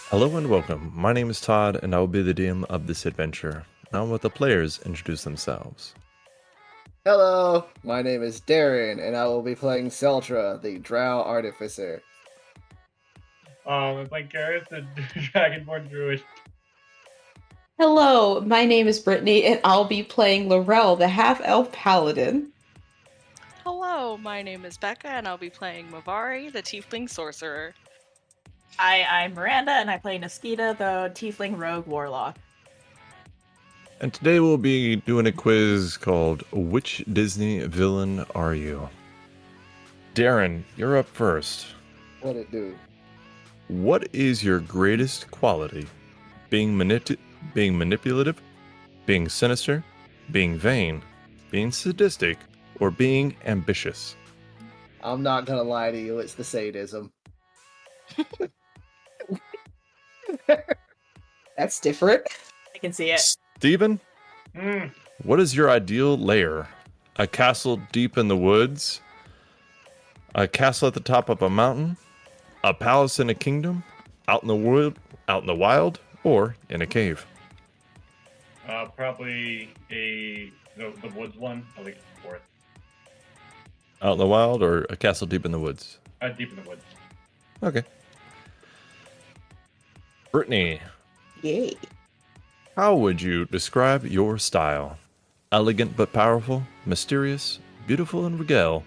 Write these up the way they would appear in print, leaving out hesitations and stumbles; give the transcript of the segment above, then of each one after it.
Hello and welcome. My name is Todd, and I will be the DM of this adventure. Now let the players introduce themselves. Hello, my name is Darren, and I will be playing Seltra, the Drow Artificer. It's like Gareth, the Dragonborn Druid. Hello, my name is Brittany, and I'll be playing Laurel, the half-elf paladin. Hello, my name is Becca, and I'll be playing Mavari, the Tiefling Sorcerer. Hi, I'm Miranda, and I play Niskita, the Tiefling Rogue Warlock. And today we'll be doing a quiz called Which Disney Villain Are You? Darren, you're up first. What it do? What is your greatest quality? Being manipulative, being sinister, being vain, being sadistic, or being ambitious? I'm not gonna lie to you, it's the sadism. That's different. I can see it. Steven, Mm. what is your ideal lair? A castle deep in the woods? A castle at the top of a mountain? A palace in a kingdom? Out in the wild, or in a cave? Probably the woods one. I like fourth. Out in the wild or a castle deep in the woods? Deep in the woods. Okay. Brittany, Yay. how would you describe your style? Elegant but powerful, mysterious, beautiful and regale,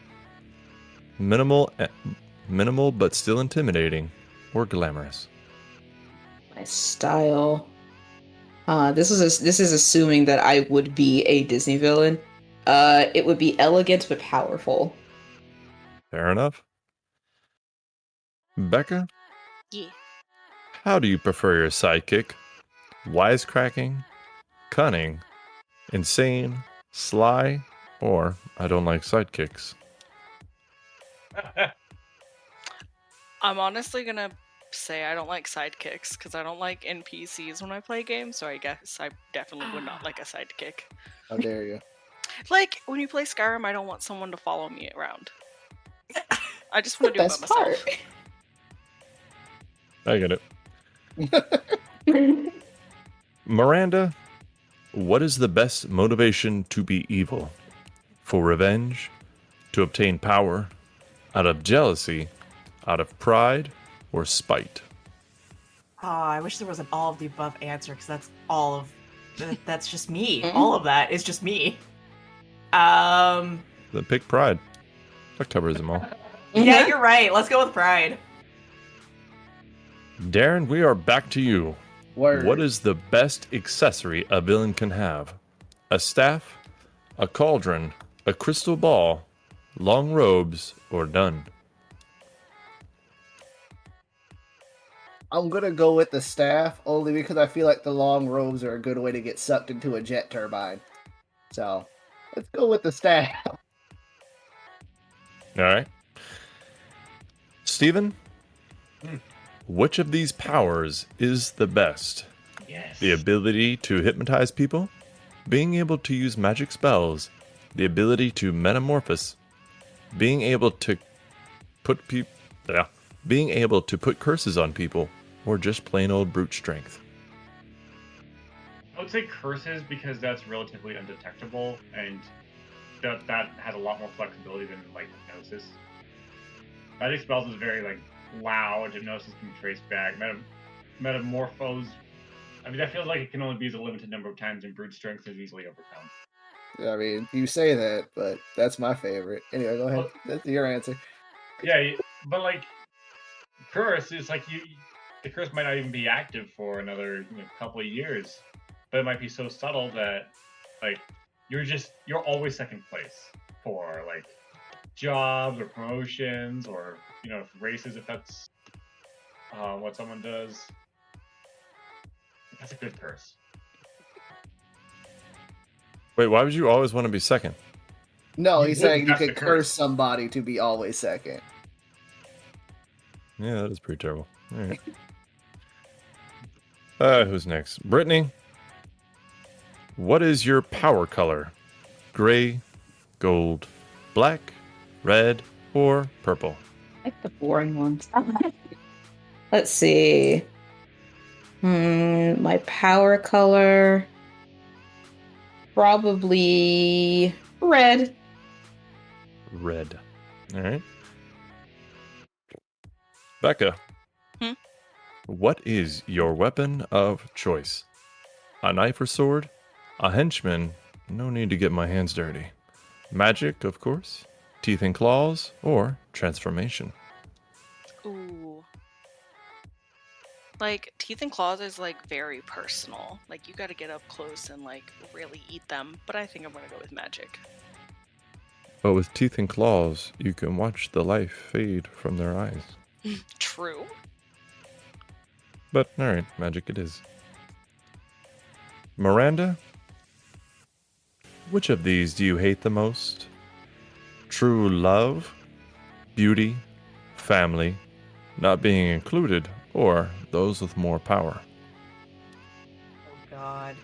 minimal but still intimidating, or glamorous? My style. This is assuming that I would be a Disney villain. It would be elegant but powerful. Fair enough. Becca, Yeah. how do you prefer your sidekick? Wisecracking, cunning, insane, sly, or I don't like sidekicks? I'm honestly gonna say I don't like sidekicks because I don't like NPCs when I play games, so I guess I definitely would not like a sidekick. How dare you? Like, when you play Skyrim, I don't want someone to follow me around. I just want to do it by Best myself. I get it. Miranda, what is the best motivation to be evil? For revenge? To obtain power? Out of jealousy? Out of pride? Or spite? Oh, I wish there was an all of the above answer, because that's all of that's just me. Mhm. All of that is just me. Then pick pride. That covers them all. Yeah, you're right. Let's go with pride. Darren, we are back to you. Word. What is the best accessory a villain can have? A staff? A cauldron? A crystal ball? Long robes? Or none? I'm gonna go with the staff only because I feel like the long robes are a good way to get sucked into a jet turbine. So, let's go with the staff. All right. Steven? Hmm. Which of these powers is the best? Yes. The ability to hypnotize people, being able to use magic spells, the ability to metamorphose, being able to put curses on people, or just plain old brute strength. I would say curses because that's relatively undetectable, and that has a lot more flexibility than like hypnosis. Magic spells is very like loud. Hypnosis can be traced back. Metamorphose. I mean, that feels like it can only be used a limited number of times, and brute strength is easily overcome. I mean, you say that, but that's my favorite. Anyway, go ahead. That's your answer. Yeah, but like curse is like the curse might not even be active for another couple of years, but it might be so subtle that like you're always second place for like jobs or promotions or races if that's what someone does. That's a good curse. Wait, why would you always want to be second? No, You he's wouldn't, saying you that's could the curse curse. somebody to be always second. Yeah, that is pretty terrible. All right. Who's next? Brittany, what is your power color? Gray, gold, black, red, or purple? Like the boring ones. Let's see. My power color, probably red. Red. All right. Becca. Hmm? What is your weapon of choice? A knife or sword? A henchman? No need to get my hands dirty. Magic, of course. Teeth and claws, or transformation. Ooh. Like, teeth and claws is, like, very personal. Like, you gotta get up close and, like, really eat them. But I think I'm gonna go with magic. But with teeth and claws, you can watch the life fade from their eyes. True. But alright, magic it is. Miranda? Which of these do you hate the most? True love, beauty, family, not being included, or those with more power? Oh God.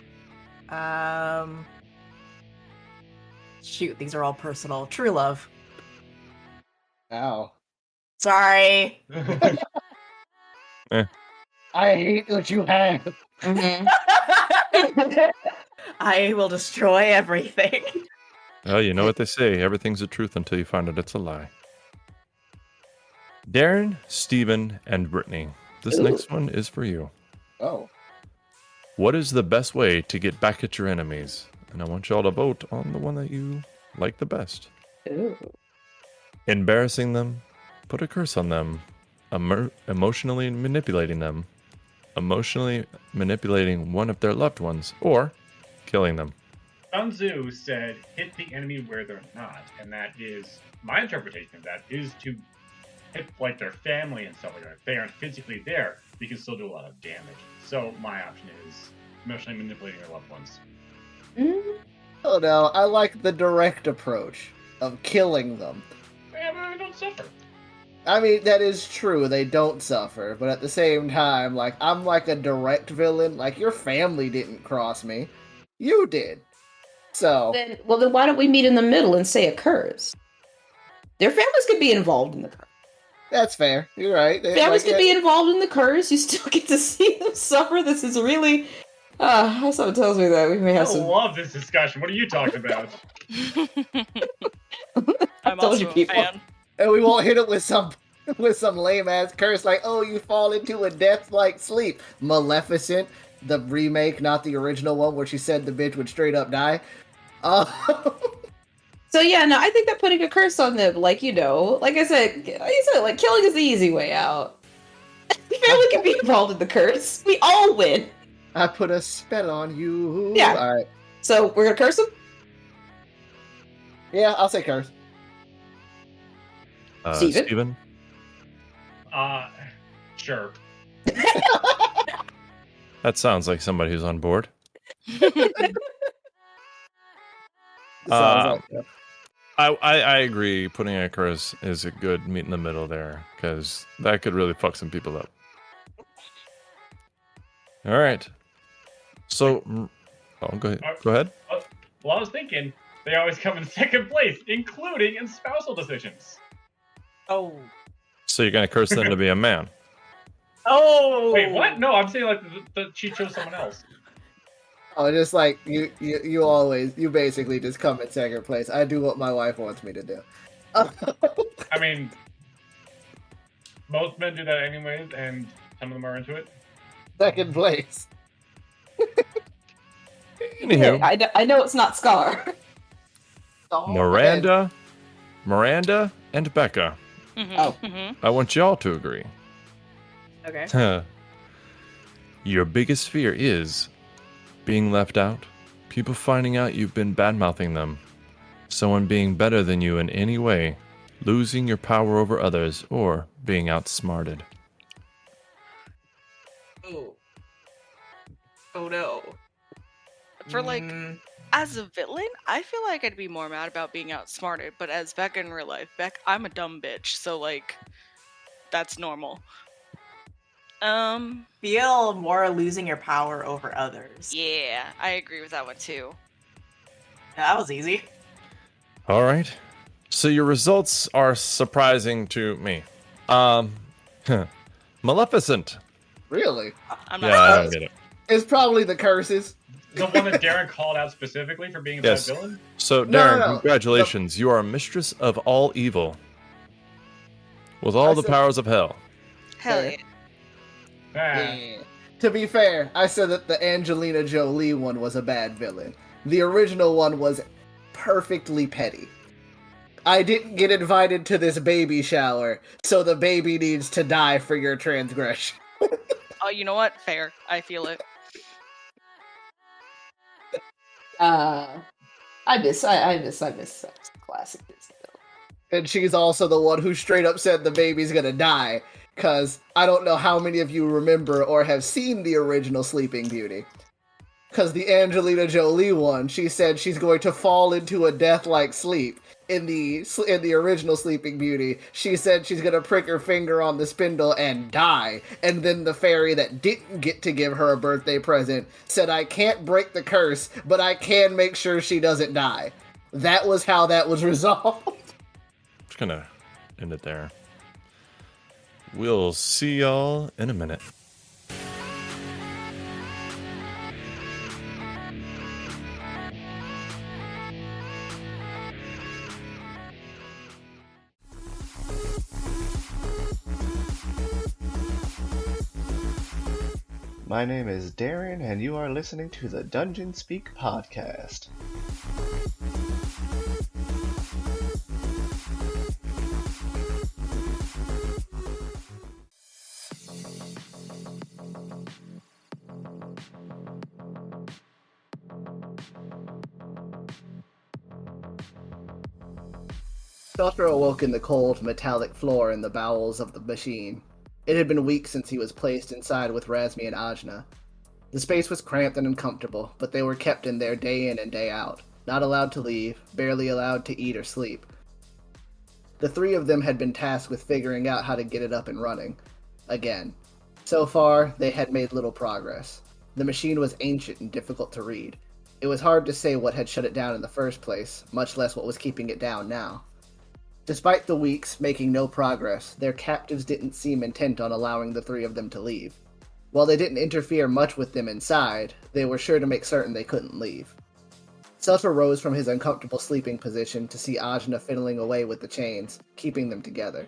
Shoot, these are all personal. True love. Ow. Sorry. I hate what you have. Mm-hmm. I will destroy everything. Well, you know what they say, everything's the truth until you find out it's a lie. Darren, Steven, and Brittany. This Ooh. next one is for you. Oh. What is the best way to get back at your enemies? And I want y'all to vote on the one that you like the best. Ooh. Embarrassing them, put a curse on them, emotionally manipulating them, emotionally manipulating one of their loved ones, or killing them. Sun Tzu said, hit the enemy where they're not. And that is, my interpretation of that is to hit like their family and stuff like that. If they aren't physically there, you can still do a lot of damage. So my option is emotionally manipulating their loved ones. Mm. Oh no, I like the direct approach of killing them. Yeah, but they don't suffer. I mean, that is true, they don't suffer, but at the same time, like, I'm like a direct villain. Like, your family didn't cross me. You did. So, Then why don't we meet in the middle and say a curse? Their families could be involved in the curse. that's fair. You're right. Families could be involved in the curse. You still get to see them suffer. This is really... someone tells me that we may I have some... love this discussion. What are you talking about? I'm told also you a people. fan. And we won't hit it with some lame ass curse like, oh, you fall into a death like sleep. Maleficent, the remake, not the original one where she said the bitch would straight up die. So yeah, no, I think that putting a curse on them, like, like I said, like, killing is the easy way out. The family can be involved in the curse. We all win. I put a spell on you. Yeah. All right. So we're gonna curse them? Yeah, I'll say curse. Steven? Steven? Sure. That sounds like somebody who's on board. Sounds like I agree. Putting a curse is a good meet in the middle there, because that could really fuck some people up. All right. So, go ahead. Go ahead. Well, I was thinking they always come in second place, including in spousal decisions. Oh. So you're gonna curse them to be a man. Oh. Wait, what? No, I'm saying like she chose someone else. Oh, just like you basically just come in second place. I do what my wife wants me to do. I mean, most men do that anyways, and some of them are into it. Second place. Anywho, Yeah, I know it's not Scar. Oh, Miranda, and Becca. Oh. I want y'all to agree. Okay. Your biggest fear is being left out, people finding out you've been bad-mouthing them, someone being better than you in any way, losing your power over others, or being outsmarted. Oh. Oh no. For like, as a villain, I feel like I'd be more mad about being outsmarted, but as Becca in real life, I'm a dumb bitch, so like, that's normal. Feel more losing your power over others. Yeah, I agree with that one too. That was easy. All right. So your results are surprising to me. Maleficent. Really? I'm not Yeah, I don't surprised. get it. It's probably the curses. The one that Darren called out specifically for being a Yes. bad villain? So, No, Darren, no. congratulations. You are mistress of all evil. With all I the said- powers of hell. Hell Fair. yeah. Ah, Yeah. To be fair, I said that the Angelina Jolie one was a bad villain. The original one was perfectly petty. I didn't get invited to this baby shower, so the baby needs to die for your transgression. Oh, you know what? Fair. I feel it. I miss classic Disney. And she's also the one who straight up said the baby's gonna die. Cause I don't know how many of you remember or have seen the original Sleeping Beauty. Cause the Angelina Jolie one, she said she's going to fall into a death-like sleep. In the original Sleeping Beauty, she said she's gonna prick her finger on the spindle and die. And then the fairy that didn't get to give her a birthday present said, I can't break the curse, but I can make sure she doesn't die. That was how that was resolved. Just gonna end it there. We'll see y'all in a minute. My name is Darren, and you are listening to the Dungeon Speak podcast. Felter awoke in the cold, metallic floor in the bowels of the machine. It had been weeks since he was placed inside with Razmi and Ajna. The space was cramped and uncomfortable, but they were kept in there day in and day out, not allowed to leave, barely allowed to eat or sleep. The three of them had been tasked with figuring out how to get it up and running. Again. So far, they had made little progress. The machine was ancient and difficult to read. It was hard to say what had shut it down in the first place, much less what was keeping it down now. Despite the weeks making no progress, their captives didn't seem intent on allowing the three of them to leave. While they didn't interfere much with them inside, they were sure to make certain they couldn't leave. Seltzer rose from his uncomfortable sleeping position to see Ajna fiddling away with the chains, keeping them together.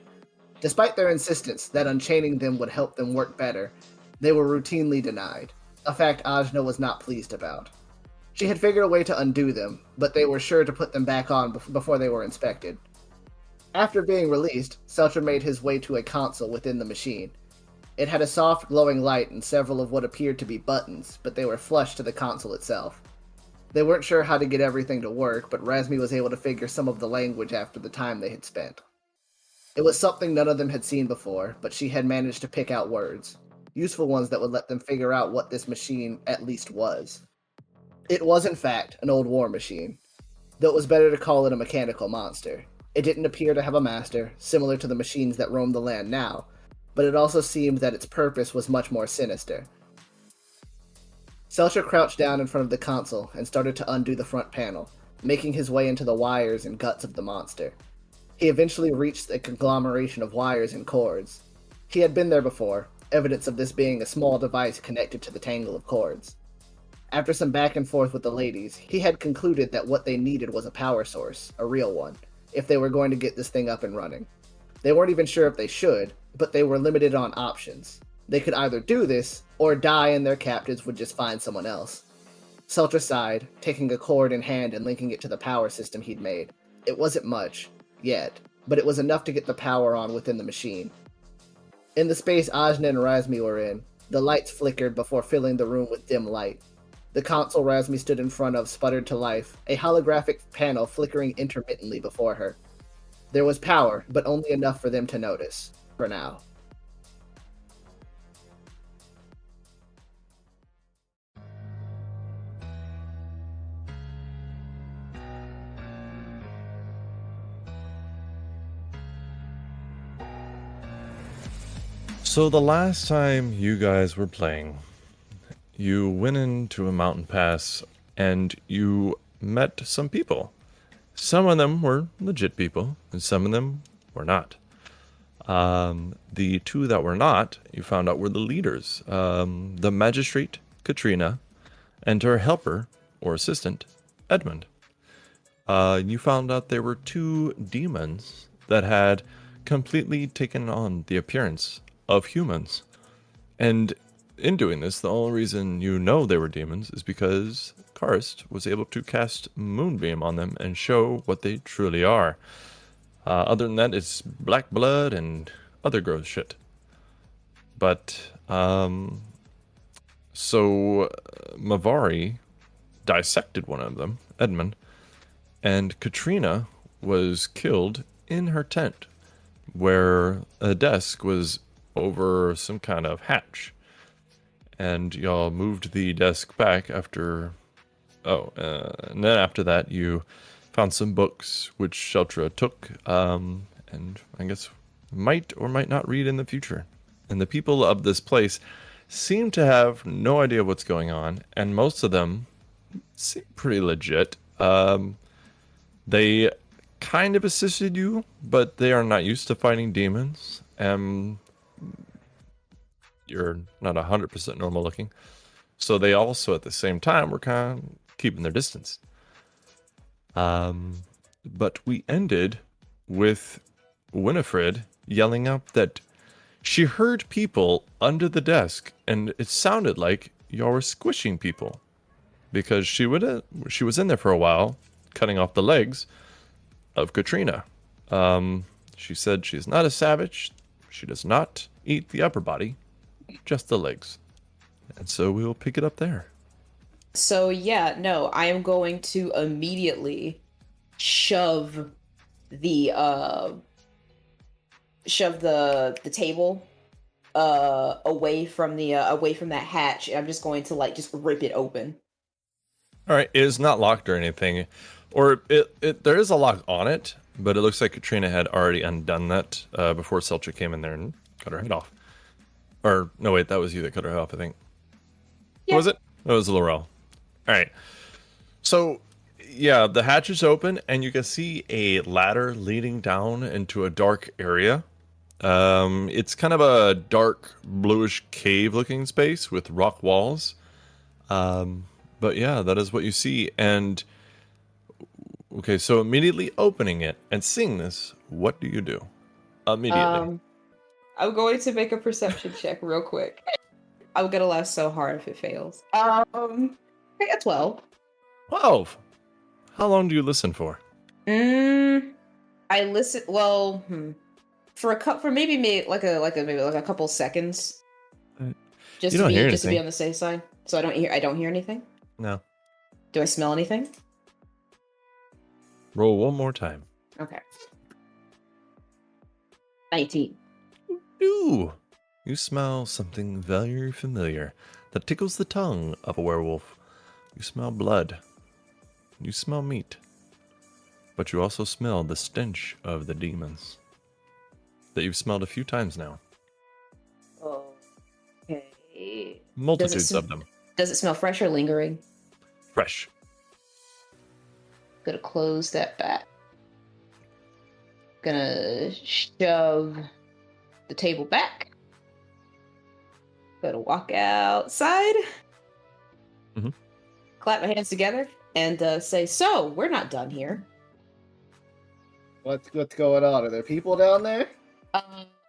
Despite their insistence that unchaining them would help them work better, they were routinely denied, a fact Ajna was not pleased about. She had figured a way to undo them, but they were sure to put them back on before they were inspected. After being released, Seltzer made his way to a console within the machine. It had a soft, glowing light and several of what appeared to be buttons, but they were flush to the console itself. They weren't sure how to get everything to work, but Razmi was able to figure some of the language after the time they had spent. It was something none of them had seen before, but she had managed to pick out words. Useful ones that would let them figure out what this machine at least was. It was, in fact, an old war machine, though it was better to call it a mechanical monster. It didn't appear to have a master, similar to the machines that roam the land now, but it also seemed that its purpose was much more sinister. Selcher crouched down in front of the console and started to undo the front panel, making his way into the wires and guts of the monster. He eventually reached a conglomeration of wires and cords. He had been there before, evidence of this being a small device connected to the tangle of cords. After some back and forth with the ladies, he had concluded that what they needed was a power source, a real one, if they were going to get this thing up and running. They weren't even sure if they should, but they were limited on options. They could either do this, or die and their captives would just find someone else. Seltra sighed, taking a cord in hand and linking it to the power system he'd made. It wasn't much, yet, but it was enough to get the power on within the machine. In the space Ajna and Razmi were in, the lights flickered before filling the room with dim light. The console Razmi stood in front of sputtered to life, a holographic panel flickering intermittently before her. There was power, but only enough for them to notice, for now. So the last time you guys were playing, you went into a mountain pass and you met some people. Some of them were legit people, and some of them were not. The two that were not, you found out, were the leaders. The magistrate, Katrina, and her helper, or assistant, Edmund. You found out there were two demons that had completely taken on the appearance of humans. And in doing this, the only reason you know they were demons is because Karst was able to cast Moonbeam on them and show what they truly are. Other than that, it's black blood and other gross shit. But, Mavari dissected one of them, Edmund, and Katrina was killed in her tent, where a desk was over some kind of hatch. And y'all moved the desk back after... and then after that, you found some books, which Sheltra took, and I guess might or might not read in the future. And the people of this place seem to have no idea what's going on, and most of them seem pretty legit. They kind of assisted you, but they are not used to fighting demons. You're not 100% normal looking. So they also, at the same time, were kind of keeping their distance. But we ended with Winifred yelling up that she heard people under the desk, and it sounded like y'all were squishing people. Because she was in there for a while, cutting off the legs of Katrina. She said she's not a savage. She does not eat the upper body, just the legs. And so we will pick it up there. So yeah, no, I am going to immediately shove the table away from that hatch, and I'm just going to just rip it open. All right, it is not locked or anything, or there is a lock on it, but it looks like Katrina had already undone that before Selcha came in there and cut her head off. Or no, wait, that was you that cut her head off, I think. Yeah. Was it? That was Laurel. All right. So yeah, the hatch is open, and you can see a ladder leading down into a dark area. It's kind of a dark bluish cave-looking space with rock walls. But yeah, that is what you see. And okay, so immediately opening it and seeing this, what do you do? Immediately. I'm going to make a perception check real quick. I'm gonna laugh so hard if it fails. I got 12. 12. How long do you listen for? I listen. Well, for maybe a couple seconds. Just You don't hear to be anything. on the safe side. So I don't hear anything. No. Do I smell anything? Roll one more time. Okay. 19. Ooh. You smell something very familiar that tickles the tongue of a werewolf. You smell blood. You smell meat. But you also smell the stench of the demons that you've smelled a few times now. Okay. Multitudes of them. Does it smell fresh or lingering? Fresh. Gonna close that back. Gonna shove the table back. Gonna walk outside. Mm-hmm. Clap my hands together and say, "So we're not done here." What's going on? Are there people down there?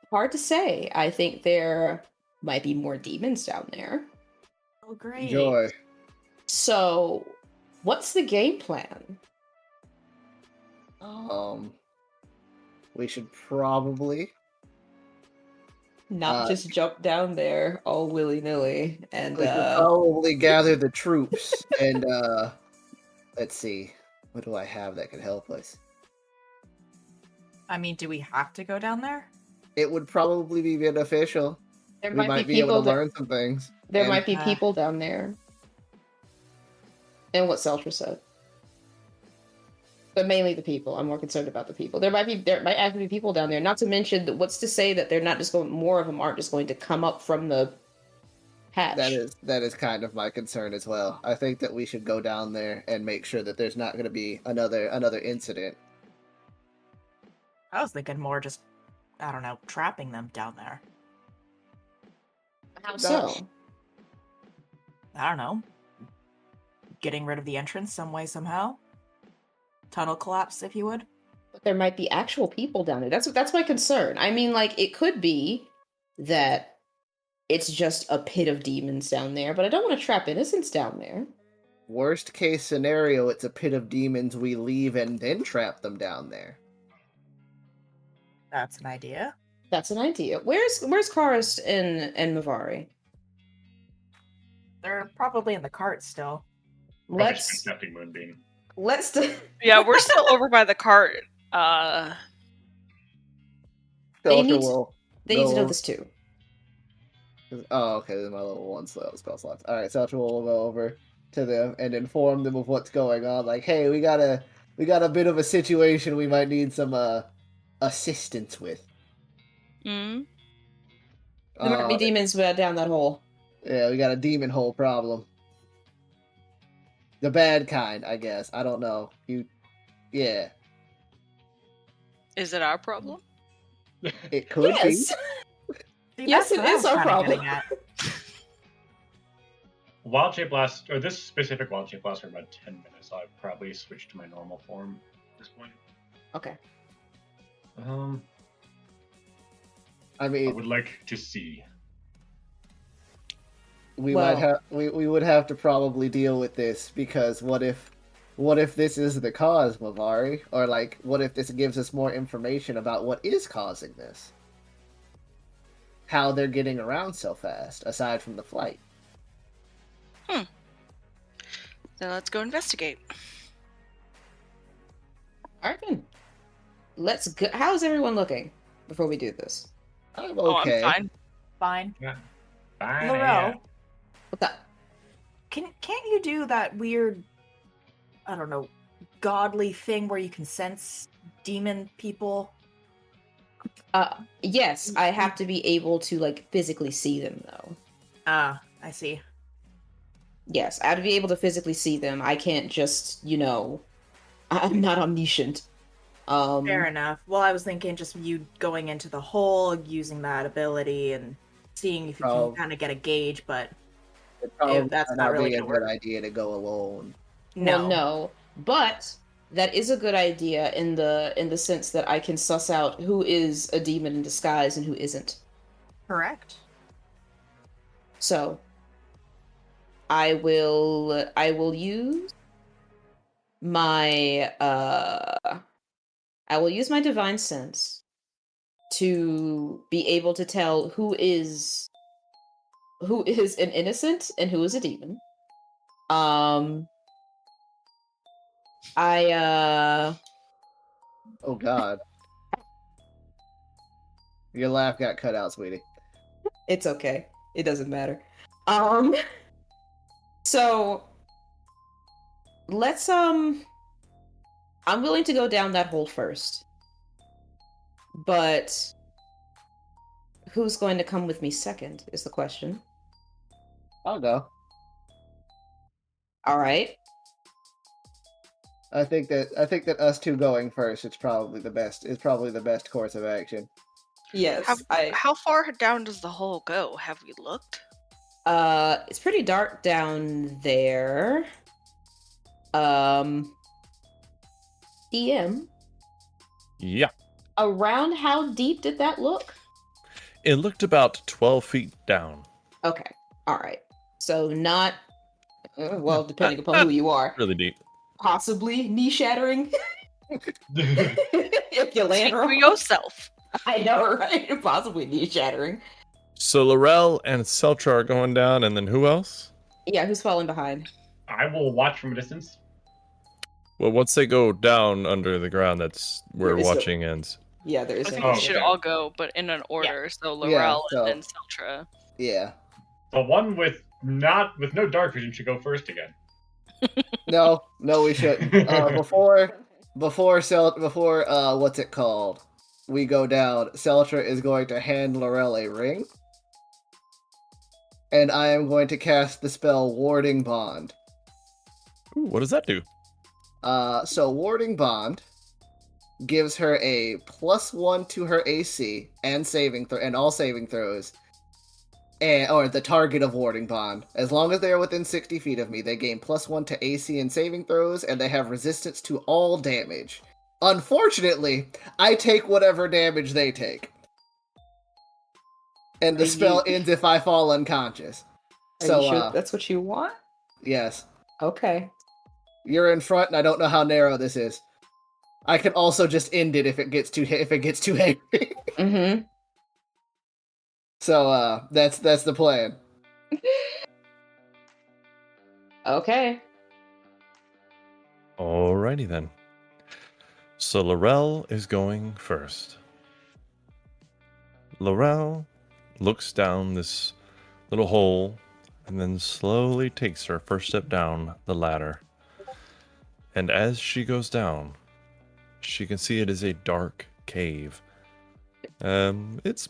Hard to say. I think there might be more demons down there. Oh, great. Enjoy. So, what's the game plan? We should probably Not just jump down there all willy-nilly and we should probably gather the troops and let's see. What do I have that could help us? I mean, do we have to go down there? It would probably be beneficial. there We might be able to learn some things. There And might be people down there. And what Seltra said. But mainly the people. I'm more concerned about the people. There might actually be people down there. Not to mention that what's to say that they're not just going. More of them aren't just going to come up from the hatch. that is kind of my concern as well. I think that we should go down there and make sure that there's not going to be another incident. I was thinking more just I don't know, trapping them down there. How Gosh. so? I don't know. Getting rid of the entrance some way, somehow. Tunnel collapse, if you would. But there might be actual people down there. That's my concern. I mean, like, it could be that it's just a pit of demons down there, but I don't want to trap innocents down there. Worst case scenario, it's a pit of demons we leave and then trap them down there. That's an idea. That's an idea. Where's Karist and Mavari? They're probably in the cart still. Probably Let's just been accepting Moonbeam. Yeah, we're still over by the cart. They Celtra need will they need to know go- this too. Oh, okay, this is my level 1 spell slots. Alright, Celtra will go over to them and inform them of what's going on. Like, hey, we got a bit of a situation we might need some assistance with. Mm. There might be demons down that hole. Yeah, we got a demon hole problem. The bad kind, I guess. I don't know. Yeah, Is it our problem? it could Yes. See, Yes, that's it what I is was our kinda problem. getting at. Wild Shape lasts, or this specific Wild Shape lasts for about 10 minutes, so I'd probably switch to my normal form at this point. Okay. I I mean, would like to see. we Well- might have we would have to probably deal with this because what if this is the cause, Mavari? Or like, what if this gives us more information about what is causing this? How they're getting around so fast, aside from the flight. Then let's go investigate. All right then. Let's go. How is everyone looking before we do this? I'm Oh, okay. I'm fine. Fine. Fine. Laurel, What's up? can't you do that weird, I don't know, godly thing where you can sense demon people? Yes, I have to be able to like physically see them though. Ah, I see. Yes, I have to be able to physically see them. I can't just, I'm not omniscient. Fair enough. Well, I was thinking just you going into the hole, using that ability, and seeing if you Oh. can kind of get a gauge, but It probably that's might not really be a gonna good work. idea to go alone. Well, no, but that is a good idea in the sense that I can suss out who is a demon in disguise and who isn't. Correct. So, I will use my divine sense to be able to tell who is an innocent and who is a demon. Oh God. Your laugh got cut out, sweetie. It's okay. It doesn't matter. So let's I'm willing to go down that hole first. But who's going to come with me second is the question. I'll go. All right. I think that us two going first is probably the best. Is probably the best course of action. Yes. How far down does the hole go? Have we looked? It's pretty dark down there. EM. Yeah. Around how deep did that look? It looked about 12 feet down. Okay. All right. So not well, depending upon who you are, Really deep. possibly knee shattering if you land Speak for wrong. yourself. I know, right? Possibly knee shattering. So Laurel and Seltra are going down, and then who else? Yeah, who's falling behind? I will watch from a distance. Well, once they go down under the ground, that's where There is no- watching ends. Yeah, there I is. think Oh, we should okay. all go, but in an order. So Laurel so- and then Seltra. Yeah. The one with no dark vision should go first again. No, we shouldn't. Before what's it called? We go down. Seltra is going to hand Laurel a ring, and I am going to cast the spell Warding Bond. Ooh, what does that do? So Warding Bond gives her a +1 to her AC and and all saving throws, or the target of warding bond. As long as they are within 60 feet of me, they gain +1 to AC and saving throws, and they have resistance to all damage. Unfortunately, I take whatever damage they take. And the spell ends if I fall unconscious. Are you sure that's what you want? Yes. Okay. You're in front, and I don't know how narrow this is. I can also just end it if it gets too angry. Mm-hmm. So that's the plan. Okay. Alrighty then. So Laurel is going first. Laurel looks down this little hole and then slowly takes her first step down the ladder. And as she goes down, she can see it is a dark cave. It's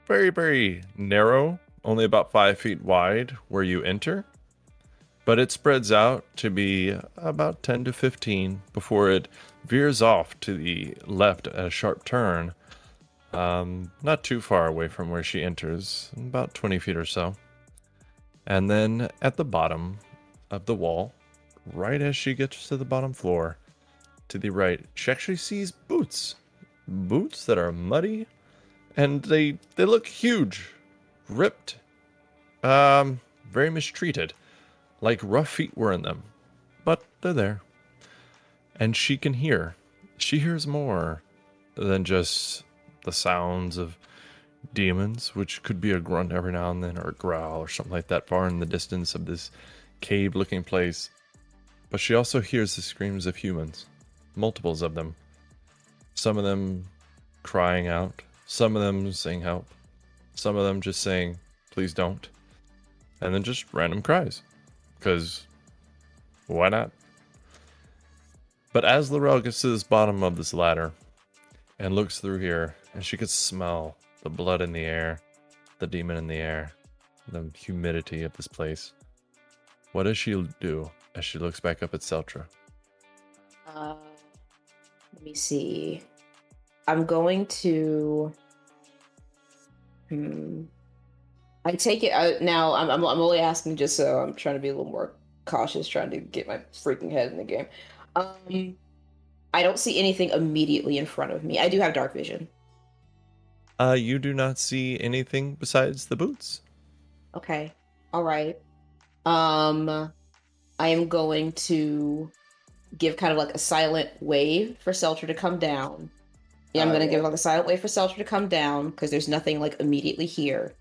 very, very narrow, only about 5 feet wide where you enter. But it spreads out to be about 10 to 15 before it veers off to the left at a sharp turn. Not too far away from where she enters, about 20 feet or so. And then at the bottom of the wall, right as she gets to the bottom floor, to the right, she actually sees boots. Boots that are muddy, and they look huge, ripped, very mistreated, like rough feet were in them. But they're there. And she hears more than just the sounds of demons, which could be a grunt every now and then, or a growl, or something like that far in the distance of this cave-looking place. But she also hears the screams of humans, multiples of them. Some of them crying out, some of them saying help, some of them just saying, please don't. And then just random cries, because why not? But as Laurel gets to this bottom of this ladder and looks through here, and she can smell the blood in the air, the demon in the air, the humidity of this place. What does she do as she looks back up at Seltra? Let me see. I'm going to. I take it now. I'm only asking just so I'm trying to be a little more cautious, trying to get my freaking head in the game. I don't see anything immediately in front of me. I do have dark vision. You do not see anything besides the boots. Okay. All right. I am going to give kind of like a silent wave for Seltra to come down. Yeah, I'm going to give like a silent wave for Seltra to come down because there's nothing like immediately here.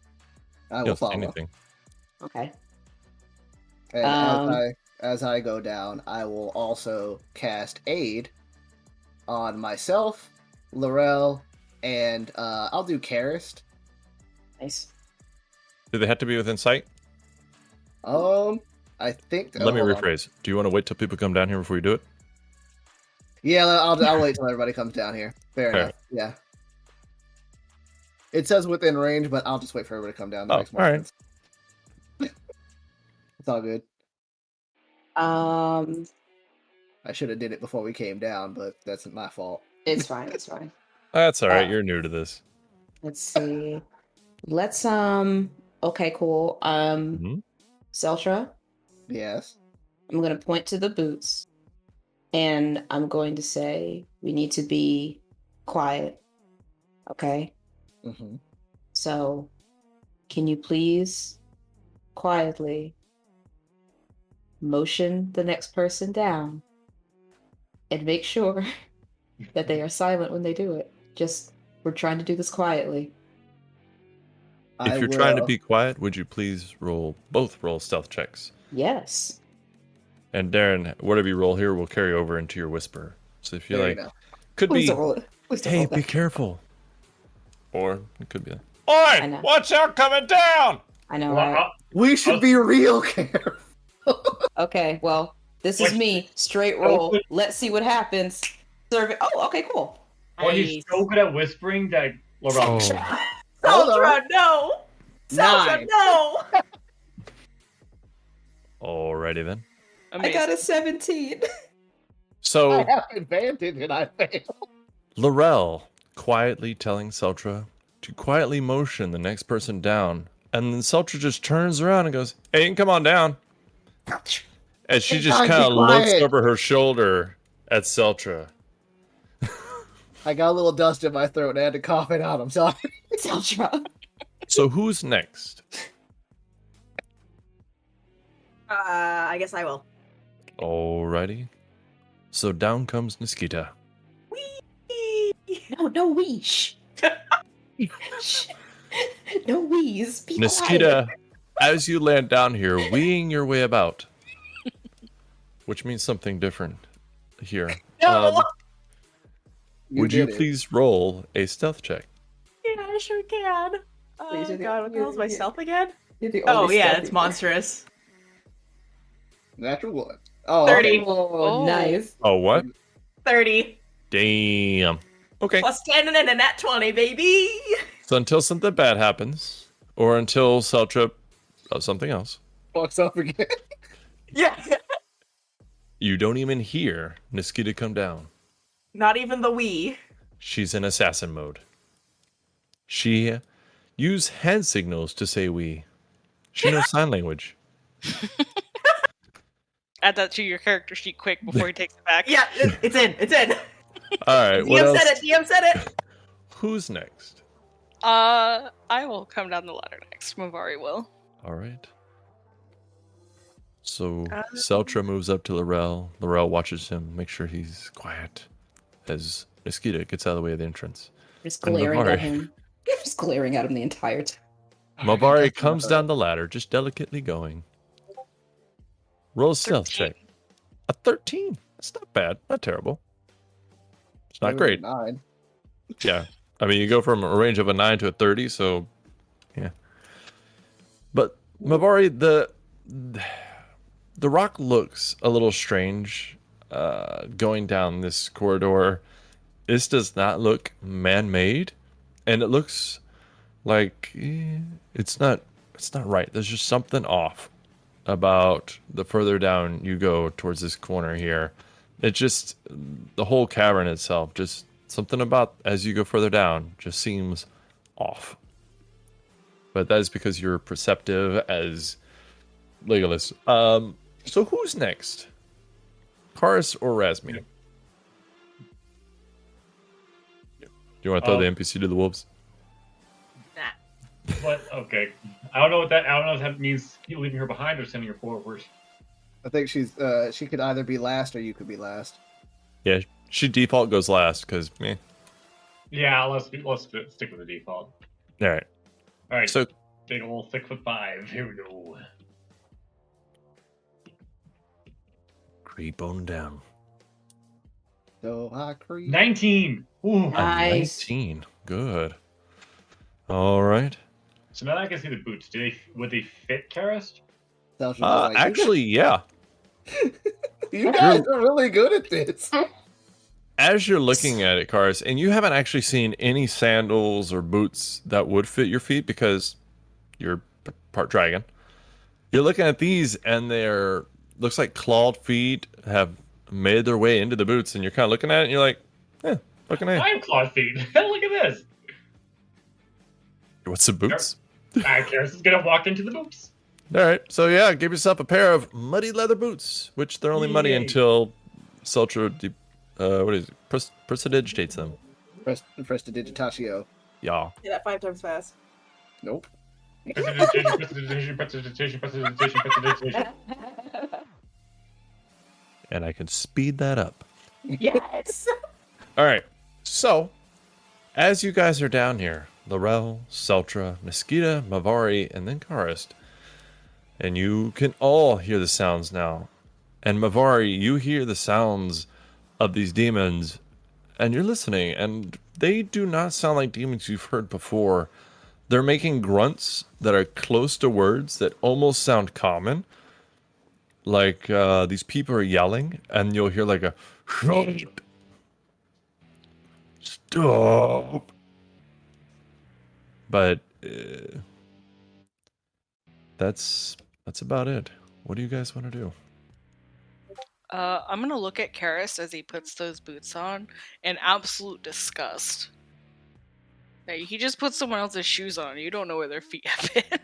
I will follow. Anything. Okay. And as I go down, I will also cast Aid on myself, Laurel, and I'll do Karist. Nice. Do they have to be within sight? I think. Let me rephrase. Do you want to wait till people come down here before you do it? Yeah, I'll wait till everybody comes down here. Fair enough. Yeah. It says within range, but I'll just wait for everybody to come down. That makes more sense. It's all good. I should have did it before we came down, but that's my fault. It's fine. It's fine. That's all right. You're new to this. Let's see. Let's Okay, cool. Seltra. Yes. I'm gonna point to the boots, and I'm going to say we need to be quiet. Okay. Mm-hmm. So, can you please quietly motion the next person down and make sure that they are silent when they do it? We're trying to do this quietly. If you're trying to be quiet, would you please both roll stealth checks? Yes. And Darren, whatever you roll here will carry over into your whisper. So if you're could please be, don't roll it. Please don't hey, roll be that. careful. Or it could be I oi, know. watch out, coming down! I know, Well, right? We should be real careful. Okay, well, this is me. Straight roll. Let's see what happens. Serve it. Oh, okay, cool. Well, he's so good at whispering that Laurel. Seltra, no! Seltra, 9. no! Alrighty then. I got a 17. So I have advantage and I fail. Laurel quietly telling Seltra to quietly motion the next person down, and then Seltra just turns around and goes, "Hey, you can come on down." And she Hey, just guys, kind be of looks quiet. over her shoulder at Seltra. I got a little dust in my throat and I had to cough it out. I'm sorry. Seltra. So who's next? I guess I will. Alrighty. So down comes Niskita. Whee! No, weesh. No wheeze. Be quiet. Niskita, as you land down here, weeing your way about, which means something different here. No! Would you did it. please roll a stealth check? Yeah, I sure can. Please, Oh god, what the hell's myself again? You're the Oh only yeah, stealthy it's monstrous. Natural one. Oh, 30. okay. Oh, nice. Oh, what? 30. Damn. Okay. Plus 10 and a nat 20, baby! So until something bad happens, or until Seltra does something else, Fucks up again. Yeah. you don't even hear Niskita come down. Not even the Wii. She's in assassin mode. She used hand signals to say we. She knows sign language. Add that to your character sheet quick before he takes it back. Yeah, it's in. It's in. All right, what DM else? said it. DM said it. Who's next? I will come down the ladder next. Mavari will. All right. So Seltra moves up to Laurel. Laurel watches him, make sure he's quiet, as Niskita gets out of the way of the entrance. Just And glaring Mavari. at him. Just glaring at him the entire time. Mavari comes down the ladder, just delicately going. Roll a stealth 13. check. A 13. That's not bad. Not terrible. It's not great. 9. Yeah. I mean, you go from a range of a 9 to a 30, so yeah. But Mavari, the rock looks a little strange going down this corridor. This does not look man-made, and it looks like it's not right. There's just something off about the further down you go towards this corner here. It just, the whole cavern itself, just something about as you go further down just seems off. But that is because you're perceptive as Legolas. So who's next? Karis or Razmi? Do you want to throw the NPC to the wolves? Nah. But okay, I don't know if that means leaving her behind or sending her forward. I think she could either be last or you could be last. Yeah, she default goes last because me. Yeah, let's stick with the default. All right. All right, So big old 6'5". Here we go. creep on down. So I creep. 19. Ooh. Nice. 19. Good. All right. So now I can see the boots. Would they fit Karist? Sounds like, Actually, yeah. you guys are really good at this. As you're looking at it, Karis, and you haven't actually seen any sandals or boots that would fit your feet because you're part dragon. You're looking at these, and they're looks like clawed feet have made their way into the boots, and you're kind of looking at it, and you're like, fucking A. I have clawed feet. Look at this. What's the boots? Karist is gonna walk into the boots. All right, so yeah, give yourself a pair of muddy leather boots, which they're only muddy Yay. until Seltra, what is it? Prestidigitates them. Prestidigitatio. Yeah. Say that 5 times fast. Nope. Prestidigitation. And I can speed that up. Yes. All right, so as you guys are down here, Laurel, Seltra, Niskita, Mavari, and then Karist, and you can all hear the sounds now. And Mavari, you hear the sounds of these demons, and you're listening, and they do not sound like demons you've heard before. They're making grunts that are close to words that almost sound common. Like these people are yelling, and you'll hear like a shut, stop. But that's about it. What do you guys want to do? I'm gonna look at Karis as he puts those boots on in absolute disgust. Hey, he just put someone else's shoes on. You don't know where their feet have been.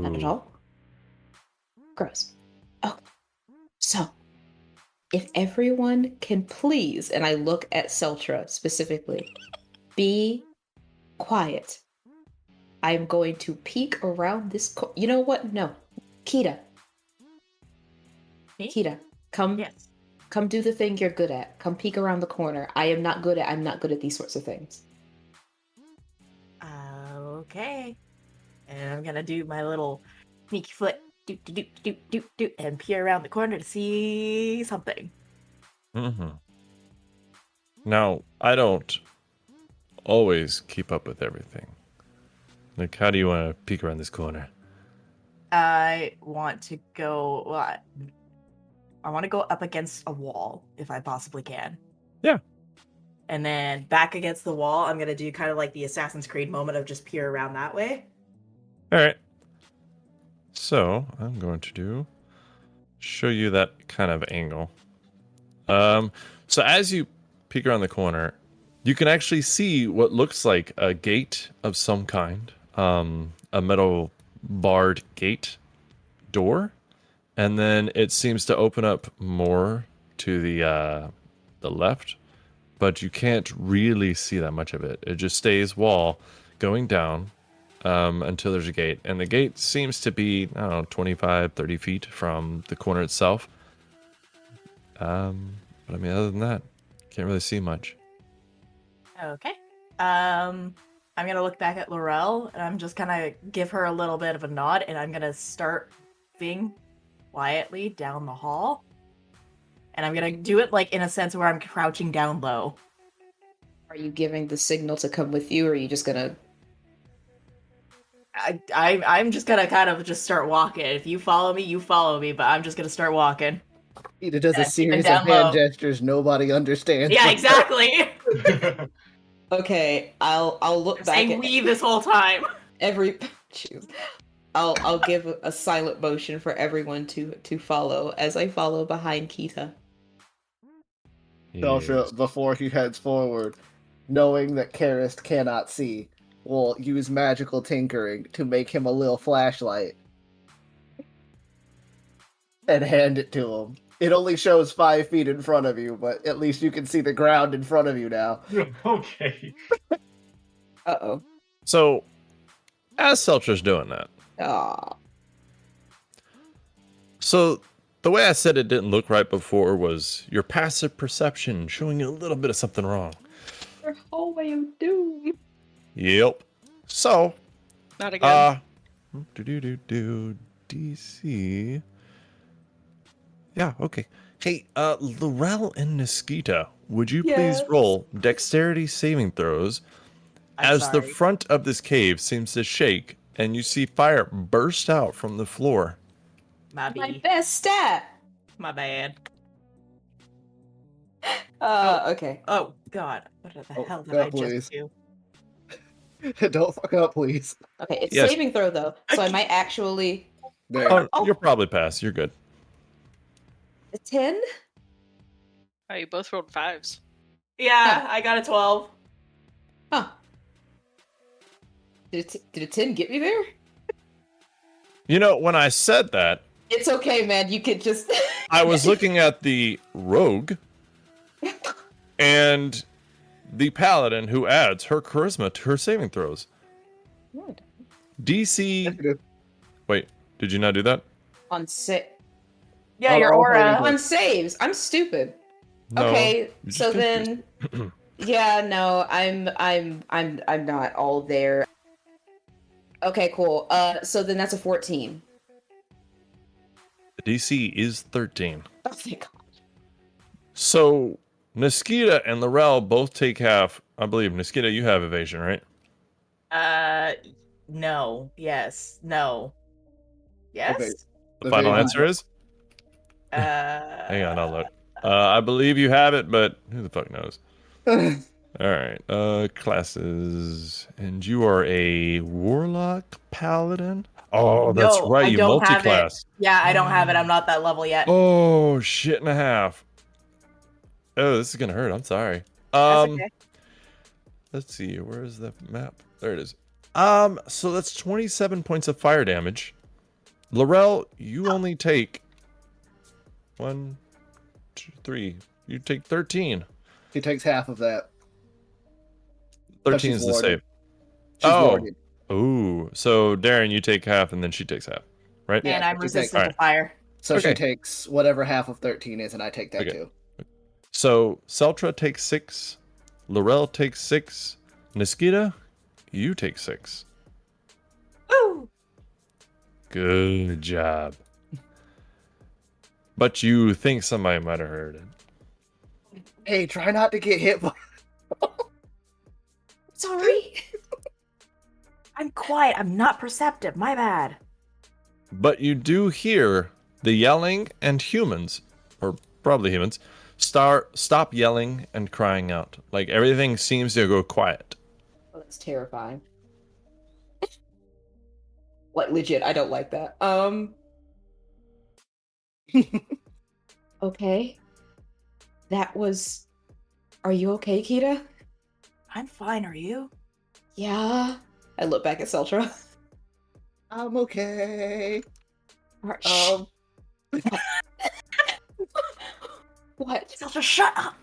Not at Ooh. all. Gross. Oh, so if everyone can please, and I look at Seltra specifically, be quiet. I'm going to peek around this. You know what? No, Kita. Me? Kita, come. Yes. Come do the thing you're good at. Come peek around the corner. I'm not good at these sorts of things. Okay. And I'm gonna do my little sneaky foot, do, and peer around the corner to see something. Mm-hmm. Now, I don't always keep up with everything. Like, how do you want to peek around this corner? I want to go. Well, I want to go up against a wall if I possibly can. Yeah. And then back against the wall, I'm gonna do kind of like the Assassin's Creed moment of just peer around that way. All right. So I'm going to show you that kind of angle. So as you peek around the corner, you can actually see what looks like a gate of some kind, a metal barred gate door, and then it seems to open up more to the left, but you can't really see that much of it. It just stays wall going down until there's a gate, and the gate seems to be, I don't know, 25, 30 feet from the corner itself. But I mean, other than that, can't really see much. Okay. I'm gonna look back at Laurel and I'm just gonna give her a little bit of a nod and I'm gonna start moving quietly down the hall. And I'm gonna do it like in a sense where I'm crouching down low. Are you giving the signal to come with you, or are you just gonna? I'm just gonna kind of just start walking. If you follow me, you follow me, but I'm just gonna start walking. He does Yeah, a keep it series down of hand low. gestures nobody understands. Yeah, exactly. Okay, I'll look I'm back saying at we this whole time. every. Jeez. I'll give a silent motion for everyone to follow as I follow behind Kita. Beltra, before he heads forward, knowing that Karist cannot see, will use magical tinkering to make him a little flashlight and hand it to him. It only shows 5 feet in front of you, but at least you can see the ground in front of you now. Okay. Uh-oh. So, as Seltra's doing that, Aw. so the way I said it didn't look right before was your passive perception showing you a little bit of something wrong. Your hallway of doom. Yep. So, Not again. DC. Yeah, okay. Hey, Laurel and Niskita, would you please Yes. roll dexterity saving throws I'm as the sorry. front of this cave seems to shake and you see fire burst out from the floor? My My B. best stat. My bad. Okay. Oh God! What the Oh, hell did no, I please. just do? Don't fuck up, please. Okay, it's Yes. saving throw though, so I might actually There. Oh, you're probably past. You're good. a 10. Oh, you both rolled 5s. Yeah, I got a 12. Huh? Did a 10 get me there? You know, when I said that, It's okay, man. You could just. I was looking at the rogue and the paladin who adds her charisma to her saving throws. Good. DC. Wait, did you not do that? On Yeah, Oh, your oh, aura. holy on saves. I'm stupid. No. Okay, you just so confused. then, yeah, no, I'm not all there. Okay, cool. So then that's a 14. The DC is 13. Oh, thank God. So Niskita and Laurel both take half. I believe Niskita, you have evasion, right? No. Yes. No. Yes. Okay. The final Evasion. answer is. Hang on, I'll look. I believe you have it, but who the fuck knows? All right. Classes, and you are a warlock paladin. Oh, that's No, right. I You don't have it. multi-class. Yeah, I don't have it. I'm not that level yet. Oh, shit and a half. Oh, this is gonna hurt. I'm sorry. That's okay. Let's see. Where is the map? There it is. So that's 27 points of fire damage. Laurel, you only take 1, 2, 3. You take 13. She takes half of that. 13 she's is the warded. save. She's Oh. warded. Ooh. So Darren, you take half, and then she takes half, right? Yeah, And I'm but she takes- resistant to fire. So she Okay. takes whatever half of 13 is, and I take that Okay. too. So Seltra takes 6. Laurel takes 6. Niskita, you take 6. Woo! Good job. But you think somebody might have heard it. Hey, try not to get hit by. Sorry. I'm quiet. I'm not perceptive. My bad. But you do hear the yelling, and humans, or probably humans, stop yelling and crying out. Like everything seems to go quiet. Oh, that's terrifying. Like legit, I don't like that. Okay. That was. Are you okay, Kita? I'm fine. Are you? Yeah. I look back at Seltra. I'm okay. Alright, Um, what? Seltra, shut up.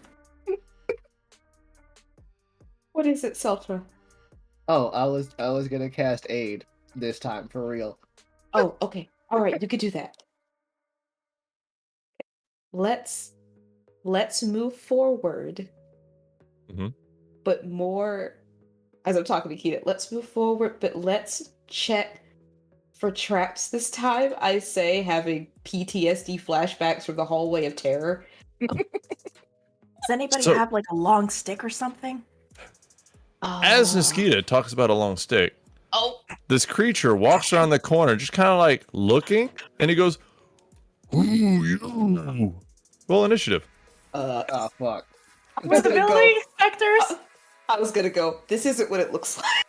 What is it, Seltra? Oh, I was gonna cast aid this time for real. Oh, okay. All right, you could do that. Let's move forward. Mhm. But more as I'm talking to Keita, let's move forward, but let's check for traps this time. I say, having PTSD flashbacks from the hallway of terror. Does anybody So- have like a long stick or something? As Niskita talks about a long stick, Oh, this creature walks around the corner, just kind of like looking, and he goes, "Ooh, you." Roll initiative. Oh fuck. We're the building inspectors. I was gonna go, this isn't what it looks like.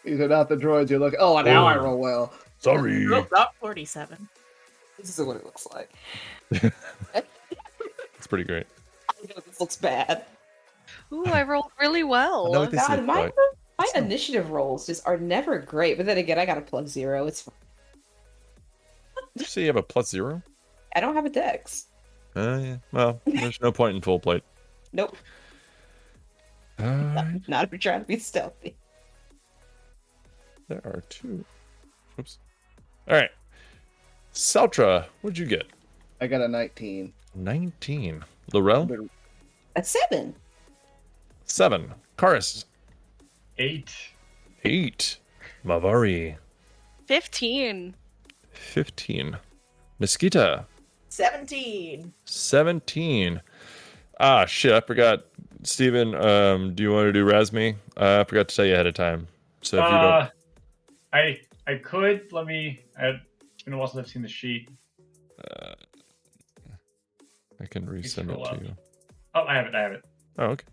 These are not the droids you're looking. Oh, now I roll well. Sorry. Nope, not 47. This isn't what it looks like. It's pretty great. I know this looks bad. Ooh, I rolled really well. I know what this God, looks my like. my initiative rolls just are never great. But then again, I got a +0. It's fine. Did you say you have a +0? I don't have a dex. Yeah. Well, there's no point in full plate. Nope. Alright. Not if you're trying to be stealthy. There are 2. Oops. Alright. Seltra, what'd you get? I got a 19. 19. Laurel? That's 7. 7. Karis? 8. 8. Mavari? 15. 15. Niskita? 17. 17. Ah, shit, I forgot. Steven, do you want to do Razmi? I forgot to tell you ahead of time. So if you don't... I could. Let me. It's been a while since I've seen the sheet. I can resend scroll it up. to you. Oh, I have it. Oh, okay.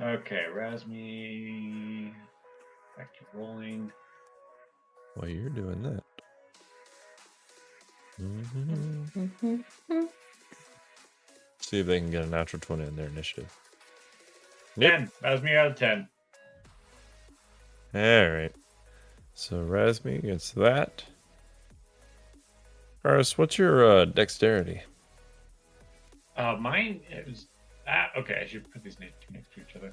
Okay, Razmi. Back to rolling. While you're doing that. See if they can get a natural 20 in their initiative. 10. Razmi out of 10. Alright. So Razmi gets that. Karis, what's your dexterity? Mine is. Okay, I should put these next to each other.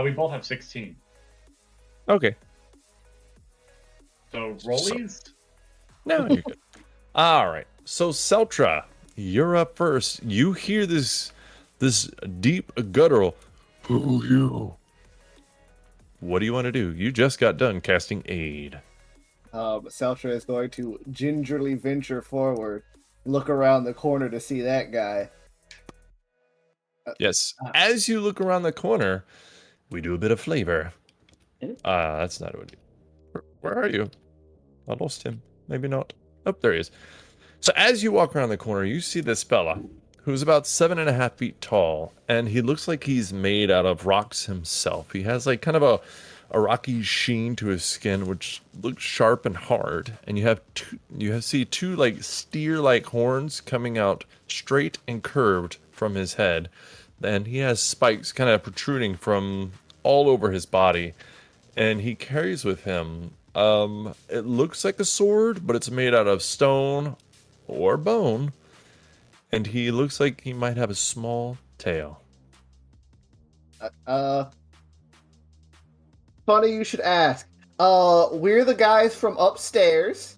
We both have 16. Okay. So rollies. No, you're good. Alright. So Seltra, you're up first. You hear this deep guttural. Who are you? What do you want to do? You just got done casting aid. Seltra is going to gingerly venture forward, look around the corner to see that guy. Yes. As you look around the corner, we do a bit of flavor. That's not what. Where are you? I lost him. Maybe not. Oh, there he is. So as you walk around the corner, you see this fella who's about 7.5 feet tall, and he looks like he's made out of rocks himself. He has like kind of a rocky sheen to his skin, which looks sharp and hard. And see two like steer-like horns coming out straight and curved from his head. And he has spikes kind of protruding from all over his body. And he carries with him, it looks like a sword, but it's made out of stone or bone. And he looks like he might have a small tail. Funny you should ask. We're the guys from upstairs.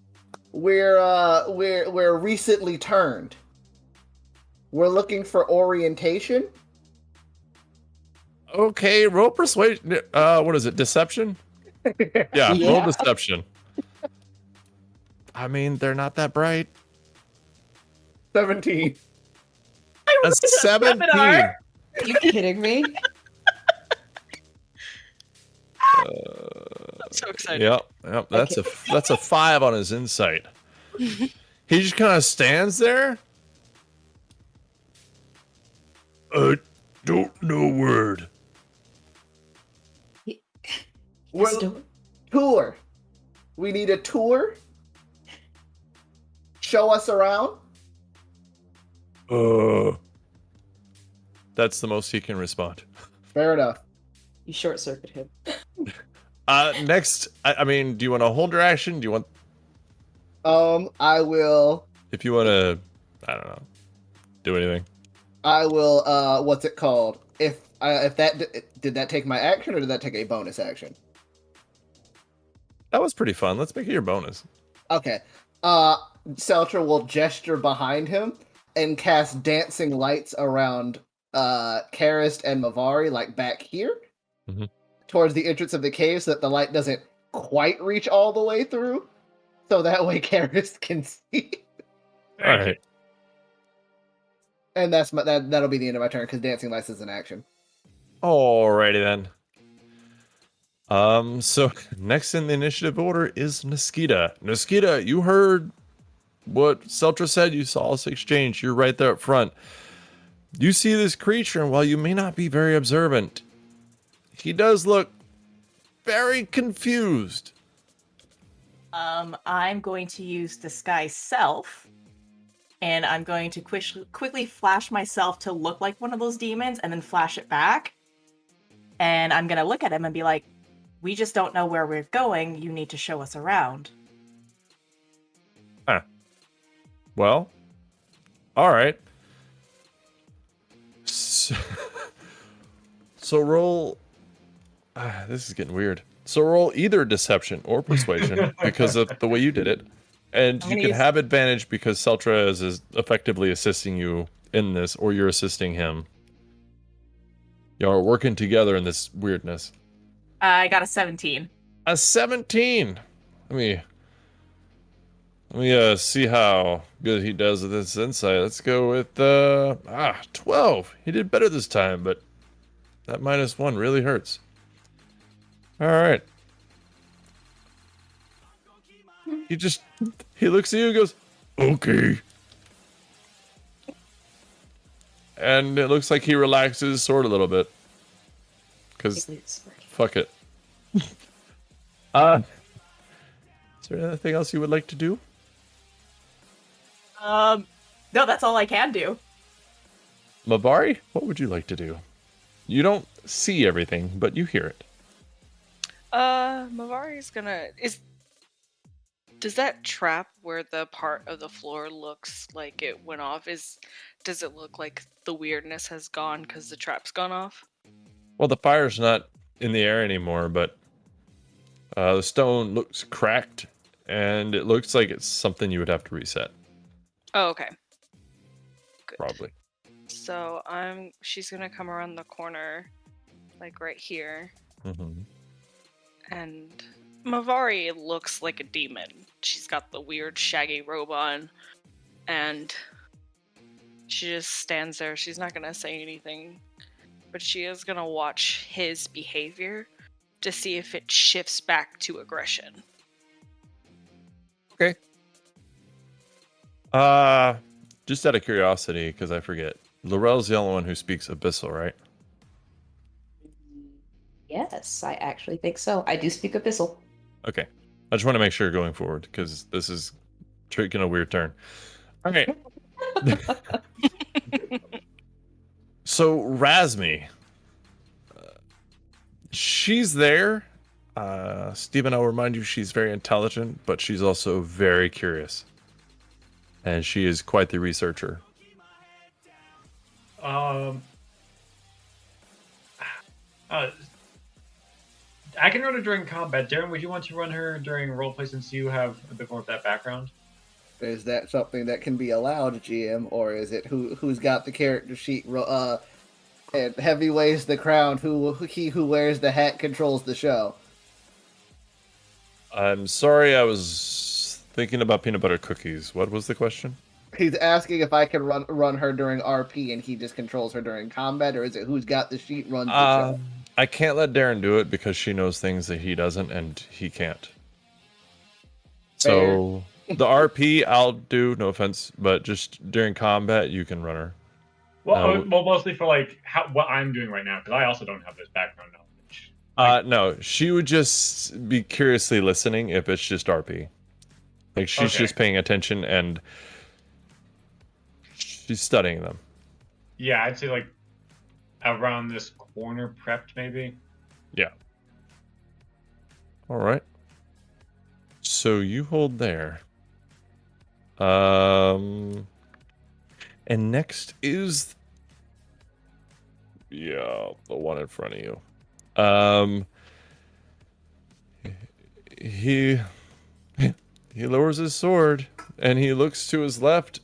We're recently turned. We're looking for orientation. Okay, roll persuasion. What is it? Deception? Yeah, roll Yeah. deception. I mean, they're not that bright. 17. A 17. webinar. Are you kidding me? I'm so excited. Yep. That's a 5 on his insight. He just kind of stands there. Don't know word. We're tour. We need a tour. Show us around. That's the most he can respond. Fair enough. You short circuit him. Next, I mean, do you want to hold your action? Do you want? I will. If you want to, I don't know, do anything. I will. What's it called? If that did that take my action or did that take a bonus action? That was pretty fun. Let's make it your bonus. Okay. Seltra will gesture behind him and cast dancing lights around Karist and Mavari, like back here, towards the entrance of the cave, so that the light doesn't quite reach all the way through, so that way Karist can see. All right. And that'll be the end of my turn because dancing lights is an action. Alrighty then. So next in the initiative order is Niskita. Niskita, you heard what Seltra said. You saw us exchange. You're right there up front. You see this creature, and while you may not be very observant, he does look very confused. I'm going to use disguise self, and I'm going to quickly flash myself to look like one of those demons, and then flash it back. And I'm gonna look at him and be like, "We just don't know where we're going. You need to show us around." Well, all right. So roll. This is getting weird. So roll either deception or persuasion because of the way you did it, and you can have advantage because Seltra is effectively assisting you in this, or you're assisting him. Y'all are working together in this weirdness. I got a 17. A 17. Let me see how good he does with this insight. Let's go with 12. He did better this time, but that -1 really hurts. All right. He looks at you and goes, "Okay." And it looks like he relaxes his sword a little bit. Because fuck it. Is there anything else you would like to do? No, that's all I can do. Mavari, what would you like to do? You don't see everything, but you hear it. Mavari's gonna does that trap where the part of the floor looks like it went off does it look like the weirdness has gone because the trap's gone off? Well, the fire's not in the air anymore, but the stone looks cracked, and it looks like it's something you would have to reset. Oh, okay. Good. Probably. So she's gonna come around the corner, like right here. Mm-hmm. And Mavari looks like a demon. She's got the weird shaggy robe on, and she just stands there. She's not gonna say anything, but she is gonna watch his behavior to see if it shifts back to aggression. Okay. Just out of curiosity, because I forget, Laurel's the only one who speaks Abyssal, right? Yes, I actually think so. I do speak Abyssal. Okay. I just want to make sure going forward, because this is taking a weird turn. Okay. So, Razmi. She's there. Stephen, I'll remind you, she's very intelligent, but she's also very curious. And she is quite the researcher. I can run her during combat. Darren, would you want to run her during roleplay since you have a bit more of that background? Is that something that can be allowed, GM, or is it who's got the character sheet? And heavy weighs the crown. He who wears the hat controls the show. I'm sorry, I was thinking about peanut butter cookies. What was the question? He's asking if I can run her during RP and he just controls her during combat, or is it who's got the sheet runs the show? I can't let Darren do it because she knows things that he doesn't and he can't. So the RP I'll do, no offense, but just during combat you can run her. Well, mostly for like what I'm doing right now, because I also don't have this background knowledge. No, she would just be curiously listening if it's just RP. Like she's just paying attention and she's studying them. Yeah, I'd say like around this corner prepped maybe. Yeah. All right. So you hold there. And next is the one in front of you. He lowers his sword and he looks to his left.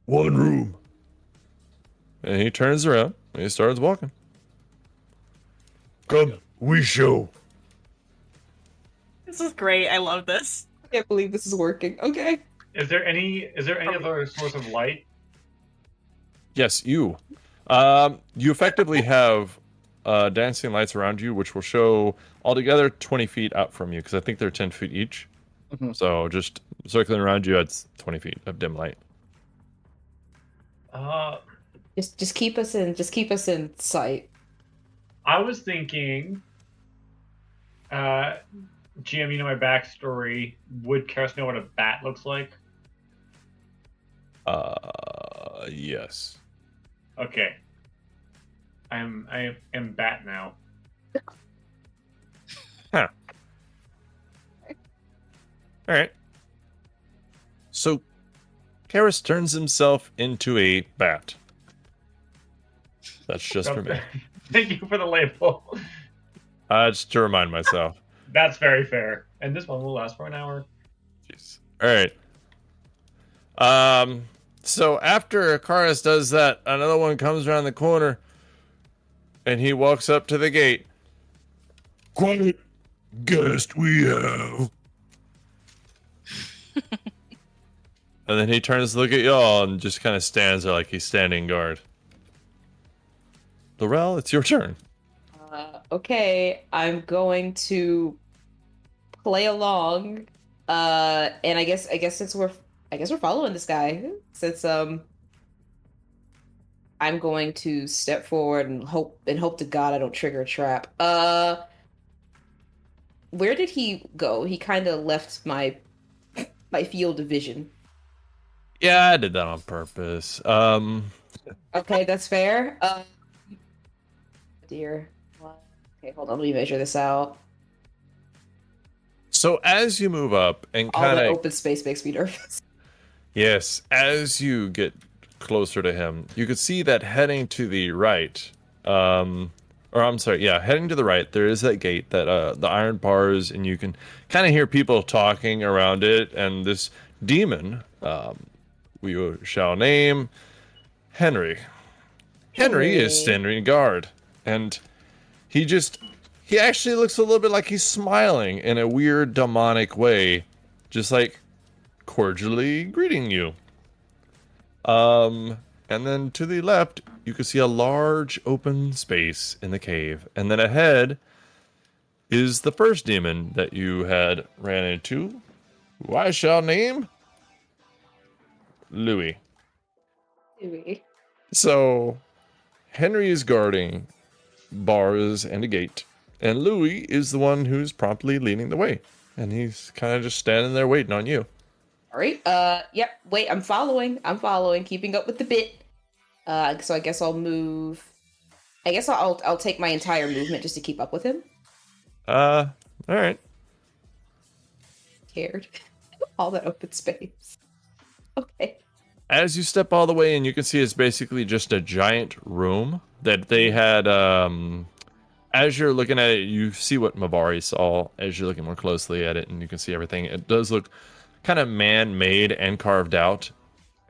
One room. And he turns around and he starts walking. Come, we show. This is great. I love this. I can't believe this is working. Okay. Is there any other source of light? Yes, you. You effectively have dancing lights around you, which will show altogether 20 feet out from you, because I think they're 10 feet each. Mm-hmm. So just circling around you, it's 20 feet of dim light. Just keep us in sight. I was thinking, GM, you know my backstory. Would Karis know what a bat looks like? Yes. Okay. I am bat now. Huh. All right. So, Karis turns himself into a bat. That's just for me. Thank you for the label. Just to remind myself. That's very fair. And this one will last for an hour. Jeez. All right. So after Karis does that, another one comes around the corner, and he walks up to the gate. Quiet guest we have. And then he turns to look at y'all and just kind of stands there like he's standing guard. Laurel, it's your turn. Okay, I'm going to play along. And I guess since we're following this guy, since I'm going to step forward and hope to God I don't trigger a trap. Where did he go? He kind of left my field of vision. Yeah, I did that on purpose. Okay, that's fair. Dear. Okay, hold on. Let me measure this out. So as you move up and All kind that of open space makes me nervous. yes, as you get closer to him, you could see that heading to the right, heading to the right, there is that gate that the iron bars, and you can kind of hear people talking around it, and this demon, we shall name Henry. Henry is standing guard, and he actually looks a little bit like he's smiling in a weird demonic way, just like cordially greeting you. And then to the left, you can see a large open space in the cave, and then ahead is the first demon that you had ran into, who I shall name Louis. Louis. So Henry is guarding bars and a gate, and Louis is the one who's promptly leading the way, and he's kind of just standing there waiting on you. All right. Yep. Wait. I'm following. Keeping up with the bit. So I guess I'll move. I guess I'll take my entire movement just to keep up with him. All right. Scared. All that open space. Okay. As you step all the way in, you can see it's basically just a giant room that they had. As you're looking at it, you see what Mavari saw as you're looking more closely at it, and you can see everything. It does look kind of man-made and carved out.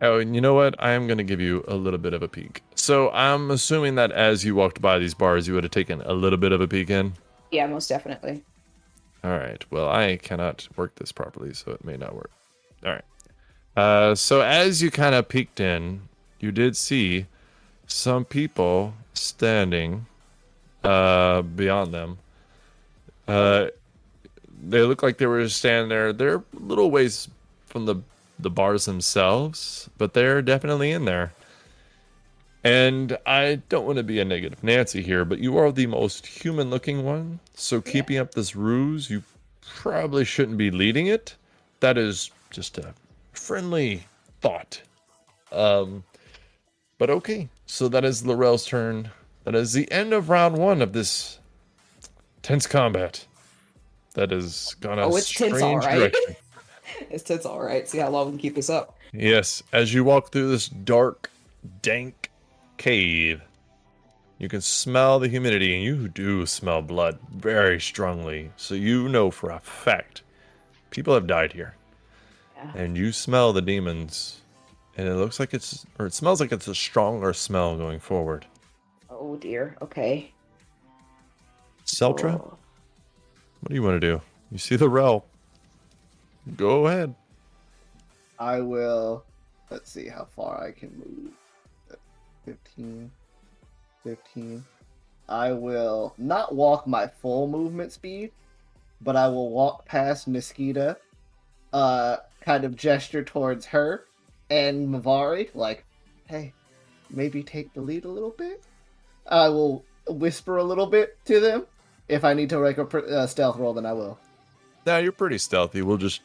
Oh, and you know what? I am going to give you a little bit of a peek. So I'm assuming that as you walked by these bars, you would have taken a little bit of a peek in. Yeah, most definitely. All right. Well, I cannot work this properly, so it may not work. All right. So as you kind of peeked in, you did see some people standing beyond them. They look like they were just standing there. They're a little ways from the bars themselves, but they're definitely in there. And I don't want to be a negative Nancy here, but you are the most human-looking one. So keeping up this ruse, you probably shouldn't be leading it. That is just a friendly thought. But okay, so that is Laurel's turn. That is the end of round 1 of this tense combat. That is gonna Oh, it's tense, all strange right. direction. It's tense, all right. See how long we can keep this up. Yes, as you walk through this dark, dank cave, you can smell the humidity, and you do smell blood very strongly. So you know for a fact people have died here. Yeah. And you smell the demons, and it looks like it smells like it's a stronger smell going forward. Oh dear. Okay. Seltra, Oh. what do you want to do? You see the rel. Go ahead. I will. Let's see how far I can move. 15. 15. I will not walk my full movement speed, but I will walk past Niskita, kind of gesture towards her and Mavari, like, hey, maybe take the lead a little bit. I will whisper a little bit to them. If I need to make a stealth roll, then I will. No, you're pretty stealthy. We'll just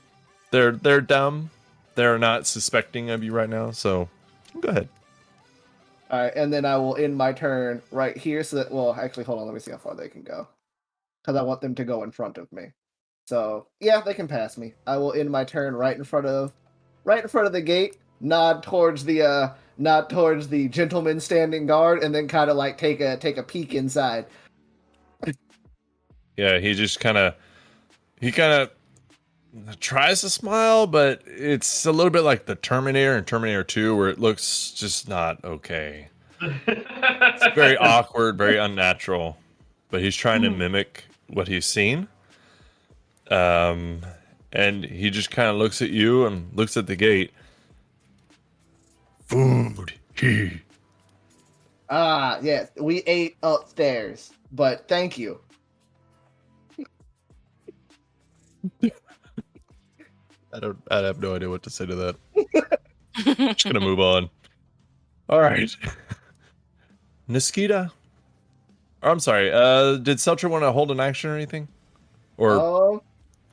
they're dumb. They're not suspecting of you right now, so go ahead. All right, and then I will end my turn right here. So that, well, actually, hold on. Let me see how far they can go, because I want them to go in front of me. So yeah, they can pass me. I will end my turn right in front of the gate. Nod towards the gentleman standing guard, and then kind of like take a peek inside. Yeah, he kind of tries to smile, but it's a little bit like the Terminator and Terminator 2, where it looks just not okay. It's very awkward, very unnatural, but he's trying to mimic what he's seen. And he just kind of looks at you and looks at the gate. Food. Ah, yes, we ate upstairs, but thank you. I have no idea what to say to that. Just gonna move on. All right. Niskita. I'm sorry. Did Seltra want to hold an action or anything? Or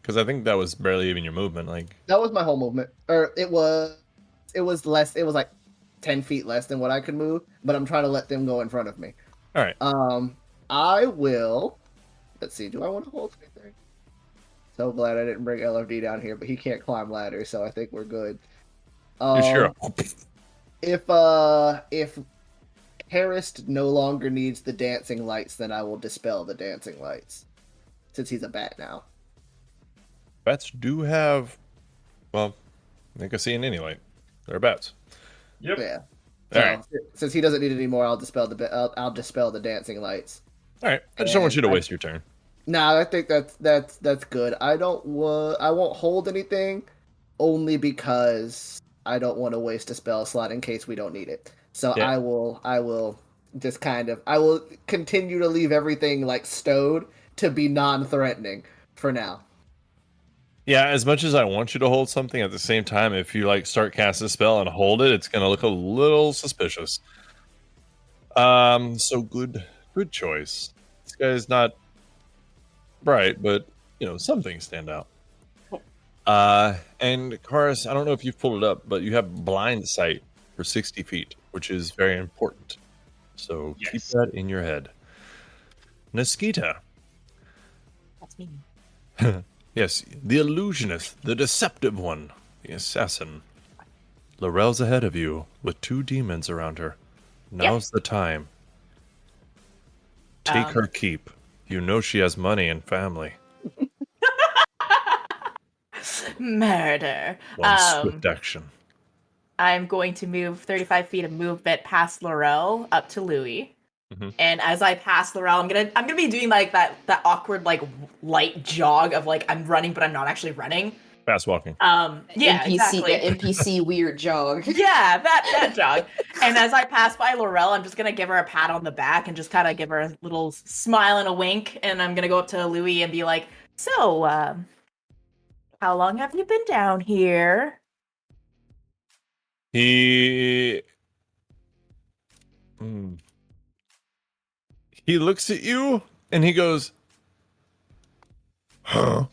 because I think that was barely even your movement. Like that was my whole movement. Or it was less. It was like 10 feet less than what I could move. But I'm trying to let them go in front of me. All right. I will. Let's see. Do I want to hold anything? So glad I didn't bring LFD down here, but he can't climb ladders, so I think we're good. You sure? If Harris no longer needs the dancing lights, then I will dispel the dancing lights, since he's a bat now. Bats do have, well, they can see in any light. They're bats. Yep. Yeah. All right. Since he doesn't need it anymore, I'll dispel the dancing lights. All right. I just don't want you to waste your turn. No, I think that's good. I won't hold anything, only because I don't want to waste a spell slot in case we don't need it. So Yeah. I will just I will continue to leave everything like stowed to be non-threatening for now. Yeah, as much as I want you to hold something, at the same time, if you like start casting a spell and hold it, it's gonna look a little suspicious. So good choice. This guy's not bright, but some things stand out. And Karis, I don't know if you've pulled it up, but you have blind sight for 60 feet, which is very important. So keep Yes. that in your head. Niskita. That's me. Yes, the illusionist, the deceptive one, the assassin. Laurel's ahead of you with 2 demons around her. Now's the time. Take her keep. You know she has money and family. Murder. One swift action. I'm going to move 35 feet of movement past Laurel up to Louis. Mhm. And as I pass Laurel, I'm gonna be doing like that awkward like light jog of like I'm running but I'm not actually running. Fast walking. Yeah, NPC, exactly. the NPC weird jog. Yeah, that jog. And as I pass by Laurel, I'm just gonna give her a pat on the back and just kind of give her a little smile and a wink. And I'm gonna go up to Louis and be like, "So, how long have you been down here?" He looks at you and he goes, "Huh?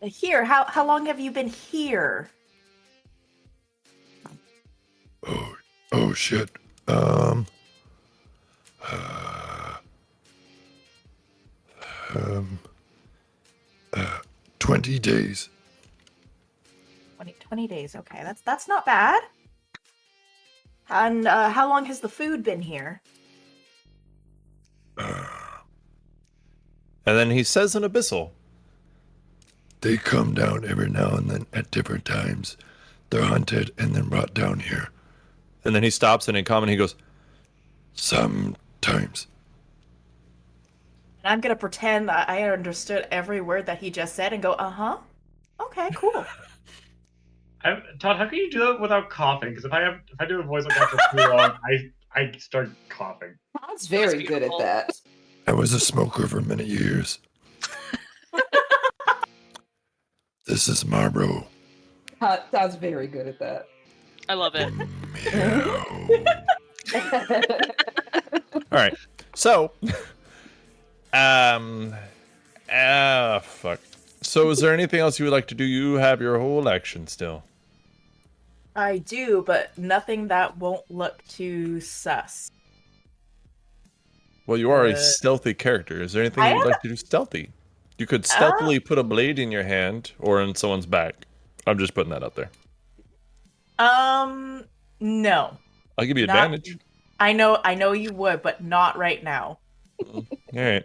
Here, how long have you been here? Oh shit. 20 days. 20 days. Okay, that's not bad. And how long has the food been here? And then he says in Abyssal, they come down every now and then at different times. They're hunted and then brought down here. And then he stops and in common he goes, sometimes. And I'm gonna pretend that I understood every word that he just said and go, okay, cool. Todd, how can you do that without coughing? Because if I do a voice like that for too long, I start coughing. Todd's very good at beautiful. that. I was a smoker for many years. This is Marlboro. Todd's very good at that. I love it. All right. So, fuck. So, is there anything else you would like to do? You have your whole action still. I do, but nothing that won't look too sus. Well, you are a stealthy character. Is there anything I you would am- like to do stealthy? You could stealthily put a blade in your hand or in someone's back. I'm just putting that out there. No. I'll give you Not- advantage. I know you would, but not right now. All right.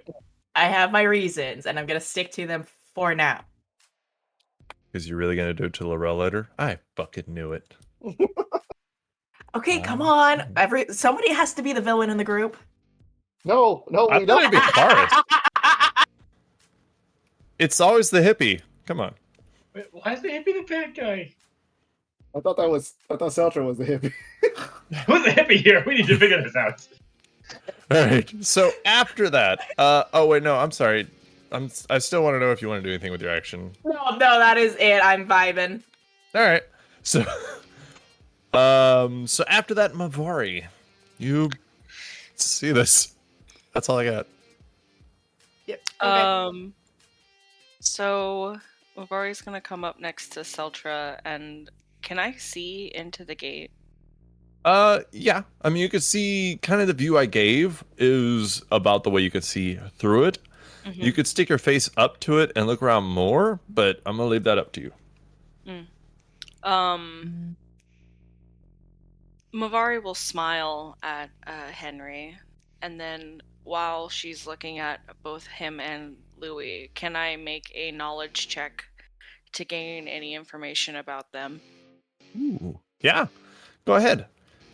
I have my reasons, and I'm gonna stick to them for now. Is you really gonna do it to Laurel later? I fucking knew it. Okay, come on. Somebody has to be the villain in the group. No, I we thought it'd don't. be Karis. It's always the hippie. Come on. Wait, why is the hippie the bad guy? I thought Seltra was the hippie. Who's the hippie here? We need to figure this out. All right. So after that, oh wait, no, I'm sorry. I still want to know if you want to do anything with your action. No, that is it. I'm vibing. All right. So, so after that, Mavari, you see this. That's all I got. Yep. Okay. So Mavari's gonna come up next to Seltra, and can I see into the gate? Yeah. I mean, you could see kind of the view I gave is about the way you could see through it. Mhm. You could stick your face up to it and look around more, but I'm gonna leave that up to you. Mavari will smile at Henry, and then while she's looking at both him and Louis, can I make a knowledge check to gain any information about them? Ooh. Yeah. Go ahead.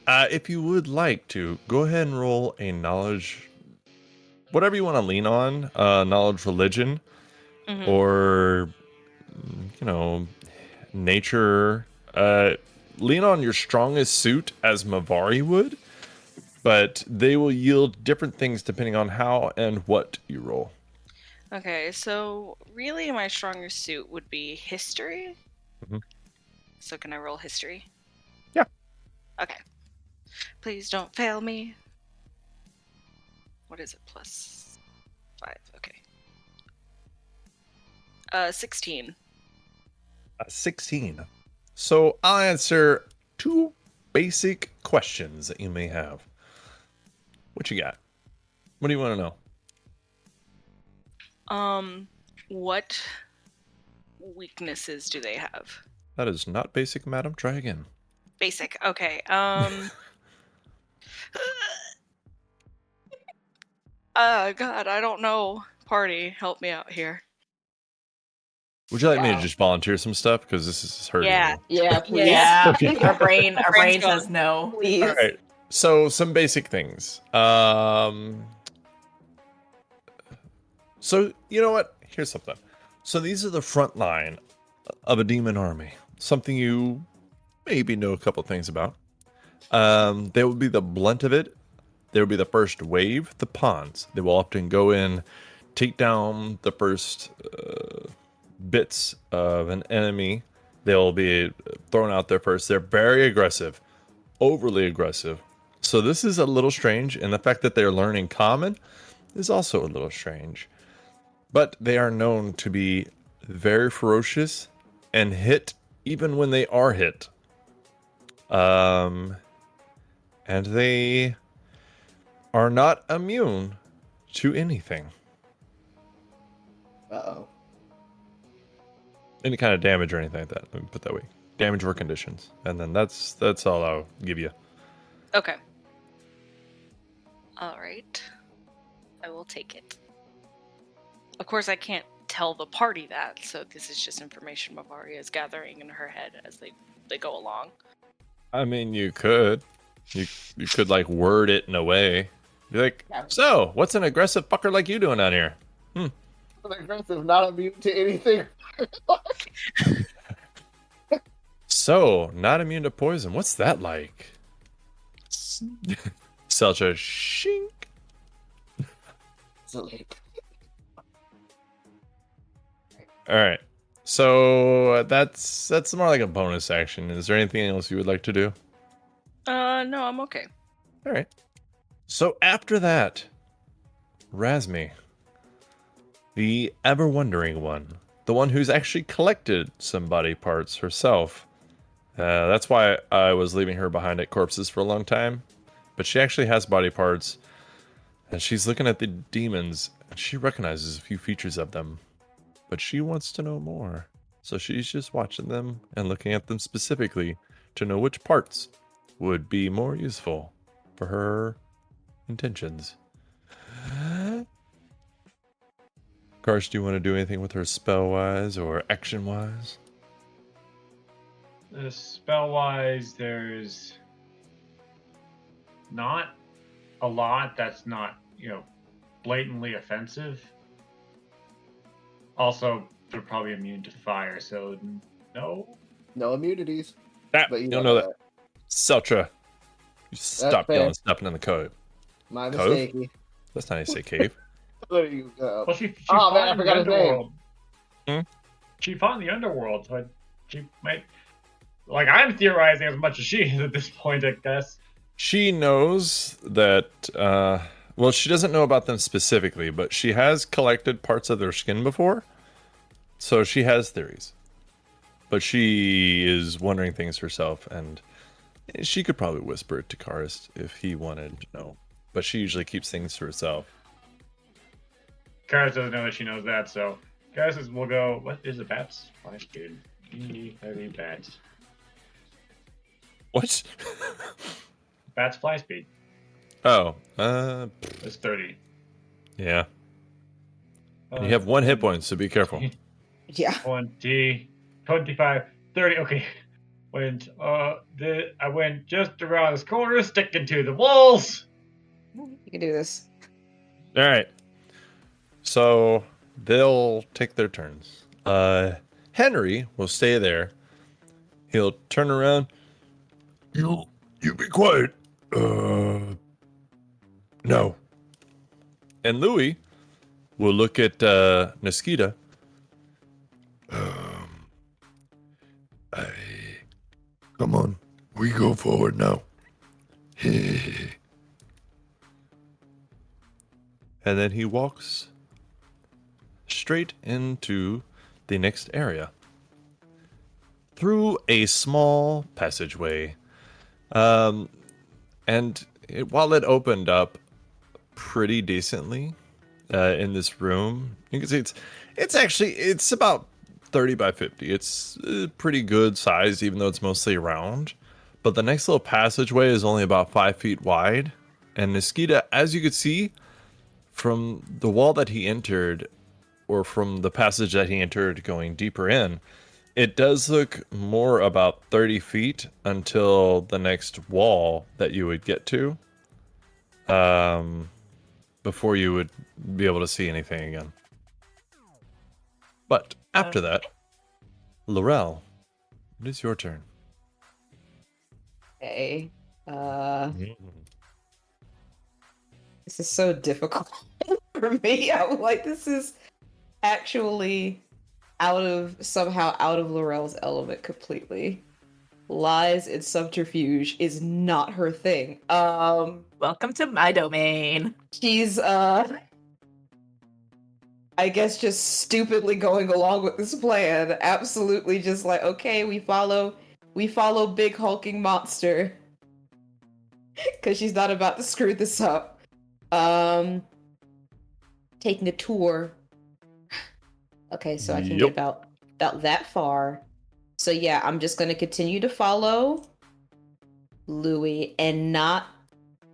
If you would like to, go ahead and roll a knowledge, whatever you want to lean on, knowledge religion, Mhm. or, nature. Lean on your strongest suit as Mavari would, but they will yield different things depending on how and what you roll. Okay, so really my stronger suit would be history. Mhm. So can I roll history? Yeah. Okay. Please don't fail me. What is it? +5. Okay. 16. 16. So I'll answer 2 basic questions that you may have. What you got? What do you want to know? What weaknesses do they have? That is not basic, madam. Try again. Basic. Okay. God, I don't know. Party, help me out here. Would you like me to Wow. just volunteer some stuff? Because this is hurting Yeah. you. Yeah, please. Yeah, Okay. our brain Brain's says gone. no. Please. All right. So some basic things. So you know what? Here's something. So these are the front line of a demon army. Something you maybe know a couple things about. They will be the blunt of it. There will be the first wave, the pawns. They will often go in, take down the first bits of an enemy. They'll be thrown out there first. They're very aggressive, overly aggressive. So this is a little strange, and the fact that they're learning common is also a little strange. But they are known to be very ferocious and hit even when they are hit. And they are not immune to anything. Uh-oh. Any kind of damage or anything like that. Let me put that way. Damage or conditions. And then that's all I'll give you. Okay. All right. I will take it. Of course, I can't tell the party that, so this is just information Mavari is gathering in her head as they go along. I mean, you could. You could like word it in a way. Be like, Yeah. so what's an aggressive fucker like you doing down here? Aggressive, not immune to anything. So, not immune to poison. What's that like? Such a shink. So, like, All right. So that's more like a bonus action. Is there anything else you would like to do? No, I'm okay. All right. So after that, Razmi, the ever wondering one, the one who's actually collected some body parts herself. That's why I was leaving her behind at corpses for a long time. But she actually has body parts, and she's looking at the demons, and she recognizes a few features of them. But she wants to know more. So she's just watching them and looking at them specifically to know which parts would be more useful for her intentions. Karsh, do you want to do anything with her spell-wise or action-wise? Spell-wise, there's not a lot that's not, blatantly offensive. Also, they're probably immune to fire, so no. no immunities. Ah, But you don't know that. Seltra, you stop fair. yelling, stepping in the cove. My Cove? mistake. That's not how you say cave. There you go. Well, she Oh, fought man, I in the forgot his name. underworld. Hmm? She fought in the underworld, so she might. Like, I'm theorizing as much as she is at this point, I guess. She knows that, well, she doesn't know about them specifically, but she has collected parts of their skin before. So she has theories. But she is wondering things herself, and she could probably whisper it to Karst if he wanted to know. But she usually keeps things to herself. Karis doesn't know that she knows that, so Karis will go, what is a bat's flash speed? Heavy bats. What? Bat's fly speed Oh, is 30. yeah. And you have 1 hit point, so be careful. Yeah. 20, 25, 30. Okay. I went just around this corner, sticking to the walls. You can do this. All right. So they'll take their turns. Henry will stay there. He'll turn around. You be quiet. No. And Louis we'll look at Niskita. Come on, we go forward now. And then he walks straight into the next area through a small passageway. And while it opened up pretty decently in this room, you can see it's about 30 by 50. It's pretty good size, even though it's mostly round. But the next little passageway is only about 5 feet wide. And Niskita, as you could see from the wall that he entered, or from the passage that he entered going deeper in, it does look more about 30 feet until the next wall that you would get to. Before you would be able to see anything again. But after that, Laurel, it is your turn. Okay. This is so difficult for me. I'm like, this is actually somehow out of Laurel's element completely. Lies and subterfuge is not her thing. Welcome to my domain. She's I guess just stupidly going along with this plan. Absolutely just like, okay, we follow big hulking monster. Cause she's not about to screw this up. Taking a tour. Okay, so I can get about that far. So yeah, I'm just gonna continue to follow Louis and not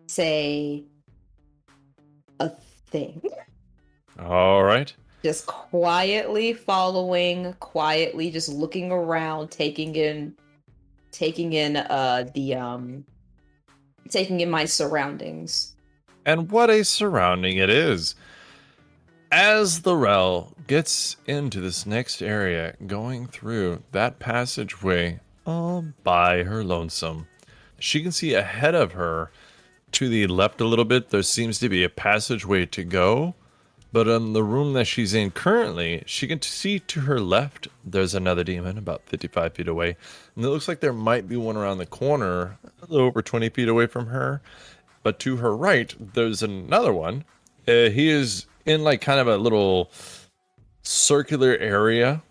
say a thing. All right. Just quietly following, quietly just looking around, taking in my surroundings. And what a surrounding it is. As Laurel gets into this next area, going through that passageway all by her lonesome, she can see ahead of her, to the left a little bit, there seems to be a passageway to go. But in the room that she's in currently, she can see to her left, there's another demon about 55 feet away. And it looks like there might be one around the corner, a little over 20 feet away from her. But to her right, there's another one. He is in like kind of a little circular area.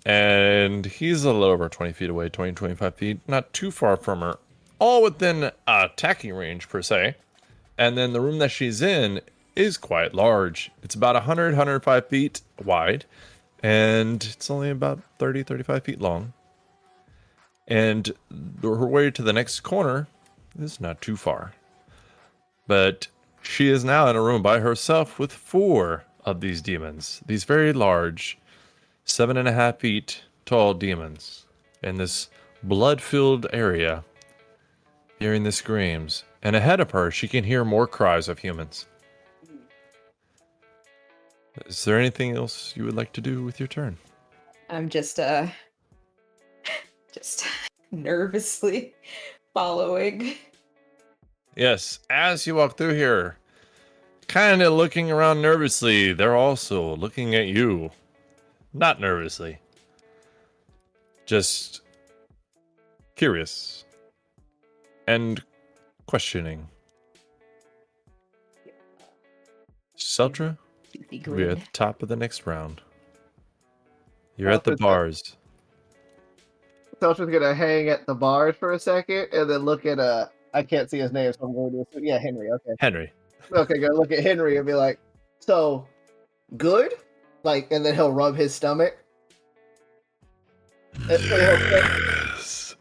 And he's a little over 20 feet away, 20, 25 feet. Not too far from her. All within attacking range, per se. And then the room that she's in is quite large. It's about 105 feet wide, and it's only about 35 feet long. And her way to the next corner is not too far. But she is now in a room by herself with 4 of these demons. These very large, 7.5 feet tall demons in this blood-filled area, hearing the screams. And ahead of her, she can hear more cries of humans. Is there anything else you would like to do with your turn? I'm just nervously following. Yes, as you walk through here, kind of looking around nervously, they're also looking at you. Not nervously. Just curious. And questioning. Seltra? We're at the top of the next round. You're at the bars. Seltra's gonna hang at the bars for a second and then look at I can't see his name, so I'm going to assume, yeah, Henry. Okay. Henry. Okay, go look at Henry and be like, so good? Like, and then he'll rub his stomach. Yes.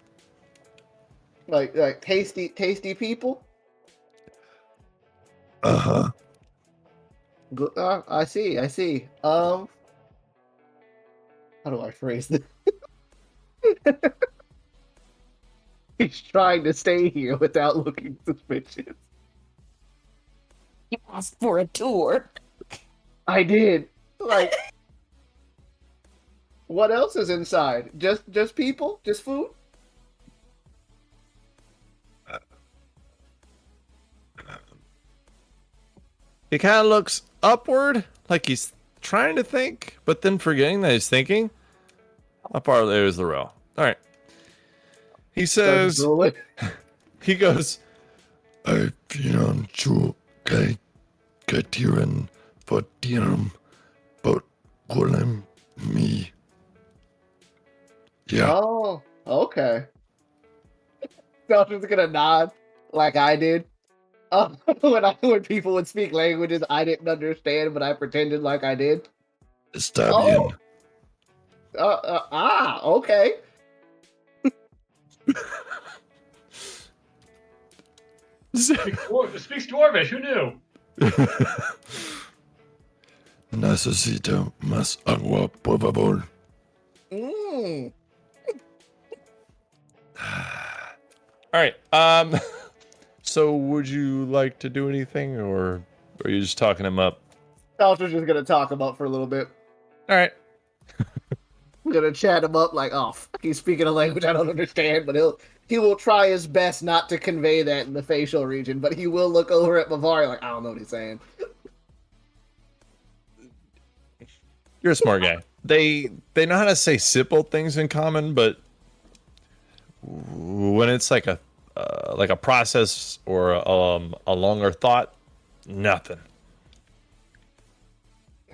Like tasty people. Uh-huh. Good. I see. How do I phrase this? He's trying to stay here without looking suspicious. You asked for a tour. I did. Like, what else is inside? Just people? Just food? He kind of looks upward, like he's trying to think, but then forgetting that he's thinking. How far there is Laurel? All right. He says, Roll it. he goes, I finan chu kai katiran potiram but golem me. Yeah. Oh, okay. Dalton's gonna nod like I did. When people would speak languages I didn't understand, but I pretended like I did. Stabian. Okay. Speaks Dwarvish. Who knew? Necesito más agua, por favor. Mm. All right. So would you like to do anything, or are you just talking him up? Dalton's just gonna talk him up for a little bit. All right. I'm gonna chat him up like, oh, fuck, he's speaking a language I don't understand, but he will try his best not to convey that in the facial region, but he will look over at Mavari like, I don't know what he's saying. You're a smart guy. They know how to say simple things in common, but when it's like a process or a longer thought, nothing.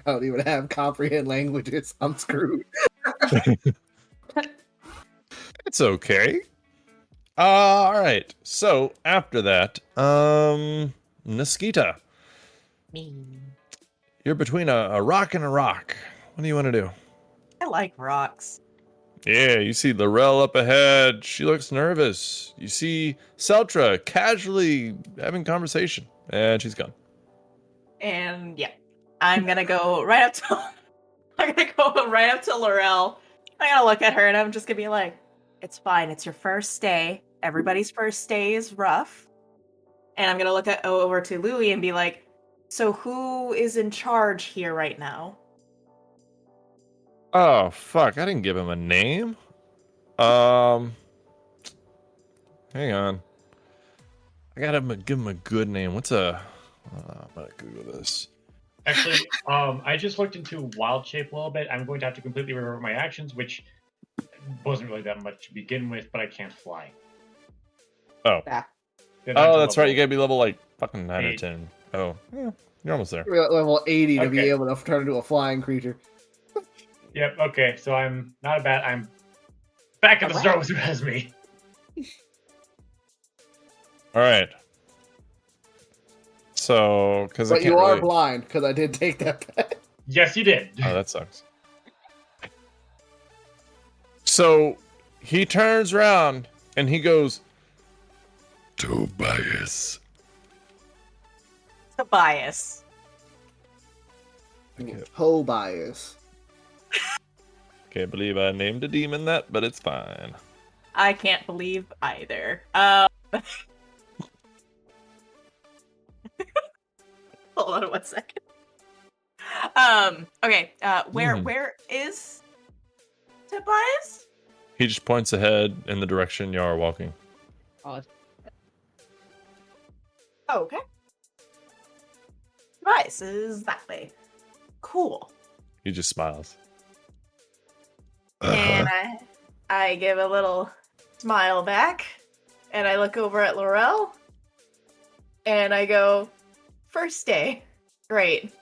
I don't even have comprehend languages. I'm screwed. It's okay. All right. So after that, Niskita, Me. you're between a rock and a rock. What do you want to do? I like rocks. Yeah, you see Laurel up ahead. She looks nervous. You see Seltra casually having conversation, and she's gone. And yeah, I'm gonna go right up to I'm gonna go right up to Laurel. I'm gonna look at her and I'm just gonna be like, it's fine, it's your first day. Everybody's first day is rough. And I'm gonna look over to Louie and be like, so who is in charge here right now? Oh, fuck. I didn't give him a name. Hang on. I gotta give him a good name. What's a... I'm gonna Google this. Actually, I just looked into wild shape a little bit. I'm going to have to completely revert my actions, which wasn't really that much to begin with, but I can't fly. Oh. Ah. Then I'm Oh, to that's right. You level gotta be level, like, fucking 9 or 8. 10. Oh, yeah. You're almost there. We're at level 80 to be Okay. able to turn into a flying creature. Yep, okay, so I'm not a bat. I'm back at the start with Razmi. All right. So, because I But can't you are really... blind, because I did take that back. Yes, you did. Oh, that sucks. So, he turns around, and he goes... Tobias. Tobias. Tobias. Can't believe I named a demon that, but it's fine. I can't believe either. Hold on 1 second. Okay. Where is Tobias? He just points ahead in the direction you are walking. God. Oh, okay. Tobias is that way. Cool. He just smiles. And I give a little smile back, and I look over at Laurel, and I go, first day. Great.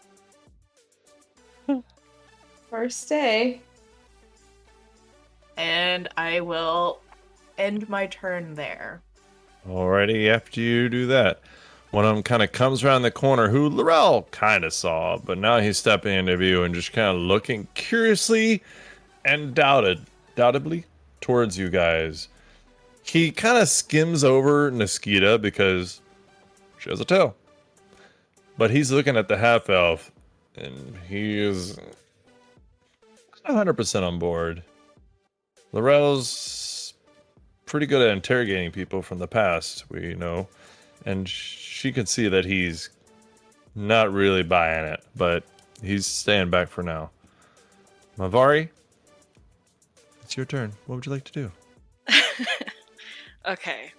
First day. And I will end my turn there. Alrighty, after you do that, one of them kind of comes around the corner, who Laurel kind of saw, but now he's stepping into view and just kind of looking curiously and doubtably towards you guys. He kind of skims over Niskita because she has a tail. But he's looking at the half-elf, and he is 100% on board. Laurel's pretty good at interrogating people from the past, we know, and she can see that he's not really buying it, but he's staying back for now. Mavari, it's your turn. What would you like to do? Okay.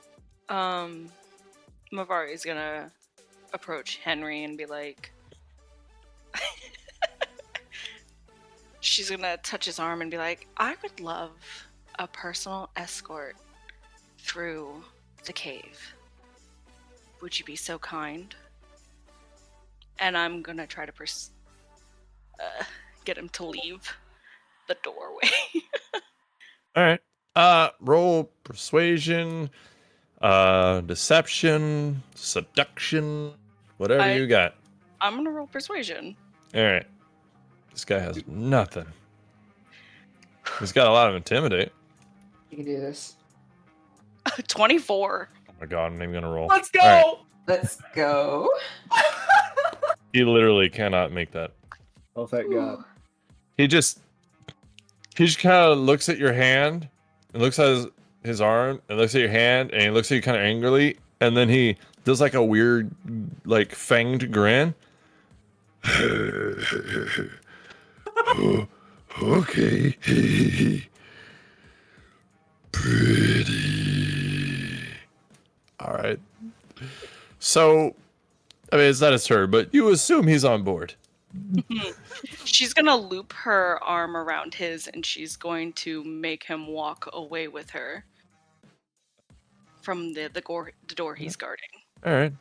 Mavari's gonna approach Henry and be like, she's gonna touch his arm and be like, I would love a personal escort through the cave. Would you be so kind? And I'm gonna try to get him to leave the doorway. All right. Roll persuasion, deception, seduction, whatever you got. I'm gonna roll persuasion. All right. This guy has nothing. He's got a lot of intimidate. You can do this. 24. Oh my god, I'm not even gonna roll. Let's go. All right. Let's go. He literally cannot make that. Oh, thank God. He just kind of looks at your hand and looks at his arm and looks at your hand and he looks at you kind of angrily and then he does like a weird like fanged grin. Okay. Pretty. All right. So, I mean, it's not his turn, but you assume he's on board. She's gonna loop her arm around his and she's going to make him walk away with her from the door he's guarding. All right.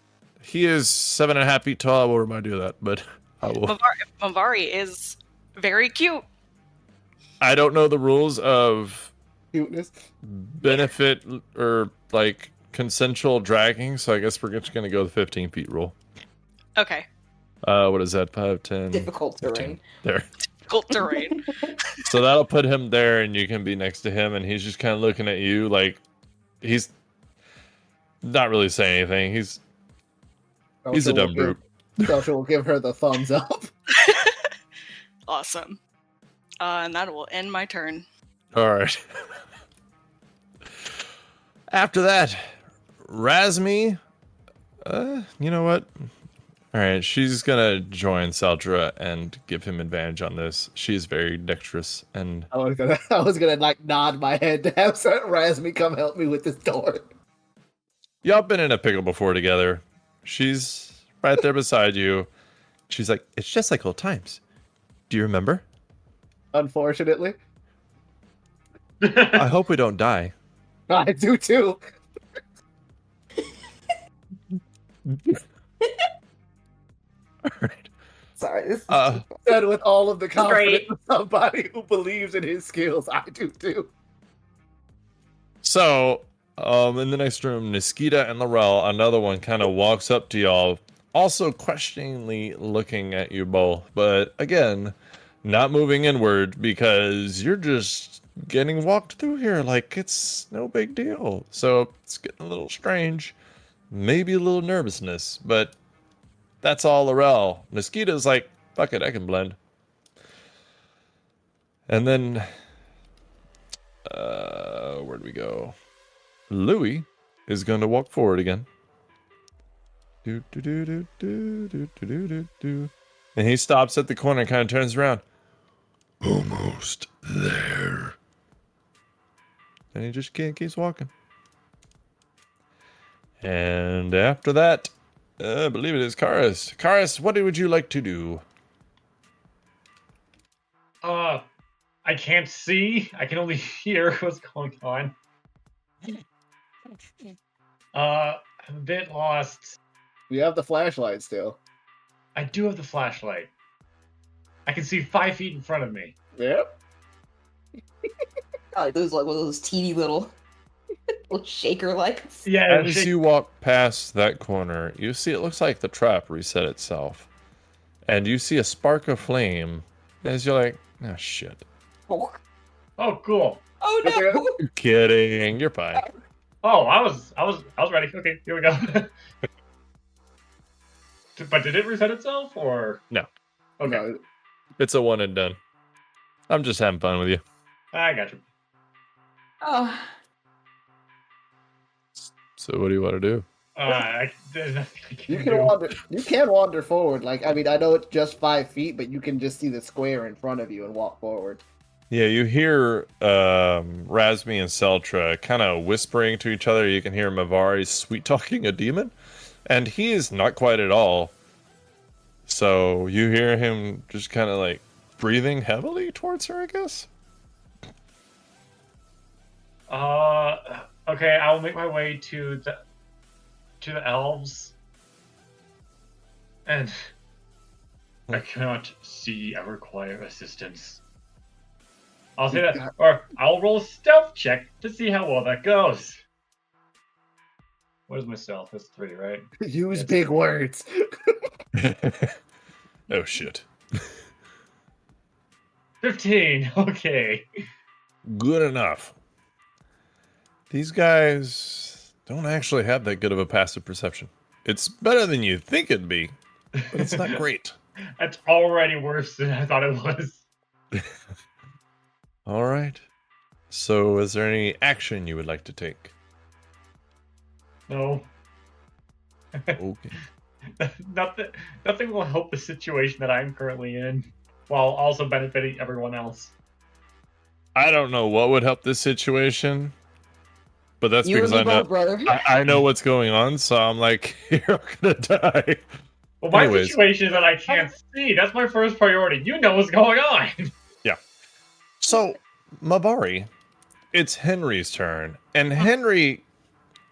He is 7.5 feet tall. I will remind you of that, but I will. Mavari is very cute. I don't know the rules of Cuteness. benefit or like consensual dragging, so I guess we're just going to go the 15 feet rule. Okay. What is that? 5, 10. Difficult 15. terrain. There. Difficult terrain. So that'll put him there, and you can be next to him, and he's just kind of looking at you like he's not really saying anything. He's a dumb brute. Sasha will give her the thumbs up. Awesome. And that will end my turn. All right. After that, Razmi, you know what? All right, she's gonna join Saldra and give him advantage on this. She's very dexterous, and I was gonna like nod my head to have Razmi come help me with this door. y'all been in a pickle before together. She's right there beside you. She's like, it's just like old times. Do you remember? Unfortunately, I hope we don't die. I do too. All right. Sorry. This is Said with all of the confidence Great. of somebody who believes in his skills, I do too. So, in the next room, Niskita and Laurel, another one, kind of walks up to y'all, also questioningly looking at you both, but again, not moving inward because you're just getting walked through here like it's no big deal. So it's getting a little strange, maybe a little nervousness, but that's all Laurel. Niskita's like, fuck it, I can blend. And then, where'd we go? Louis is going to walk forward again. Do, do, do, do, do, do, do, do, do. And he stops at the corner and kind of turns around. Almost there. And he just keeps walking. And after that, I believe it is Karis. Karis, what would you like to do? I can't see. I can only hear what's going on. I'm a bit lost. We have the flashlight still. I do have the flashlight. I can see 5 feet in front of me. Yep. like those like one of those teeny little shaker lights. Yeah, As you walk past that corner, you see it looks like the trap reset itself. And you see a spark of flame as you're like, oh shit. Oh, oh, cool. oh no! You're kidding. You're fine. Oh, I was ready. Okay, here we go. But did it reset itself, or No. Okay, No, It's a one and done. I'm just having fun with you. I got you. Oh, So what do you want to do? There's nothing I can you do. can wander. You can wander forward. Like I mean, I know it's just 5 feet, but you can just see the square in front of you and walk forward. Yeah, you hear Razmi and Seltra kind of whispering to each other. You can hear Mavari sweet-talking a demon, and he is not quite at all. So you hear him just kind of like breathing heavily towards her, I guess. Okay, I'll make my way to the elves. And I cannot see I require assistance. I'll say that, or I'll roll a stealth check to see how well that goes. What is my stealth? That's 3, right? Use That's big 3. words. Oh shit. 15. Okay. Good enough. These guys don't actually have that good of a passive perception. It's better than you think it'd be, but it's not great. That's already worse than I thought it was. All right. So, is there any action you would like to take? No. Okay. Nothing will help the situation that I'm currently in, while also benefiting everyone else. I don't know what would help this situation, but that's You because and me I know both, brother. I know what's going on. So I'm like, you're gonna die. Well, my Anyways. situation is that I can't see. That's my first priority. You know what's going on. Yeah. So, Mavari, it's Henry's turn, and Henry,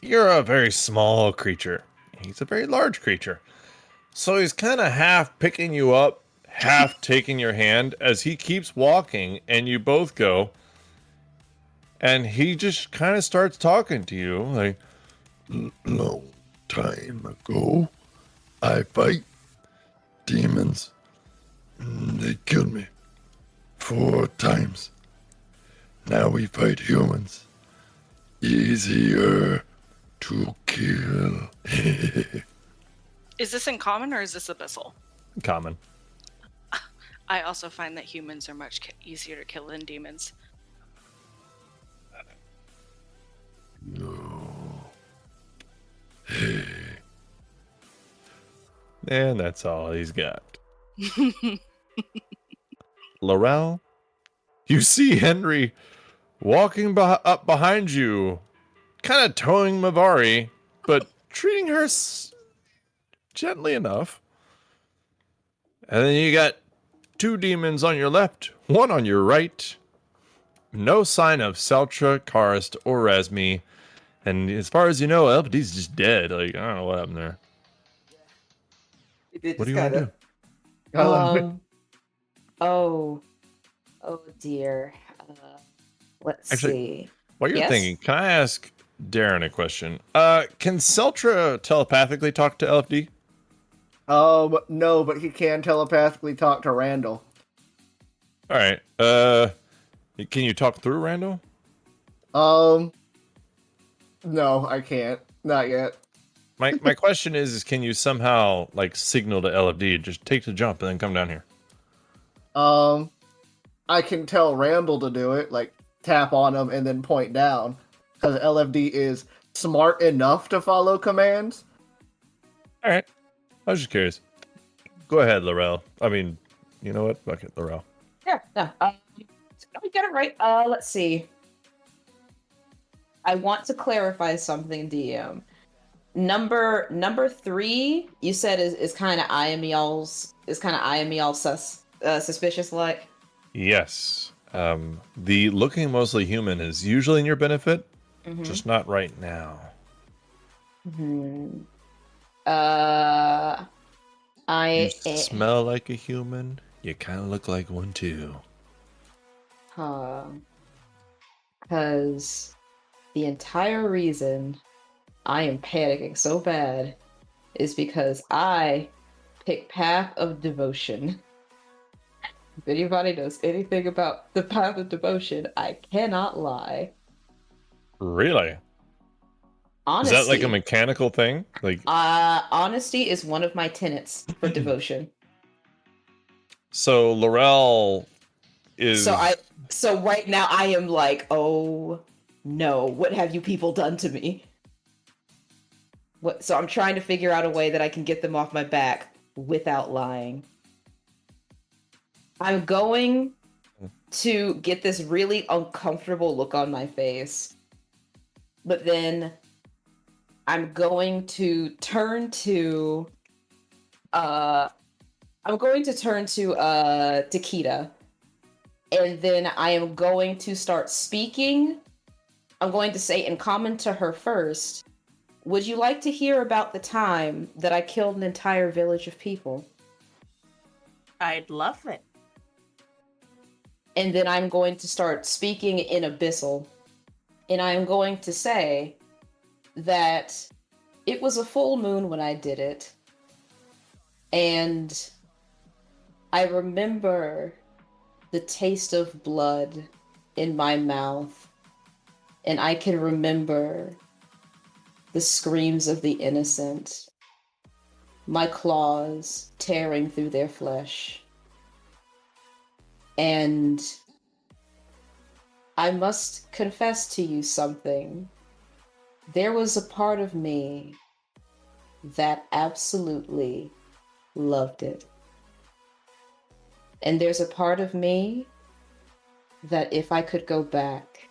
you're a very small creature. He's a very large creature. So he's kind of half picking you up, half taking your hand as he keeps walking, and you both go. And he just kind of starts talking to you, like, Long time ago, I fight demons. They killed me 4 times. Now we fight humans. Easier to kill. Is this in common or is this abyssal? common. I also find that humans are much easier to kill than demons. No. And that's all he's got. Laurel, you see Henry walking up behind you, kind of towing Mavari, but treating her gently enough. And then you got 2 demons on your left, 1 on your right. No sign of Seltra, Karst, or Razmi. And as far as you know, LPD's just dead. Like, I don't know what happened there. What do you want to do? Oh dear. Let's Actually, see. While you're Yes? thinking, can I ask Darren a question? Can Seltra telepathically talk to LFD? No, but he can telepathically talk to Randall. All right. Can you talk through Randall? No, I can't. Not yet. My question is can you somehow like signal to LFD, just take the jump and then come down here? I can tell Randall to do it, like tap on him and then point down, because LFD is smart enough to follow commands. All right. I was just curious. Go ahead, Laurel. I mean, you know what? Fuck it, Laurel. Yeah. No. Let me get it right. Let's see. I want to clarify something, DM. Number 3, you said is kind of eyeing me all suspicious like. Yes. The looking mostly human is usually in your benefit, Mhm. just not right now. Hmm. You smell like a human. You kind of look like one too. Because the entire reason I am panicking so bad is because I pick Path of Devotion. If anybody knows anything about the Path of Devotion, I cannot lie. Really? Honesty. Is that like a mechanical thing? Like, honesty is one of my tenets for devotion. so Laurel is. So right now I am like, oh no, what have you people done to me? So I'm trying to figure out a way that I can get them off my back without lying. I'm going to get this really uncomfortable look on my face, but then I'm going to turn to Takeda, and then I am going to start speaking. I'm going to say in common to her first, would you like to hear about the time that I killed an entire village of people? I'd love it. And then I'm going to start speaking in Abyssal. And I'm going to say that it was a full moon when I did it. And I remember the taste of blood in my mouth. And I can remember the screams of the innocent, my claws tearing through their flesh. And I must confess to you something. There was a part of me that absolutely loved it. And there's a part of me that if I could go back,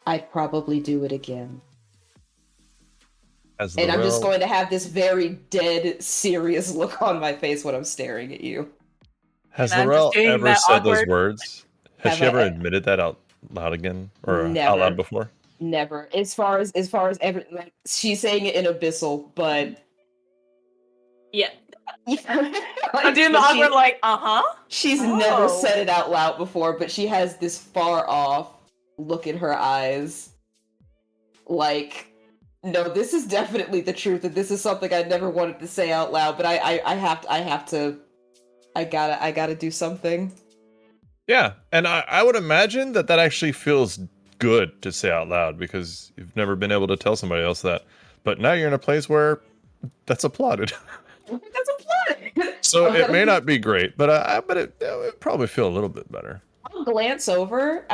I'd probably do it again. And I'm just going to have this very dead, serious look on my face when I'm staring at you. Has And I'm just Laurel doing ever that said those awkward- words? Has Have she ever I- admitted that out loud again, or out Never. loud before? Never. As far as every, like, she's saying it in Abyssal, but Yeah. I'm I'm doing the awkward, like, She's Oh. never said it out loud before, but she has this far off look in her eyes. Like, no, this is definitely the truth, and this is something I never wanted to say out loud, but I gotta do something. Yeah, and I would imagine that actually feels good to say out loud because you've never been able to tell somebody else that. But now you're in a place where that's applauded. That's applauding. So it may not be great, but it probably feel a little bit better. I'll glance over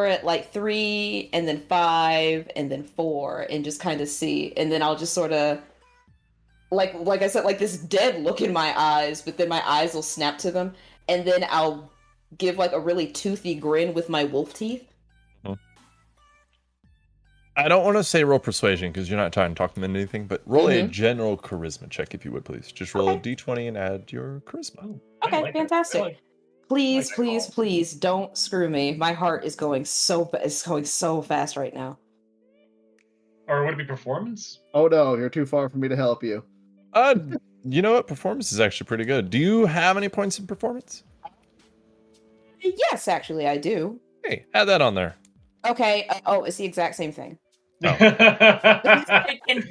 at like 3 and then 5 and then 4 and just kind of see, and then I'll just sort of like I said, like this dead look in my eyes, but then my eyes will snap to them, and then I'll give like a really toothy grin with my wolf teeth. I don't want to say roll persuasion because you're not trying to talk them into anything, but roll a general charisma check if you would, please. Just roll a d20 and add your charisma. Okay, fantastic. Please, don't screw me. My heart is going so fast right now. Or would it be performance? Oh no, you're too far for me to help you. You know what? Performance is actually pretty good. Do you have any points in performance? Yes, actually, I do. Hey, add that on there. Okay. It's the exact same thing. Oh.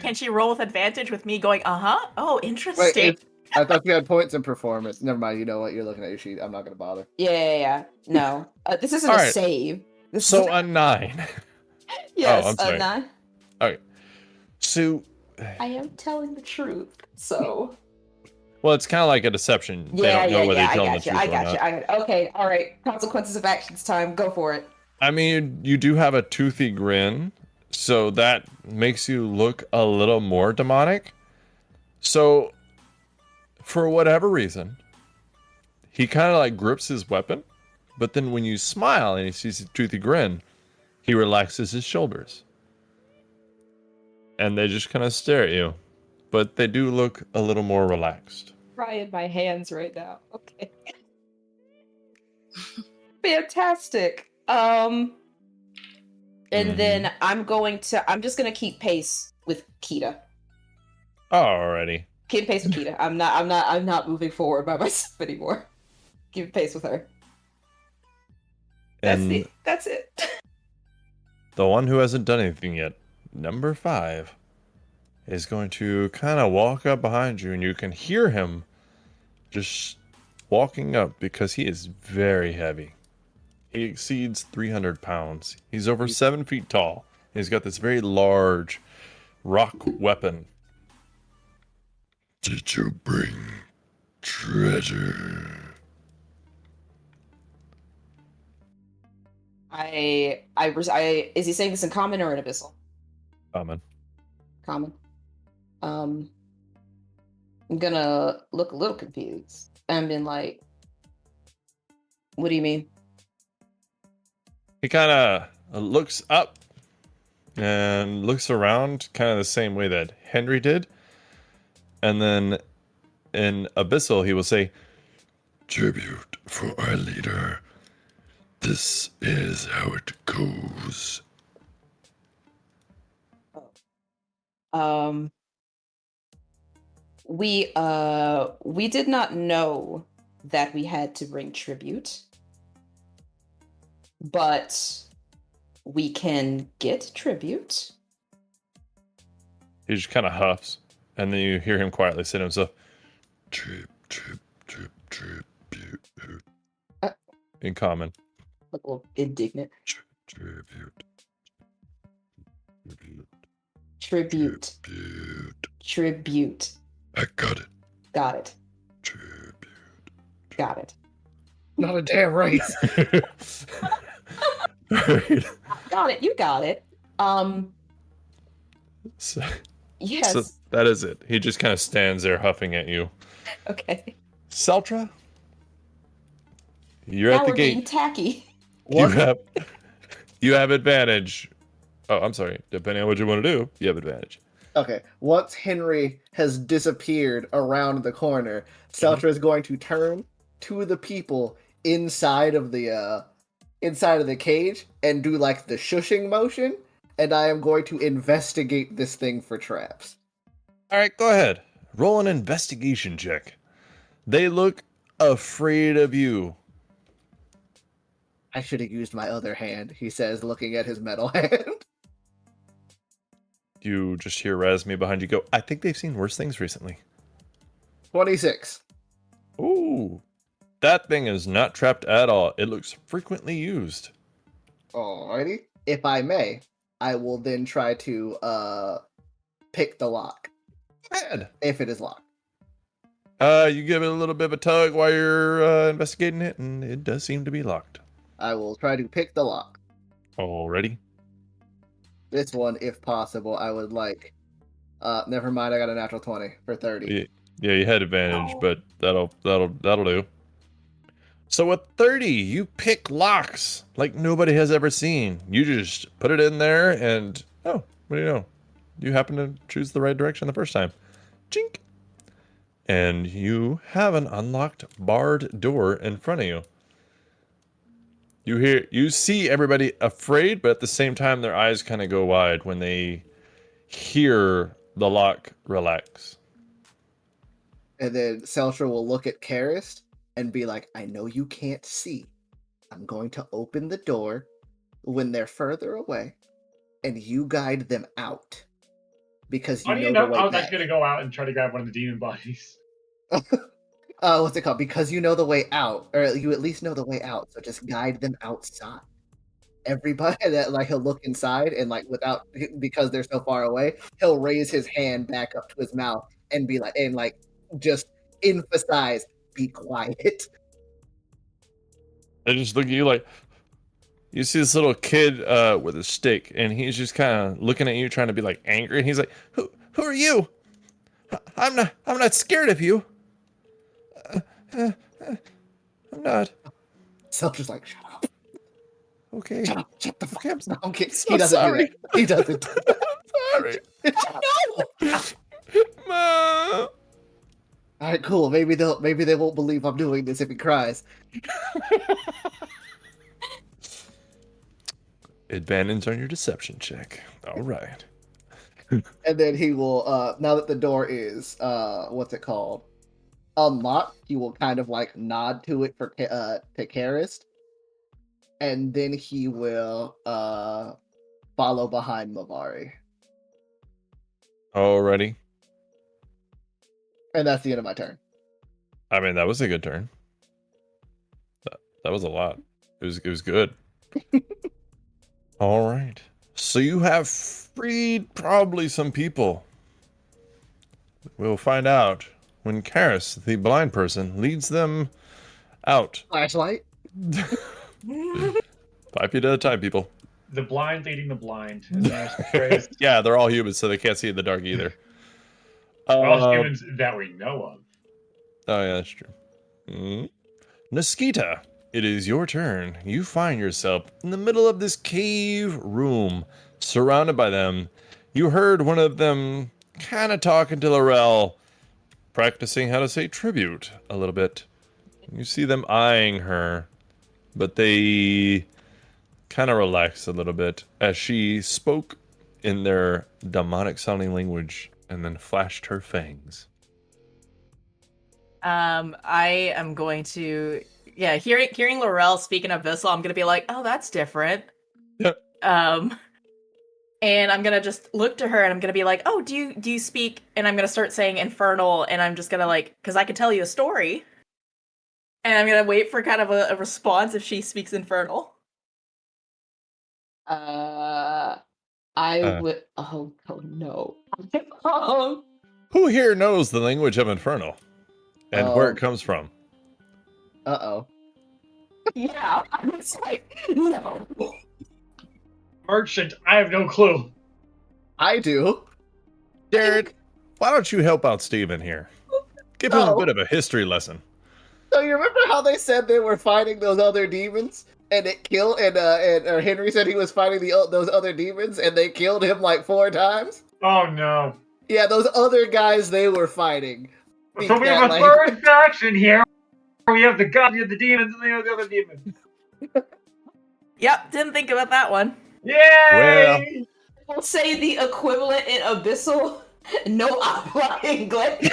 Can she roll with advantage with me going, Oh, interesting. Wait, I thought you had points in performance. Never mind. You know what? You're looking at your sheet. I'm not gonna bother. Yeah. No, this isn't All a right. save. So a 9. Yes, I'm sorry. a 9. Okay. So I am telling the truth. So. Well, it's kind of like a deception. They don't know whether you're telling the truth or not. Okay, all right. Consequences of actions time. Go for it. I mean, you do have a toothy grin, so that makes you look a little more demonic. So, for whatever reason, he kind of like grips his weapon, but then when you smile and he sees a toothy grin, he relaxes his shoulders. And they just kind of stare at you, but they do look a little more relaxed. Trying my hands right now. Okay. Fantastic. And then I'm just gonna keep pace with Kita. Alrighty. Keep pace with Kita. I'm not moving forward by myself anymore. Keep pace with her. That's it. The one who hasn't done anything yet, number 5, is going to kind of walk up behind you, and you can hear him just walking up because he is very heavy. He exceeds 300 pounds. He's over 7 feet tall. He's got this very large rock weapon. Did you bring treasure? Is he saying this in common or in abyssal? Common. I'm gonna look a little confused and been like, what do you mean? He kind of looks up and looks around kind of the same way that Henry did. And then in abyssal, he will say, tribute for our leader. This is how it goes. Um, we did not know that we had to bring tribute, but we can get tribute. He just kind of huffs, and then you hear him quietly say to himself, Tribute. in common. A little indignant. Tribute. Tribute. Tribute. I got it. Got it. Tribute. Got it. Not a damn race. Right. Got it. You got it. So, Yes. so that is it. He just kind of stands there huffing at you. Okay. Seltra, you're Now at the we're being gate. tacky. You have advantage. Oh, I'm sorry. Depending on what you want to do, you have advantage. Okay. Once Henry has disappeared around the corner, Seltra is going to turn to the people inside of the cage and do like the shushing motion, and I am going to investigate this thing for traps. All right, go ahead. Roll an investigation check. They look afraid of you. I should have used my other hand, he says, looking at his metal hand. You just hear Razmi behind you go, I think they've seen worse things recently. 26. Ooh. That thing is not trapped at all. It looks frequently used. Alrighty. If I may, I will then try to pick the lock. Bad. If it is locked. You give it a little bit of a tug while you're investigating it, and it does seem to be locked. I will try to pick the lock. Already? This one, if possible, I would like. Never mind, I got a natural 20 for 30. Yeah, you had advantage, but that'll do. So with 30, you pick locks like nobody has ever seen. You just put it in there and, oh, what do you know? You happen to choose the right direction the first time. Chink. And you have an unlocked barred door in front of you. You see everybody afraid, but at the same time their eyes kind of go wide when they hear the lock relax. And then Seltra will look at Karist and be like, I know you can't see. I'm going to open the door when they're further away, and you guide them out. Because you know the way I was back. actually going to go out and try to grab one of the demon bodies. What's it called? Because you know the way out, or you at least know the way out, so just guide them outside. Everybody that like he'll look inside and like without because they're so far away, he'll raise his hand back up to his mouth and be like and like just emphasize, be quiet. They just look at you like you see this little kid with a stick, and he's just kind of looking at you, trying to be like angry. And he's like, "Who are you? I'm not scared of you. I'm not." Seltra's like, shut up. Okay. Shut up. Shut the fuck up. I'm No, okay. so He doesn't sorry. do that. He doesn't. Sorry. Mom. All right, cool. Maybe they won't believe I'm doing this if he cries. Advantage on your deception check. All right. And then he will now that the door is what's it called? Unlocked, he will kind of like nod to it for to Karist. And then he will follow behind Mavari. Already. And that's the end of my turn. I mean, that was a good turn. That was a lot. It was good. All right. So you have freed probably some people. We'll find out when Karis, the blind person, leads them out. Flashlight. 5 feet at a time, people. The blind leading the blind. And there's Chris. Yeah, they're all humans, so they can't see in the dark either. All humans that we know of. Oh, yeah, that's true. Niskita, it is your turn. You find yourself in the middle of this cave room, surrounded by them. You heard one of them kind of talking to Laurel, practicing how to say tribute a little bit. You see them eyeing her, but they kind of relax a little bit as she spoke in their demonic sounding language and then flashed her fangs. I am going to, hearing Laurel speak in Abyssal, I'm gonna be like, oh, that's different. Yep. And I'm gonna just look to her and I'm gonna be like, oh, do you speak? And I'm gonna start saying infernal, and I'm just gonna because I can tell you a story. And I'm gonna wait for kind of a response if she speaks infernal. I would. Oh no. Who here knows the language of Infernal and where it comes from? Uh-oh. Yeah, I was like, no. Merchant, I have no clue. I do. Jared, why don't you help out Steven here? Give him a Oh. bit of a history lesson. So you remember how they said they were fighting those other demons, and it killed, or Henry said he was fighting those other demons, and they killed him like 4 times? Oh no. Yeah, those other guys they were fighting. So we have a third faction here. We have the gods, we have the demons, and we have the other demons. Yep, didn't think about that one. Yay! I'll say the equivalent in Abyssal. No habla inglés.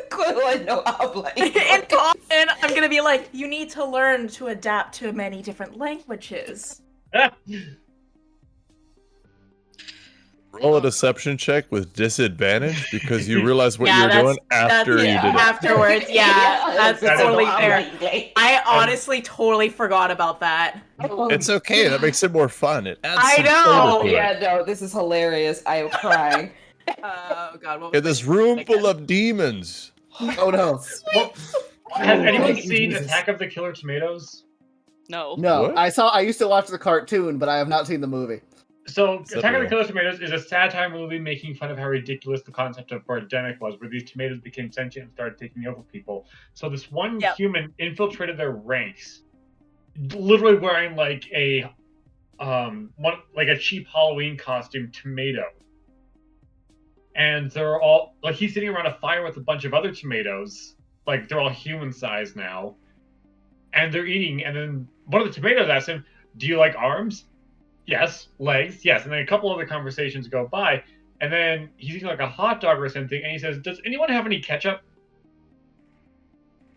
Equivalent no habla inglés. And I'm gonna be like, you need to learn to adapt to many different languages. Roll a deception check with disadvantage because you realize what you're doing after you did it. Afterwards, that's totally fair. Inglés. I honestly totally forgot about that. It's okay. That makes it more fun. It adds I some know. flavor to it. Yeah, no, this is hilarious. I am crying. Oh god, what was In this room full of demons. Oh no. Well, has anyone Thank you, seen Jesus. Attack of the Killer Tomatoes? No. No, What? I used to watch the cartoon, but I have not seen the movie. So, Is that Attack of the real? Killer Tomatoes is a satire movie making fun of how ridiculous the concept of Birdemic was, where these tomatoes became sentient and started taking over people. So this one human infiltrated their ranks, literally wearing like a cheap Halloween costume tomato. And they're all like he's sitting around a fire with a bunch of other tomatoes, like they're all human sized now, and they're eating. And then one of the tomatoes asks him, "Do you like arms?" Yes. Legs? Yes. And then a couple other conversations go by, and then he's eating like a hot dog or something, and he says, "Does anyone have any ketchup?"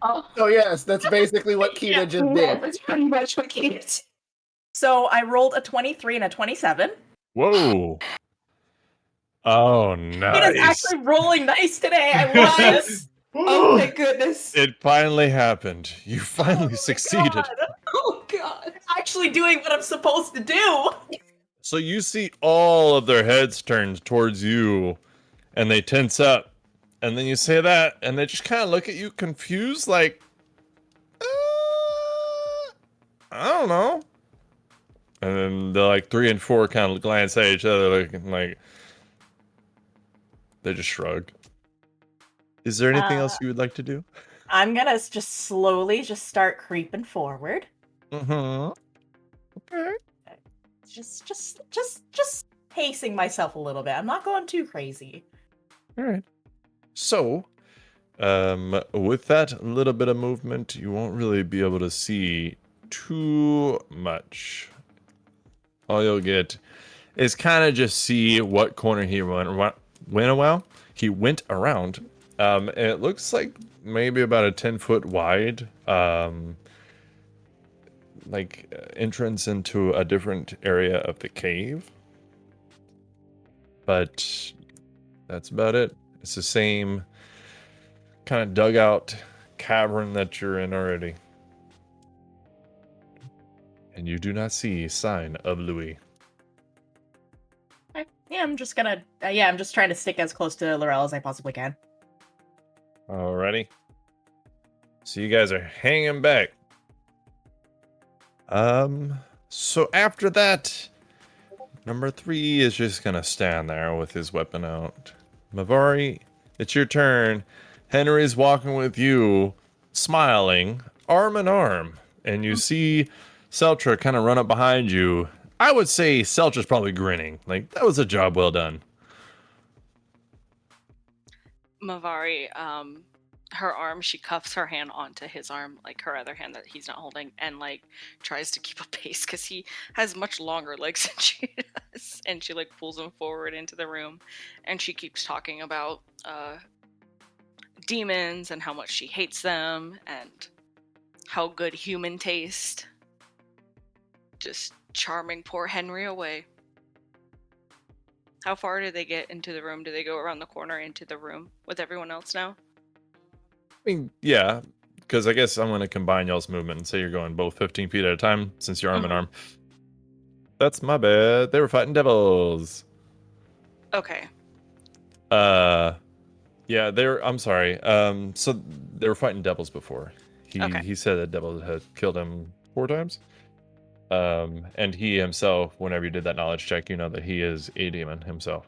Oh yes, that's basically what Keena just Yeah, did. that's pretty much what Keena did. So I rolled a 23 and a 27. Whoa. Oh, Keena's nice. actually rolling nice today. I love this. Oh my goodness. It finally happened. You finally succeeded. God. Oh god. Actually doing what I'm supposed to do. So you see all of their heads turned towards you, and they tense up. And then you say that, and they just kind of look at you confused, like, I don't know. And then the like 3 and 4 kind of glance at each other, looking like they just shrug. Is there anything else you would like to do? I'm gonna just slowly just start creeping forward. Mm-hmm. Okay. Just pacing myself a little bit. I'm not going too crazy. All right. So, with that little bit of movement, you won't really be able to see too much. All you'll get is kind of just see what corner he went around. And it looks like maybe about a 10-foot wide, entrance into a different area of the cave. But that's about it. It's the same kind of dugout cavern that you're in already. And you do not see sign of Louis. Yeah, I'm just gonna. I'm just trying to stick as close to Laurel as I possibly can. Alrighty. So you guys are hanging back. So after that, number 3 is just gonna stand there with his weapon out. Mavari, it's your turn. Henry's walking with you, smiling, arm in arm. And you see Seltra kind of run up behind you. I would say Seltra's probably grinning. Like, that was a job well done. Mavari, her arm, she cuffs her hand onto his arm, like her other hand that he's not holding, and like tries to keep a pace because he has much longer legs than she does. And she like pulls him forward into the room, and she keeps talking about demons and how much she hates them and how good human taste. Just charming poor Henry away. How far do they get into the room? Do they go around the corner into the room with everyone else now? I mean, yeah, because I guess I'm going to combine y'all's movement and say you're going both 15 feet at a time since you're arm in arm. That's my bad. They were fighting devils. Okay. Yeah, I'm sorry. So they were fighting devils before. He said that devil had killed him 4 times. And he himself, whenever you did that knowledge check, you know that he is a demon himself.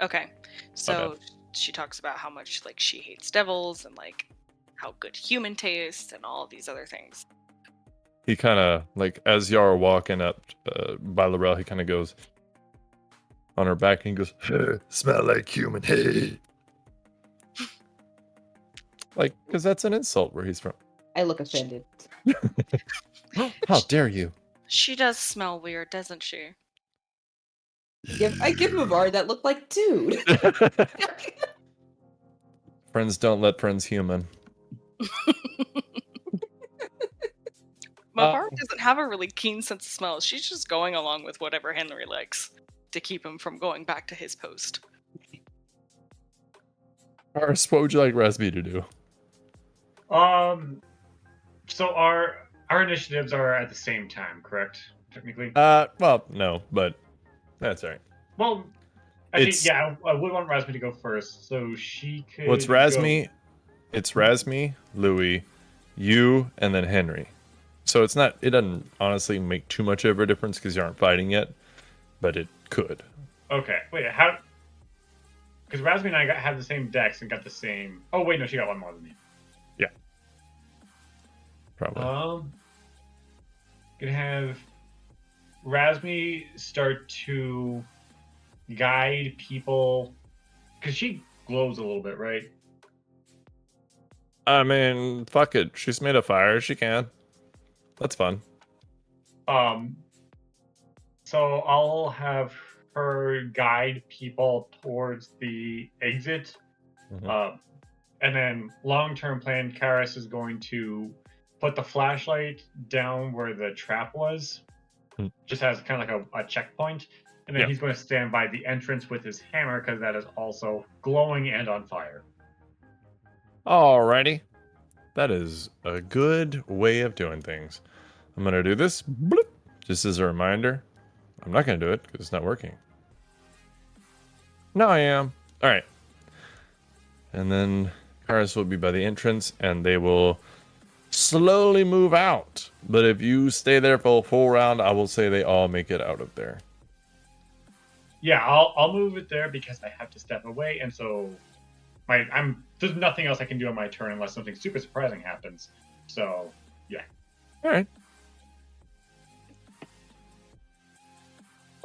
Okay. So she talks about how much like she hates devils and like how good human taste and all these other things. He kind of like, as y'all are walking up by Laurel, he kind of goes on her back and he goes, Hey, smell like human. Hey. like, because that's an insult where he's from. I look offended. How dare you? She does smell weird, doesn't she? I give Mavari that look like, dude. Friends don't let friends human. Mavari doesn't have a really keen sense of smell. She's just going along with whatever Henry likes to keep him from going back to his post. Paris, what would you like Rasby to do? So our initiatives are at the same time, correct? Technically. Well, no, but that's all right. Well, actually, I would want Rasmi to go first, so she could. What's Rasmi? It's Rasmi, Louis, you, and then Henry. So it doesn't honestly make too much of a difference because you aren't fighting yet, but it could. Okay, wait, how? Because Rasmi and I had the same dex and got the same. Oh wait, no, she got one more than me. Yeah. Probably. Gonna have Rasmi start to guide people because she glows a little bit, right? I mean, fuck it. She's made of fire. She can. That's fun. So I'll have her guide people towards the exit. Mhm. And then long-term plan, Karis is going to put the flashlight down where the trap was. Just as kind of like a checkpoint. And then he's going to stand by the entrance with his hammer because that is also glowing and on fire. Alrighty. That is a good way of doing things. I'm going to do this. Bloop, just as a reminder. I'm not going to do it because it's not working. No, I am. All right. And then cars will be by the entrance and they will slowly move out. But if you stay there for a full round, I will say they all make it out of there. Yeah, I'll move it there because I have to step away, and so there's nothing else I can do on my turn unless something super surprising happens. So yeah. All right.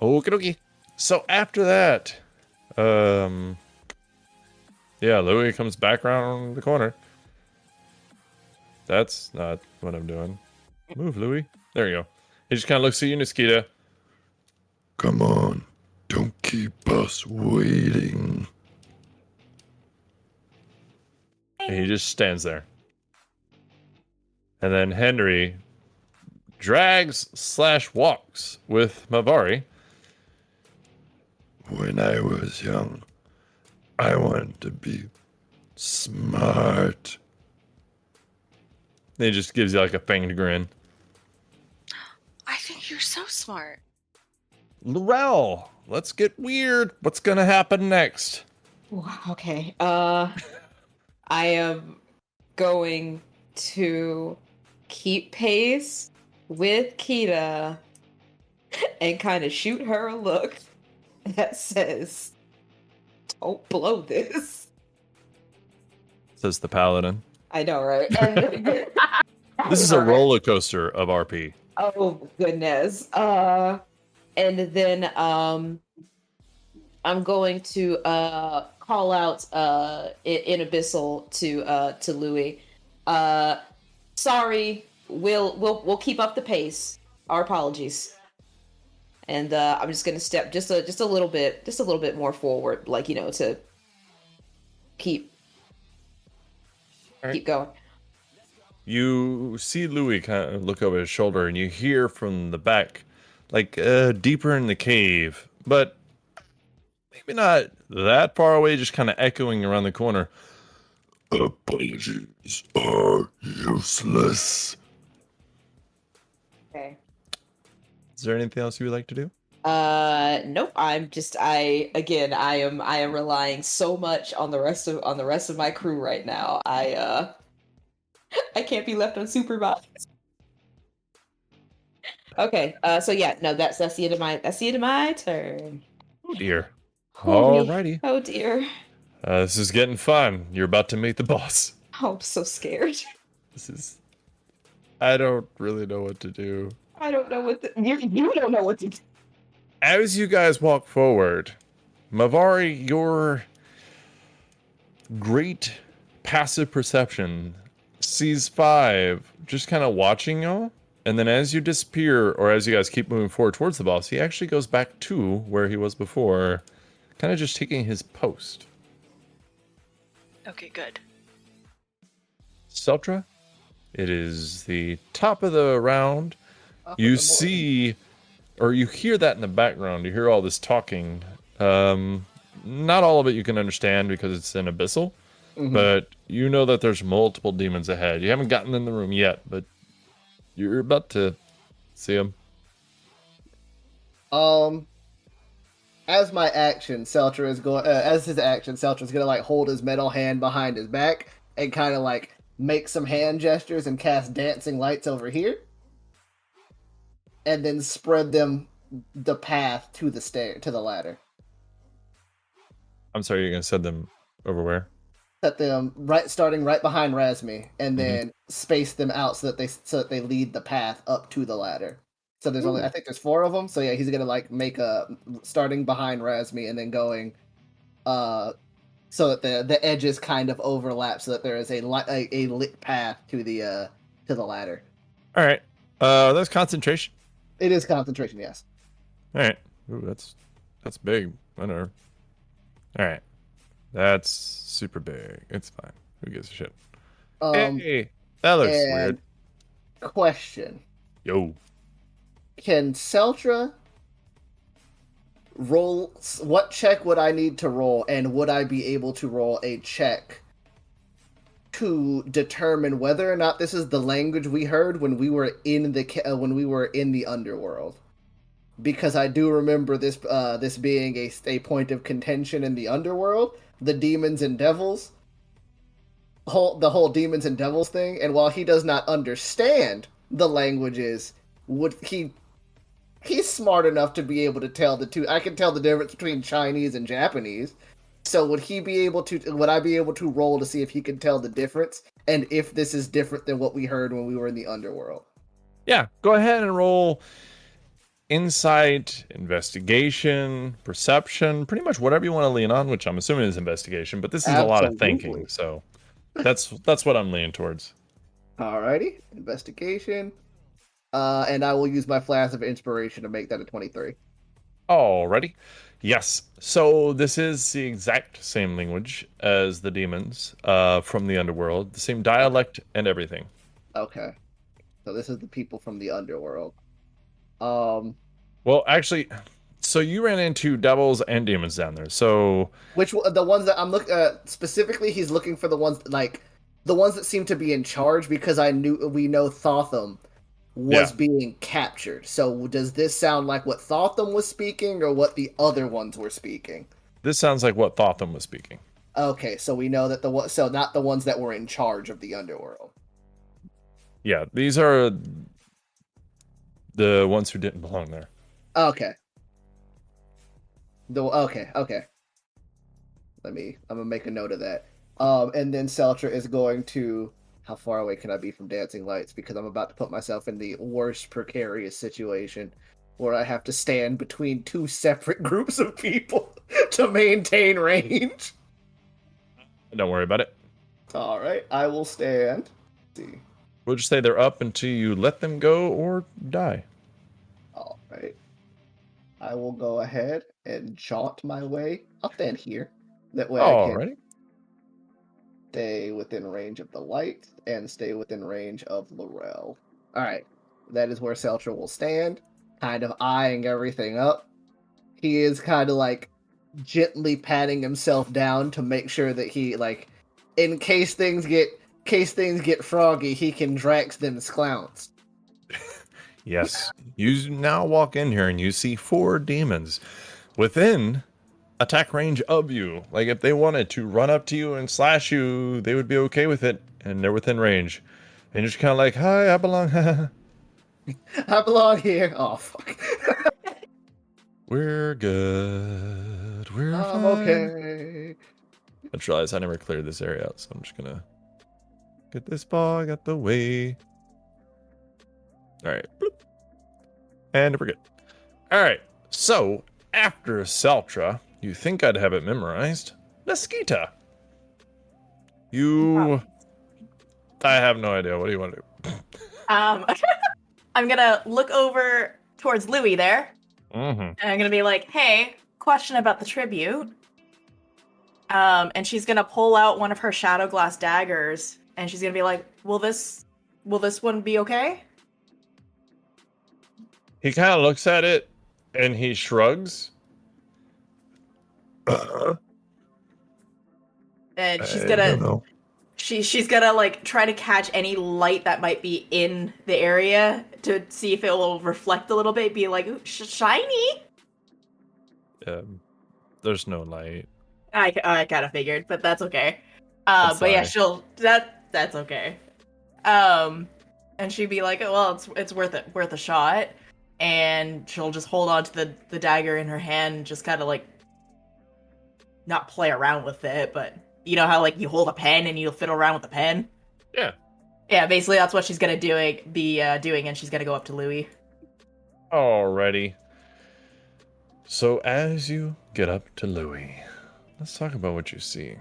Okie dokie. So after that, Louis comes back around the corner. That's not what I'm doing. Move, Louis. There you go. He just kind of looks at you, Niskita. Come on. Don't keep us waiting. And he just stands there. And then Henry drags/walks with Mavari. When I was young, I wanted to be smart. And he just gives you like a fanged grin. I think you're so smart. Laurel, let's get weird. What's gonna happen next? Okay. I am going to keep pace with Kita and kind of shoot her a look that says, "Don't blow this." Says the paladin. I know, right? This is a roller coaster of RP. Oh goodness. And then I'm going to call out in Abyssal to Louis. Sorry, we'll keep up the pace. Our apologies. And I'm just gonna step just a little bit more forward, like, you know, to keep going. You see Louis kind of look over his shoulder, and you hear from the back, like deeper in the cave, but maybe not that far away, just kind of echoing around the corner. Apologies are useless. Okay. Is there anything else you would like to do? Nope. I am relying so much on the rest of my crew right now. I can't be left unsupervised. Okay. So yeah, no, that's the end of my turn. Oh dear. Holy- Alrighty. Oh dear. This is getting fun. You're about to meet the boss. Oh, I'm so scared. I don't really know what to do. I don't know what you don't know what to do. As you guys walk forward, Mavari, your great passive perception sees 5 just kind of watching y'all. And then as you disappear, or as you guys keep moving forward towards the boss, he actually goes back to where he was before, kind of just taking his post. Okay, good. Seltra, it is the top of the round. You see, or you hear that in the background. You hear all this talking. Not all of it you can understand because it's in Abyssal, but you know that there's multiple demons ahead. You haven't gotten in the room yet, but you're about to see them. As my action, Seltra is going. As his action, Seltra is gonna like hold his metal hand behind his back and kind of like make some hand gestures and cast dancing lights over here, and then spread them the path to the ladder. I'm sorry, you're gonna send them over where? Set them starting right behind Razmi, and then space them out so that they lead the path up to the ladder. So there's only, I think there's 4 of them. So yeah, he's gonna like make a starting behind Razmi and then going, so that the edges kind of overlap, so that there is a lit path to the ladder. All right, that's concentration. It is concentration, yes. All right, ooh, that's big. I know. All right, that's super big. It's fine. Who gives a shit? Hey, that looks weird. Question. Yo. Can Seltra roll? What check would I need to roll, and would I be able to roll a check to determine whether or not this is the language we heard when we were in the underworld? Because I do remember this being a point of contention in the underworld, the demons and devils, the whole demons and devils thing. And while he does not understand the languages, he's smart enough to be able to tell the two. I can tell the difference between Chinese and Japanese. So would I be able to roll to see if he can tell the difference, and if this is different than what we heard when we were in the underworld? Yeah, go ahead and roll insight, investigation, perception, pretty much whatever you want to lean on, which I'm assuming is investigation, but this is a lot of thinking, so that's what I'm leaning towards. Alrighty, investigation. And I will use my flash of inspiration to make that a 23. Alrighty. Yes. So this is the exact same language as the demons from the underworld, the same dialect and everything. Okay. So this is the people from the underworld. Well, actually, so you ran into devils and demons down there. So the ones that I'm looking specifically, he's looking for the ones that seem to be in charge, because we know Thotham was being captured. So does this sound like what Thotham was speaking, or what the other ones were speaking? This sounds like what Thotham was speaking. Okay, so we know that so not the ones that were in charge of the underworld. Yeah, these are the ones who didn't belong there. Okay. Okay. I'm gonna make a note of that. And then Seltra is going to. How far away can I be from dancing lights? Because I'm about to put myself in the worst precarious situation where I have to stand between 2 separate groups of people to maintain range. Don't worry about it. All right, I will stand. Let's see. We'll just say they're up until you let them go or die. All right. I will go ahead and jaunt my way. I'll stand here. That way I can Alrighty. stay within range of the light and stay within range of Laurel. All right. That is where Seltra will stand, kind of eyeing everything up. He is kind of like gently patting himself down to make sure that he, like, in case things get froggy, he can Drax them clowns. Yes. You now walk in here and you see 4 demons within attack range of you. Like, if they wanted to run up to you and slash you, they would be okay with it, and they're within range. And you're just kind of like, hi, I belong. I belong here. Oh, fuck. We're good. We're I'm fine. okay. I just realized I never cleared this area out, so I'm just gonna get this ball out the way. Alright. And we're good. Alright. So, after Saltra, you think I'd have it memorized. Nesquita. You... I have no idea. What do you want to do? I'm gonna look over towards Louis there, Mm-hmm. and I'm gonna be like, "Hey, question about the tribute." And she's gonna pull out one of her shadow glass daggers, and she's gonna be like, will this one be okay?" He kind of looks at it, and he shrugs. And she's I gonna don't know. she's gonna like try to catch any light that might be in the area to see if it will reflect a little bit, be like, "Ooh, shiny." There's no light. I kind of figured, but that's okay. I'm But yeah, sorry. that's okay. And she'd be like, "Oh, well, it's worth a shot," and she'll just hold on to the dagger in her hand, and just kind of like not play around with it, but you know how like you hold a pen and you fiddle around with the pen. Yeah. Yeah, basically that's what she's gonna be doing, and she's gonna go up to Louis. Alrighty. So as you get up to Louis, let's talk about what you see.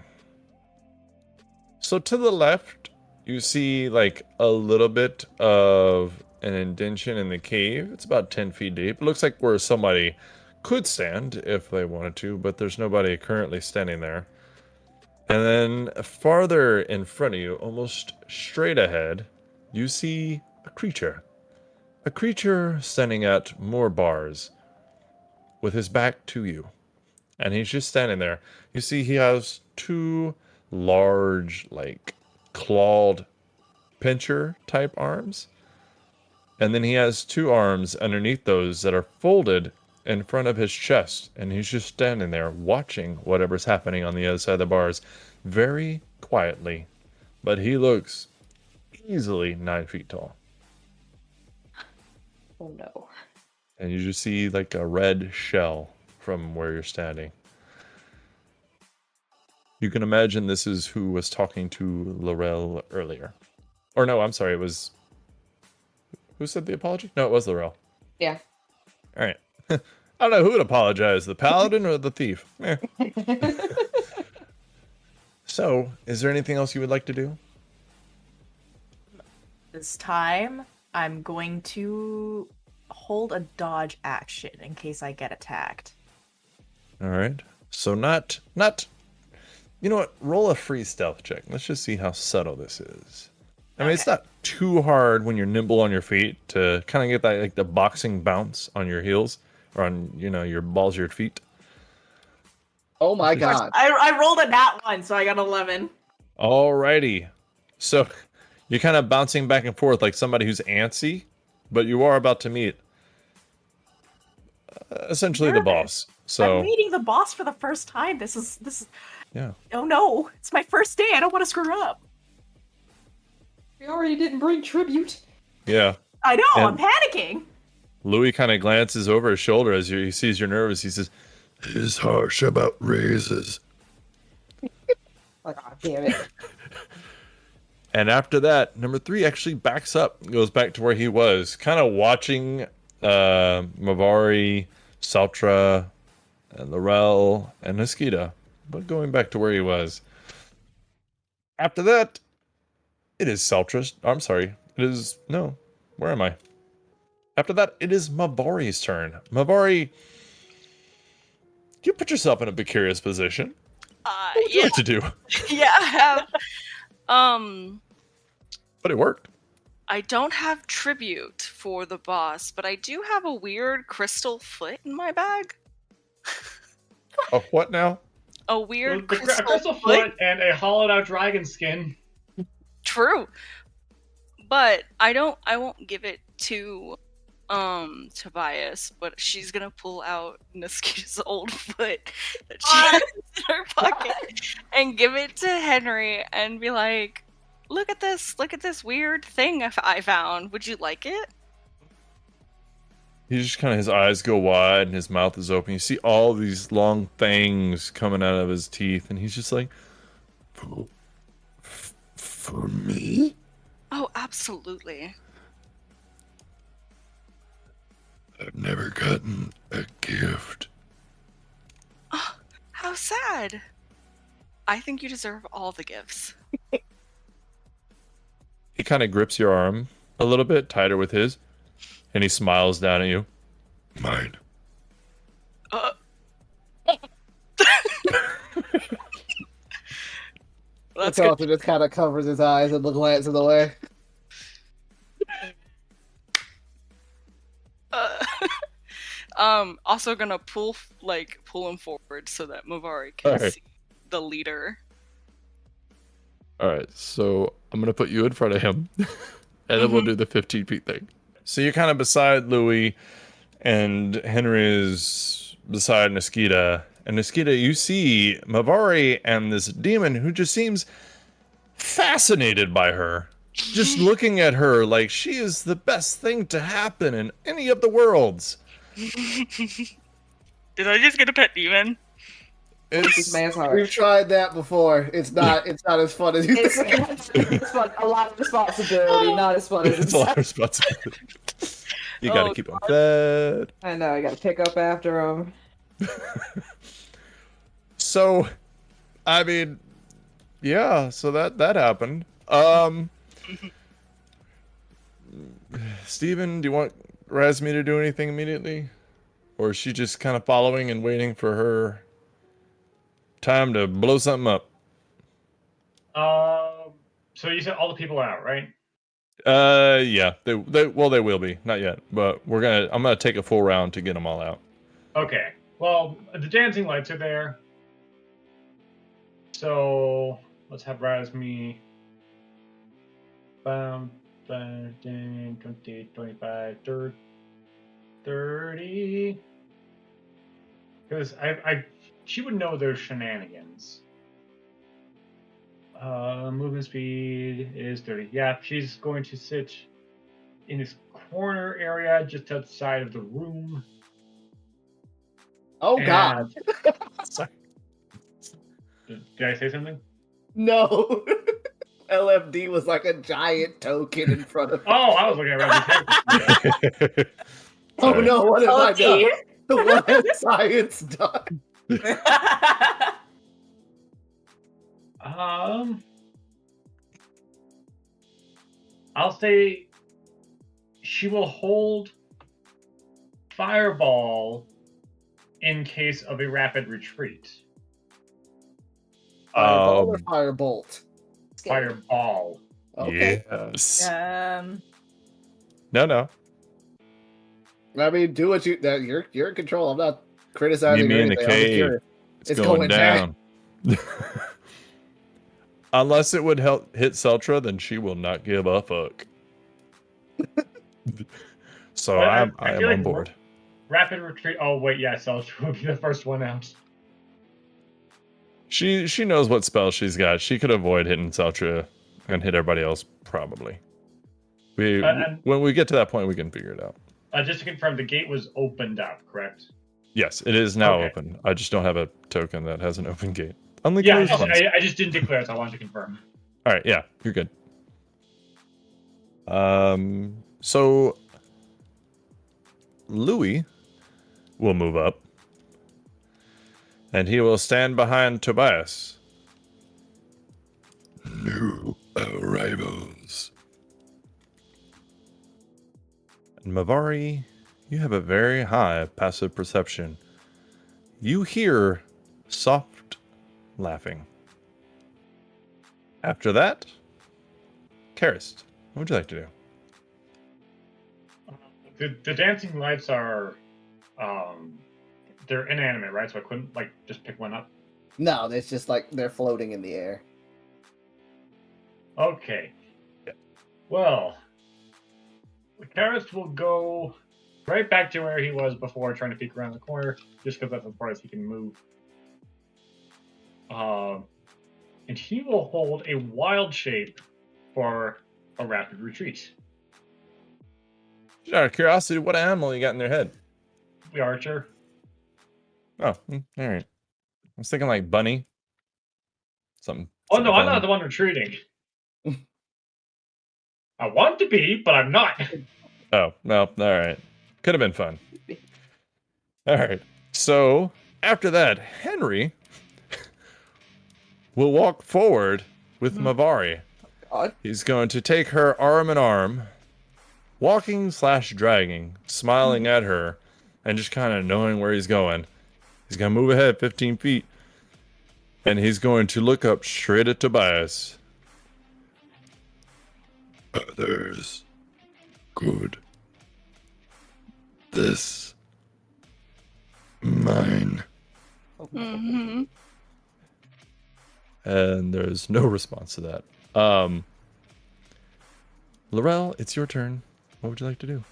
So to the left, you see like a little bit of an indention in the cave. It's about 10 feet deep. It looks like where somebody could stand if they wanted to, but there's nobody currently standing there. And then farther in front of you, almost straight ahead, you see a creature. A creature standing at more bars with his back to you. And he's just standing there. You see he has 2 large, like, clawed pincher type arms. And then he has 2 arms underneath those that are folded in front of his chest. And he's just standing there watching whatever's happening on the other side of the bars very quietly. But he looks easily 9 feet tall. Oh no. And you just see like a red shell from where you're standing. You can imagine this is who was talking to Laurel earlier. Or no, I'm sorry, it was... Who said the apology? No, it was Laurel. Yeah. Alright. I don't know who would apologize, the paladin or the thief. Eh. So, is there anything else you would like to do? This time, I'm going to hold a dodge action in case I get attacked. Alright. So not... You know what? Roll a free stealth check. Let's just see how subtle this is. I mean, it's Okay. not too hard when you're nimble on your feet to kind of get that, like, the boxing bounce on your heels or on, you know, your balls, your feet. Oh my Of course, god. I rolled a nat 1, so I got 11. Alrighty. So you're kind of bouncing back and forth like somebody who's antsy, but you are about to meet essentially the Nervous. boss. So I'm meeting the boss for the first time. This is. yeah. Oh no! It's my first day. I don't want to screw up. We already didn't bring tribute. Yeah. I know. And- I'm panicking. Louis kind of glances over his shoulder as he sees you're nervous. He says, He's harsh about raises. Like, oh, damn it. and after that, number 3 actually backs up, goes back to where he was, kind of watching Mavari, Saltra, and Laurel and Niskita. But going back to where he was. After that, it is Seltra's. I'm sorry. It is. No. Where am I? After that, it is Mavari's turn. Mavari, you put yourself in a precarious position. What would you Yeah, like to do? yeah, I have. But it worked. I don't have tribute for the boss, but I do have a weird crystal foot in my bag. Oh, what now? A A weird crystal foot and a hollowed out dragon skin. True. But I won't give it to Tobias, but she's gonna pull out Niski's old foot that she has in her pocket and give it to Henry and be like, look at this weird thing I found. Would you like it? He just kind of, his eyes go wide and his mouth is open. You see all these long fangs coming out of his teeth, and he's just like, For me? Oh, absolutely. I've never gotten a gift. Oh, how sad. I think you deserve all the gifts. he kind of grips your arm a little bit tighter with his, and he smiles down at you. Mine. That's The good. Talter just kind of covers his eyes and glances away. Also gonna pull him forward so that Mavari can Alright. see the leader. Alright, so I'm going to put you in front of him, and then we'll do the 15 feet thing. So you're kind of beside Louis, and Henry is beside Niskita. And Niskita, you see Mavari and this demon who just seems fascinated by her. Just looking at her like she is the best thing to happen in any of the worlds. Did I just get a pet demon? This It's man's heart. We've tried that before. It's not as fun as you think. It's fun. A lot of responsibility, not as fun as it's it a lot of sounds. responsibility. You gotta Oh, keep them fed. I know. I got to pick up after him. So, I mean, yeah. So that happened. Steven, do you want Razmi to do anything immediately, or is she just kind of following and waiting for her time to blow something up? So you said all the people are out, right? Yeah. They will be, not yet, but I'm gonna take a full round to get them all out. Okay. Well, the dancing lights are there. So let's have Razmi. 10, 20, 25, 30. Because she would know their shenanigans. Movement speed is 30. Yeah, she's going to sit in this corner area just outside of the room. Oh God, Sorry. Did I say something? no! LFD was like a giant token in front of. Oh, I was looking at Razmi's. Oh Sorry. no! What have I done? Okay. What has science done? I'll say she will hold Fireball in case of a rapid retreat. Fireball or firebolt? Fireball. Okay. Yes. Um, No. I mean, do what you're in control. I'm not criticizing. Meet me or in the anything. I'm just cave. curious. It's going down. Unless it would help hit Seltra, then she will not give a fuck. So But I I am feel like on board. Rapid retreat. Oh wait, yeah, Selch will be the first one out. She knows what spell she's got. She could avoid hitting Seltra and hit everybody else probably. And- When we get to that point, we can figure it out. Just to confirm, the gate was opened up, correct? Yes, it is now Okay. open. I just don't have a token that has an open gate. Unlike Yeah, closed ones. I just didn't declare, so I wanted to confirm. All right, yeah, you're good. So Louis will move up, And he will stand behind Tobias. New arrivals. And Mavari, you have a very high passive perception. You hear soft laughing. After that, Karist, what would you like to do? The dancing lights are, they're inanimate, right? So I couldn't like just pick one up. No, it's just like they're floating in the air. Okay. Well, Karras will go right back to where he was before, trying to peek around the corner, just because that's as far as he can move. And he will hold a wild shape for a rapid retreat. Just out of curiosity, what animal you got in their head? The archer. Oh, all right. I was thinking like bunny. Something. Oh something no, I'm fun. not the one retreating. I want to be, but I'm not. Oh, well, all right. Could have been fun. All right. So after that, Henry will walk forward with Mavari. God. He's going to take her arm in arm, walking / dragging, smiling at her, and just kind of knowing where he's going. He's going to move ahead 15 feet, and he's going to look up straight at Tobias. Others. Good. This. Mine. Mm-hmm. And there's no response to that. Laurel, it's your turn. What would you like to do?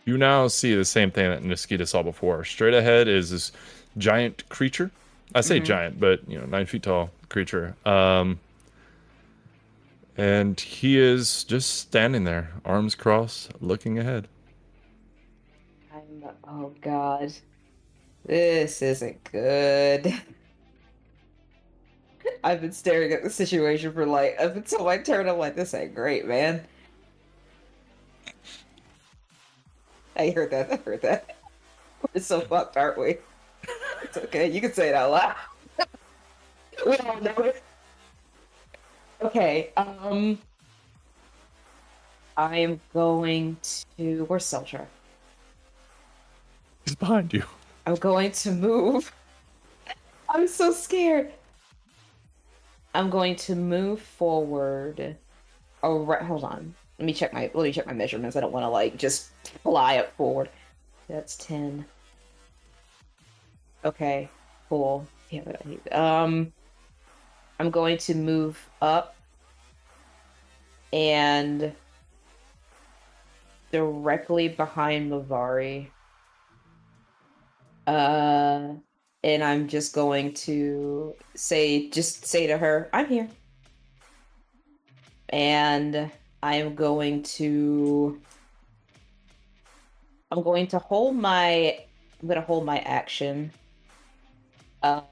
You now see the same thing that Niskita saw before. Straight ahead is this giant creature. I say giant, but 9 feet tall creature. And he is just standing there, arms crossed, looking ahead. Oh God, this isn't good. I've been staring at the situation for like up until my turn. I'm like, this ain't great, man. I heard that. I heard that. We're so fucked, aren't we? It's okay. You can say it out loud. We all know it. Okay. I am going to. Where's Seltra? He's behind you. I'm going to move. I'm so scared. I'm going to move forward. Oh, right. Hold on. Let me check my measurements. I don't want to like just fly up forward. That's 10. Okay. Cool. Yeah. I'm going to move up and directly behind Mavari. And I'm just going to say to her, I'm here. And I'm going to hold my action. I'm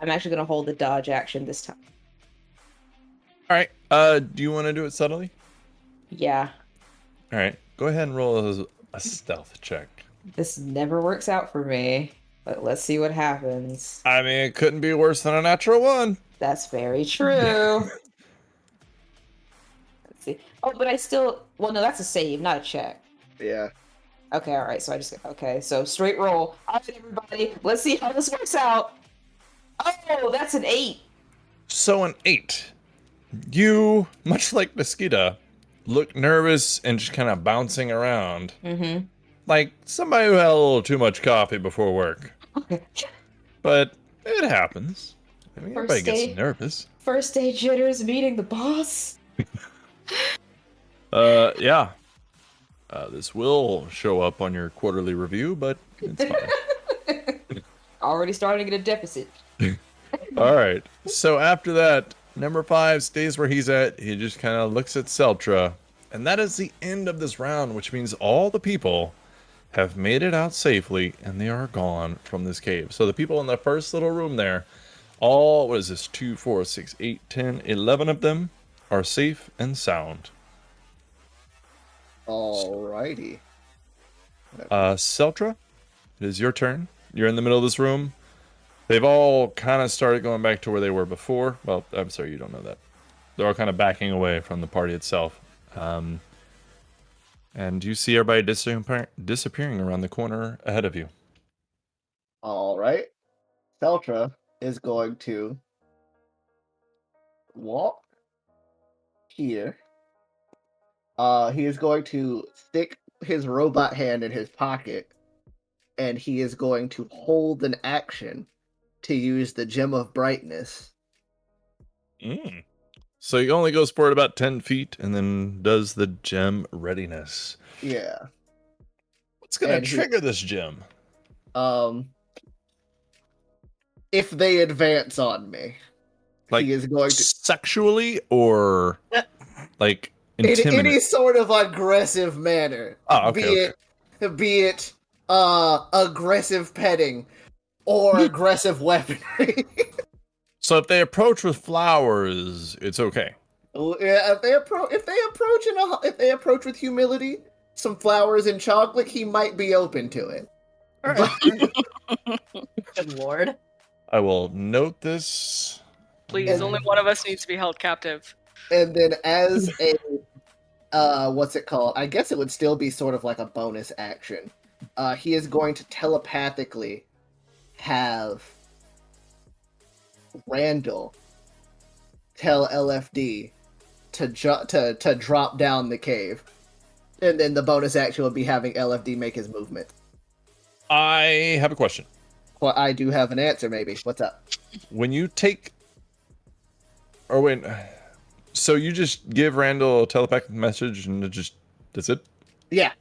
actually going to hold the dodge action this time. All right. Do you want to do it subtly? Yeah. All right. Go ahead and roll a stealth check. This never works out for me, but let's see what happens. I mean, it couldn't be worse than a natural 1. That's very true. Let's see. Oh, but I still... Well, no, that's a save, not a check. Yeah. Okay, all right. So okay, so straight roll. All right, everybody. Let's see how this works out. Oh, that's an 8. So an 8. You, much like Mosquito, look nervous and just kind of bouncing around. Mm-hmm. Like somebody who had a little too much coffee before work. Okay. But it happens. I mean, First everybody day- gets nervous. First day jitters meeting the boss. Yeah. This will show up on your quarterly review, but it's fine. Already starting to get a deficit. All right. So after that, number 5 stays where he's at. He just kind of looks at Seltra. And that is the end of this round, which means all the people have made it out safely and they are gone from this cave. So the people in the first little room there, all, what is this, 2, 4, 6, 8, 10, 11 of them are safe and sound. Alrighty. Seltra, it is your turn. You're in the middle of this room. They've all kind of started going back to where they were before. Well, I'm sorry, you don't know that. They're all kind of backing away from the party itself. And you see everybody disappearing around the corner ahead of you. All right. Seltra is going to walk here. He is going to stick his robot hand in his pocket, and he is going to hold an action to use the Gem of Brightness. So he only goes forward about 10 feet and then does the gem readiness. Yeah. What's going to trigger this gem? If they advance on me, like he is going to sexually or like intimidate? In any sort of aggressive manner. Oh, okay. Be it aggressive petting or aggressive weaponry. So if they approach with flowers, it's okay. Yeah, if they approach with humility, some flowers and chocolate, he might be open to it. All right. Good lord. I will note this. Please, only one of us needs to be held captive. And then as a what's it called? I guess it would still be sort of like a bonus action. He is going to telepathically have Randall tell LFD to drop down the cave. And then the bonus action would be having LFD make his movement. I have a question. Well, I do have an answer, maybe. What's up? When you take... Or when... So you just give Randall a telepathic message and that's it? Yeah.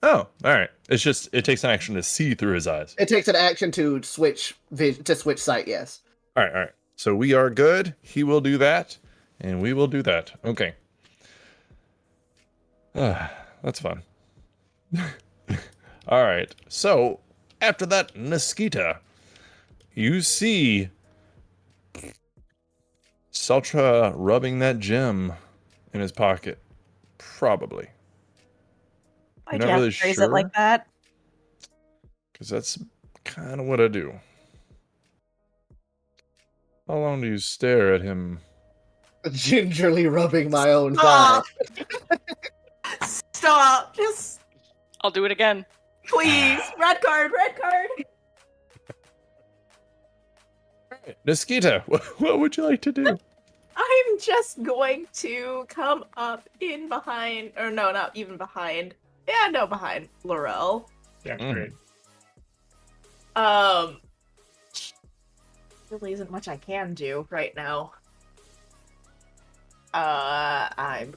Oh, alright. It's just, it takes an action to see through his eyes. It takes an action to switch sight, yes. Alright. So we are good. He will do that. And we will do that. Okay. That's fun. Alright. So, after that, Niskita, you see Seltra rubbing that gem in his pocket. Probably. Why'd you have to phrase it like that? Because that's kind of what I do. How long do you stare at him? Gingerly rubbing my own thigh. Stop! Just... I'll do it again. Please! Red card! Red card! Niskita, what would you like to do? I'm just going to come up in behind... Or no, not even behind. Yeah, no, behind Laurel. Yeah, great. Really isn't much I can do right now. I'm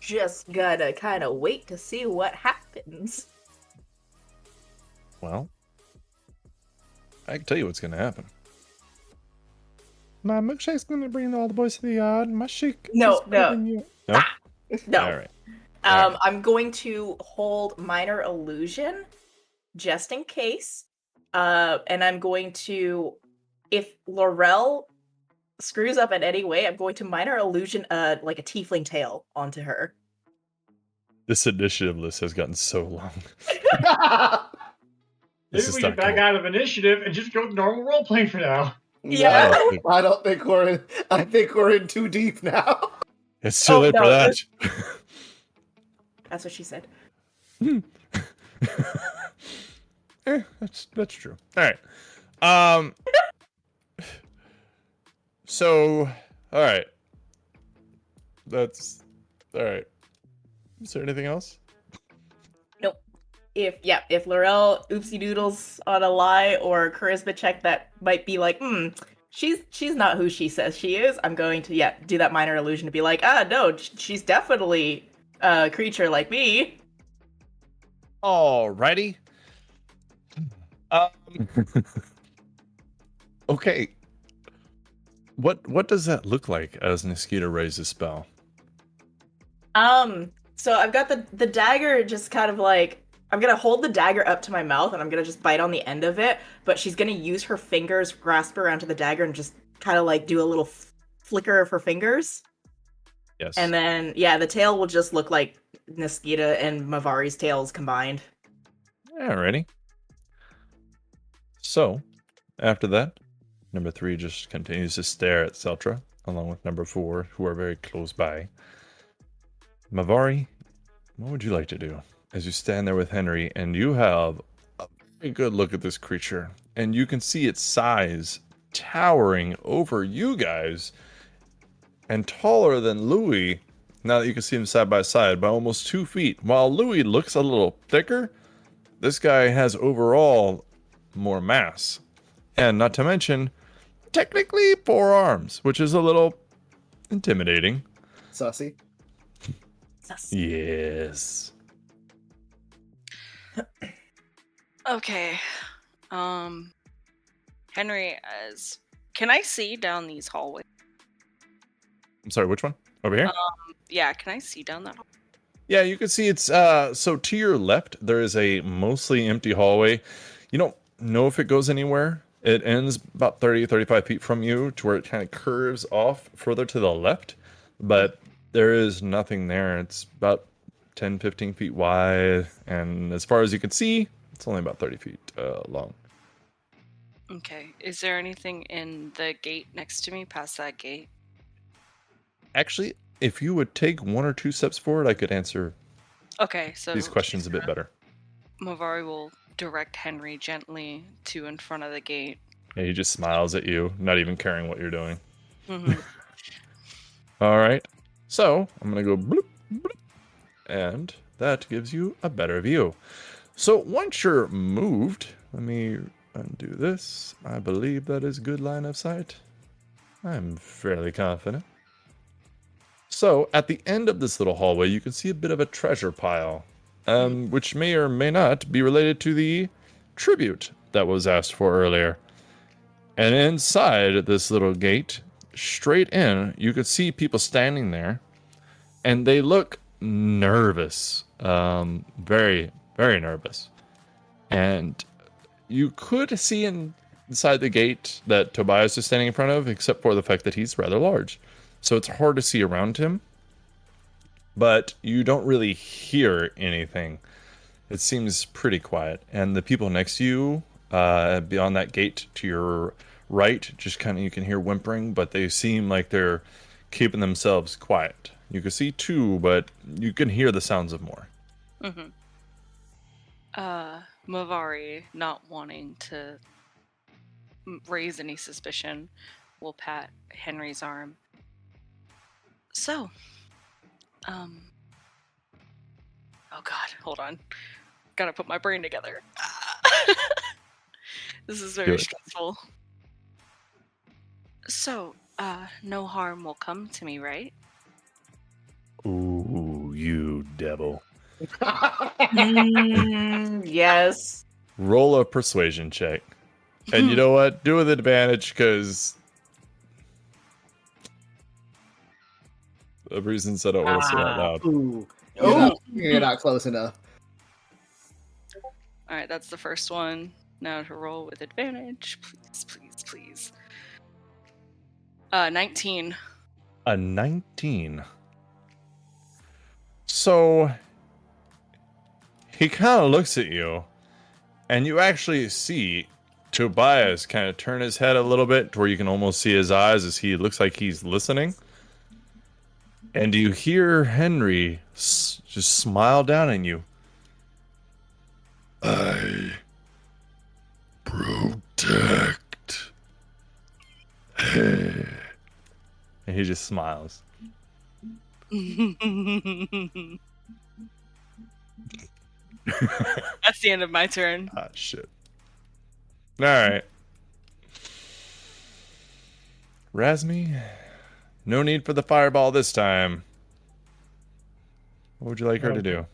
just gonna kind of wait to see what happens. Well, I can tell you what's gonna happen. My milkshake's gonna bring all the boys to the yard. My shake. No. No. No. All right. I'm going to hold minor illusion, just in case. And I'm going to, if Laurel screws up in any way, I'm going to minor illusion like a tiefling tail onto her. This initiative list has gotten so long. Maybe we can back out of initiative and just go normal role playing for now. Yeah. I don't think we're in. I think we're in too deep now. It's too late for that. That's what she said. That's true. All right. So, all right. That's all right. Is there anything else? Nope. If Laurel oopsie doodles on a lie or charisma check that might be like, she's not who she says she is, I'm going to do that minor illusion to be like, no, she's definitely a creature like me. Alrighty. Okay. What does that look like as Niskita raises a spell? So I've got the dagger just kind of like, I'm gonna hold the dagger up to my mouth and I'm gonna just bite on the end of it, but she's gonna use her fingers, grasp around to the dagger and just kind of like do a little flicker of her fingers. Yes. And then, the tail will just look like Niskita and Mavari's tails combined. Alrighty. So, after that, number 3 just continues to stare at Seltra, along with number 4, who are very close by. Mavari, what would you like to do? As you stand there with Henry, and you have a very good look at this creature, and you can see its size towering over you guys, and taller than Louis, now that you can see them side by side, by almost 2 feet. While Louis looks a little thicker, this guy has overall more mass. And not to mention, technically 4 arms, which is a little intimidating. Sussy. Sus. Yes. Okay. Henry, can I see down these hallways? I'm sorry, which one? Over here? Yeah, can I see down that hall? Yeah, you can see it's so to your left there is a mostly empty hallway. You don't know if it goes anywhere. It ends about 35 feet from you to where it kind of curves off further to the left, but there is nothing there. It's about 10-15 feet wide, and as far as you can see, it's only about 30 feet long. Okay. Is there anything in the gate next to me, past that gate? Actually, if you would take 1 or 2 steps forward, I could answer Okay, so these questions a bit better. Mavari will direct Henry gently to in front of the gate. Yeah, he just smiles at you, not even caring what you're doing. Mhm. All right. So I'm going to go bloop, bloop, and that gives you a better view. So once you're moved, let me undo this. I believe that is good line of sight. I'm fairly confident. So at the end of this little hallway, you can see a bit of a treasure pile, which may or may not be related to the tribute that was asked for earlier. And inside this little gate, straight in, you could see people standing there, and they look nervous, very, very nervous. And you could see inside the gate that Tobias is standing in front of, except for the fact that he's rather large. So it's hard to see around him, but you don't really hear anything. It seems pretty quiet. And the people next to you, beyond that gate to your right, just kind of you can hear whimpering, but they seem like they're keeping themselves quiet. You can see 2, but you can hear the sounds of more. Mm-hmm. Mavari, not wanting to raise any suspicion, will pat Henry's arm. So, oh god, hold on. Gotta put my brain together. This is very stressful. So, no harm will come to me, right? Ooh, you devil. Yes. Roll a persuasion check. And you know what? Do it with advantage, because of reasons I don't want to say out loud. Ooh. Ooh. You're not close enough. Alright, that's the first one. Now to roll with advantage. Please, please, please. 19. A 19. So he kind of looks at you, and you actually see Tobias kind of turn his head a little bit to where you can almost see his eyes as he looks like he's listening. And you hear Henry just smile down at you. I protect. And he just smiles. That's the end of my turn. Ah, shit. Alright. Razmi, no need for the fireball this time. What would you like her to do?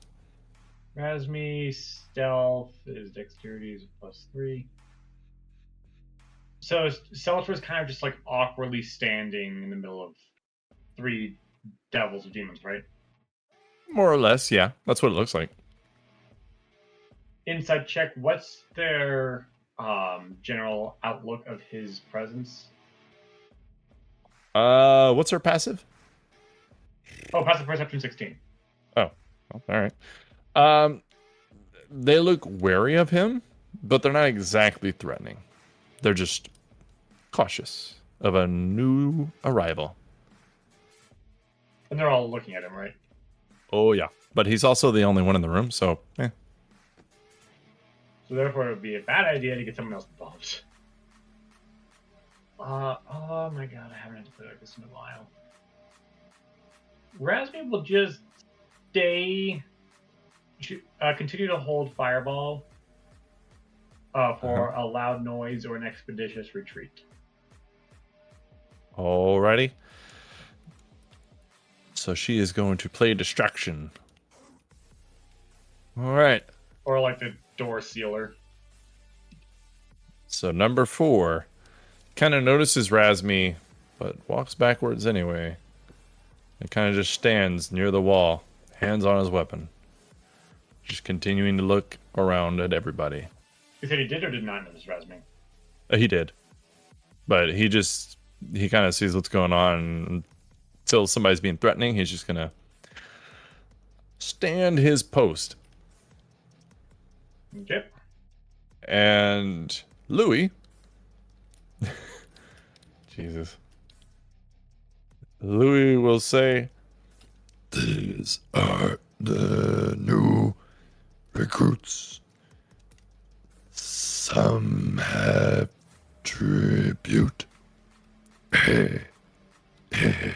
Razmi stealth is dexterity is +3. So Celatra's kind of just like awkwardly standing in the middle of 3 devils or demons, right? More or less, yeah. That's what it looks like. Insight check. What's their general outlook of his presence? What's her passive? Oh, passive perception 16. Oh, all right. They look wary of him, but they're not exactly threatening. They're just cautious of a new arrival. And they're all looking at him, right? Oh, yeah. But he's also the only one in the room, so, So therefore, it would be a bad idea to get someone else involved. Oh my god, I haven't had to play like this in a while. Raspy will just continue to hold Fireball for a loud noise or an expeditious retreat. Alrighty. So she is going to play distraction. Alright. Or like the door sealer. So number 4 kind of notices Razmi, but walks backwards anyway. And kind of just stands near the wall, hands on his weapon. Just continuing to look around at everybody. You said he did or did not notice Razmi? He did. But he kind of sees what's going on. Until somebody's being threatening, he's just going to stand his post. Okay. And Louis... Jesus. Louis will say, These are the new recruits. Some have tribute. Hey, hey.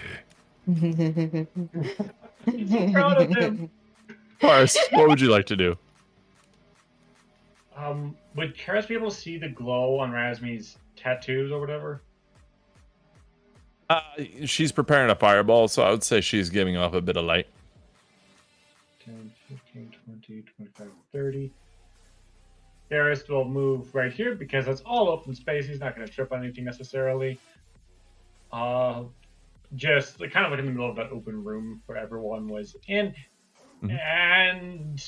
He's so proud of him. Paris, what would you like to do? Would Karis be able to see the glow on Razmi's tattoos or whatever? She's preparing a fireball, so I would say she's giving off a bit of light. 10, 15, 20, 25, 30. Karis will move right here because that's all open space. He's not going to trip on anything necessarily. Just kind of like in the middle of that open room where everyone was in. Mm-hmm. And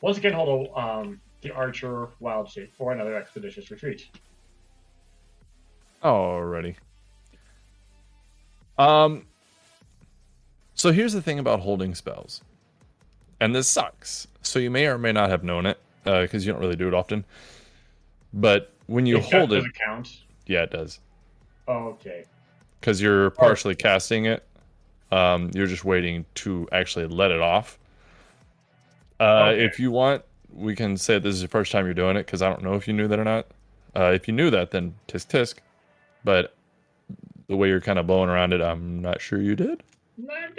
once again, hold the Archer Wild Shape for another expeditious retreat. Alrighty. So here's the thing about holding spells. And this sucks. So you may or may not have known it, because you don't really do it often. But when you hold it... Does it count? Yeah, it does. Oh, okay. Because you're partially casting it. You're just waiting to actually let it off. Okay. If you want, we can say this is the first time you're doing it, because I don't know if you knew that or not. If you knew that, then tisk tisk. But the way you're kind of blowing around it, I'm not sure you did. I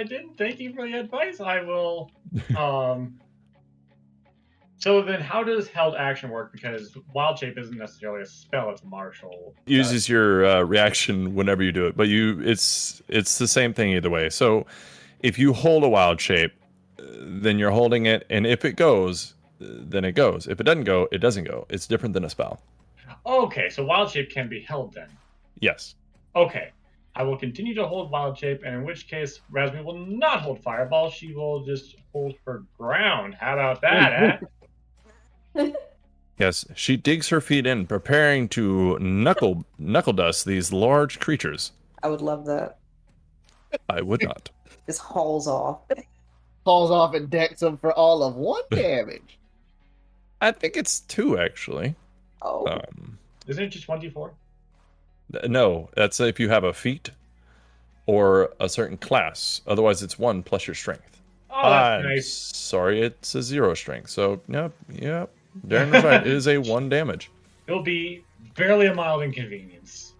didn't. Thank you for the advice. I will. So then how does held action work? Because Wild Shape isn't necessarily a spell, it's a martial. It uses your reaction whenever you do it, but it's the same thing either way. So if you hold a Wild Shape, then you're holding it, and if it goes, then it goes. If it doesn't go, it doesn't go. It's different than a spell. Okay, so Wild Shape can be held then. Yes. Okay. I will continue to hold Wild Shape, and in which case, Razmi will not hold Fireball. She will just hold her ground. How about that, Yes, she digs her feet in, preparing to knuckle dust these large creatures. I would love that. I would not. Just hauls off. Falls off and decks them for all of 1 damage. I think it's 2, actually. Oh. Isn't it just 1d4? No, that's if you have a feat or a certain class. Otherwise, it's 1 plus your strength. Oh, that's nice. Sorry, it's a 0 strength. So, yep. Darren was right. It is a 1 damage. It'll be barely a mild inconvenience.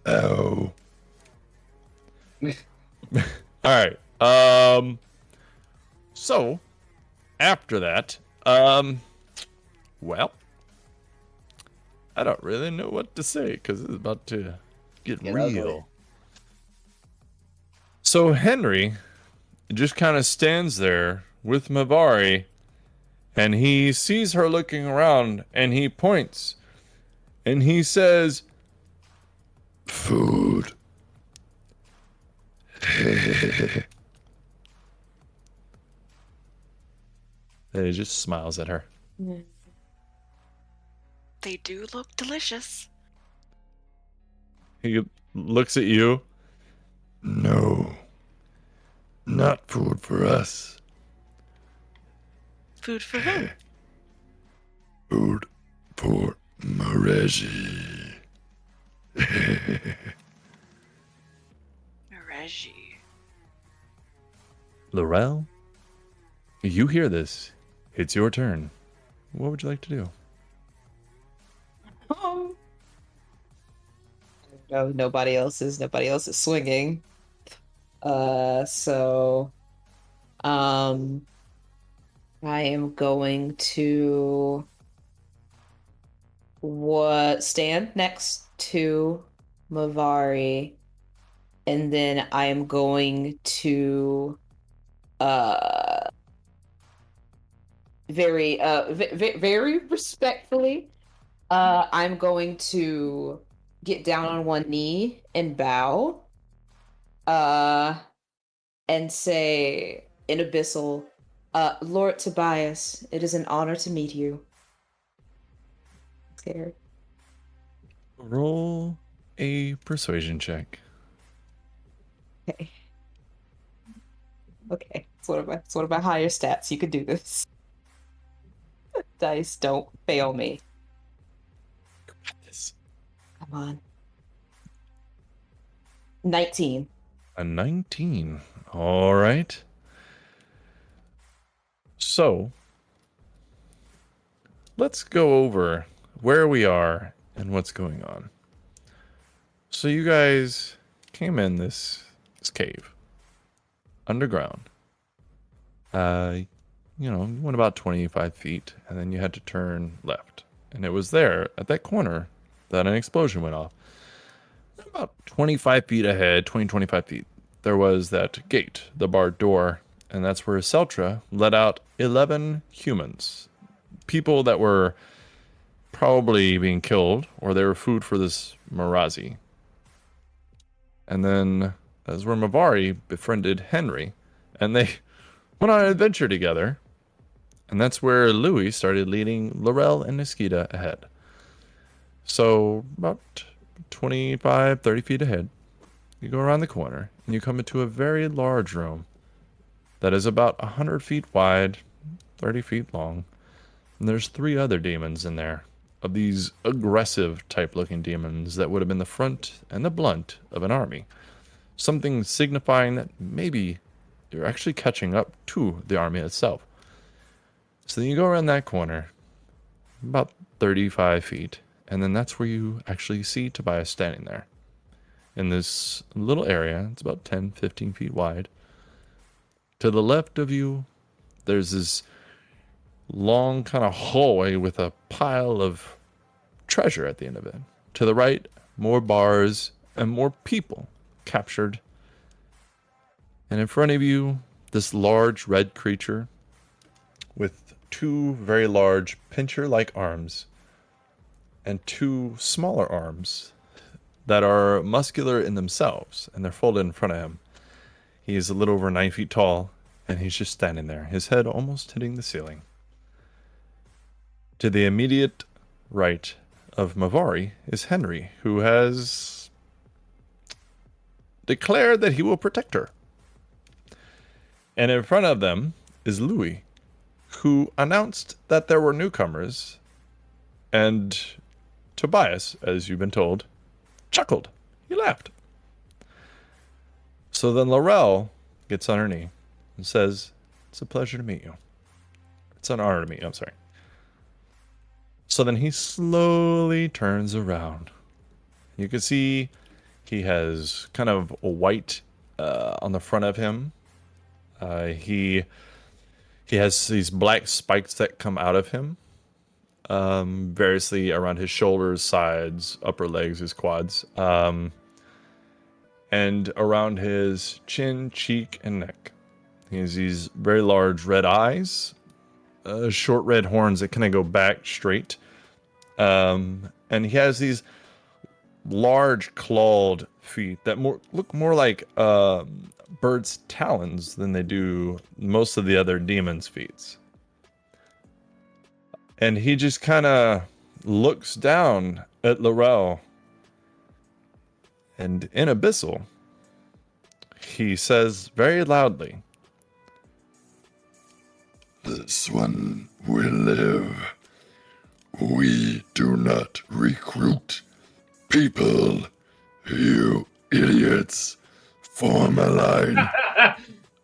Oh. All right. So, after that, well, I don't really know what to say because it's about to get real. Ugly. So Henry just kind of stands there with Mavari, and he sees her looking around, and he points, and he says, "Food." And he just smiles at her. They do look delicious. He looks at you. No, not food for us. Food for who? Food for Mavari. Reggie. Laurel, you hear this. It's your turn. What would you like to do? No, nobody else is swinging. So I am going to stand next to Mavari, and then I am going to very respectfully, I'm going to get down on one knee and bow, and say in Abyssal, Lord Tobias, it is an honor to meet you. Scared. Roll a persuasion check. Okay. Okay. It's one of my higher stats. You could do this. Dice, don't fail me. This. Come on. 19. A 19. All right. So, let's go over where we are and what's going on. So you guys came in this cave underground. You went about 25 feet, and then you had to turn left. And it was there at that corner that an explosion went off. About 25 feet ahead, 25 feet, there was that gate, the barred door, and that's where Seltra let out 11 humans. People that were probably being killed, or they were food for this Marazi. And then that's where Mavari befriended Henry, and they went on an adventure together. And that's where Louis started leading Laurel and Niskita ahead. So about 25, 30 feet ahead, you go around the corner, and you come into a very large room that is about 100 feet wide, 30 feet long. And there's 3 other demons in there, of these aggressive type looking demons that would have been the front and the blunt of an army. Something signifying that maybe you're actually catching up to the army itself. So then you go around that corner, about 35 feet, and then that's where you actually see Tobias standing there. In this little area, it's about 10, 15 feet wide. To the left of you, there's this long kind of hallway with a pile of treasure at the end of it. To the right, more bars and more people captured. And in front of you, this large red creature with 2 very large pincher-like arms and 2 smaller arms that are muscular in themselves, and they're folded in front of him. He's a little over 9 feet tall, and he's just standing there, his head almost hitting the ceiling. To the immediate right of Mavari is Henry, who has declared that he will protect her. And in front of them is Louis, who announced that there were newcomers, and Tobias, as you've been told, chuckled. He laughed. So then Laurel gets on her knee and says, "It's a pleasure to meet you. It's an honor to meet you." I'm sorry. So then he slowly turns around. You can see he has kind of a white on the front of him. He has these black spikes that come out of him, variously around his shoulders, sides, upper legs, his quads, and around his chin, cheek, and neck. He has these very large red eyes, short red horns that kind of go back straight, and he has these large clawed feet that look more like birds' talons than they do most of the other demons' feet. And he just kind of looks down at Laurel, and in Abyssal, he says very loudly, This one will live. We do not recruit people. You idiots. Form a line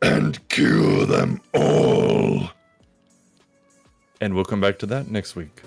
and kill them all. And we'll come back to that next week.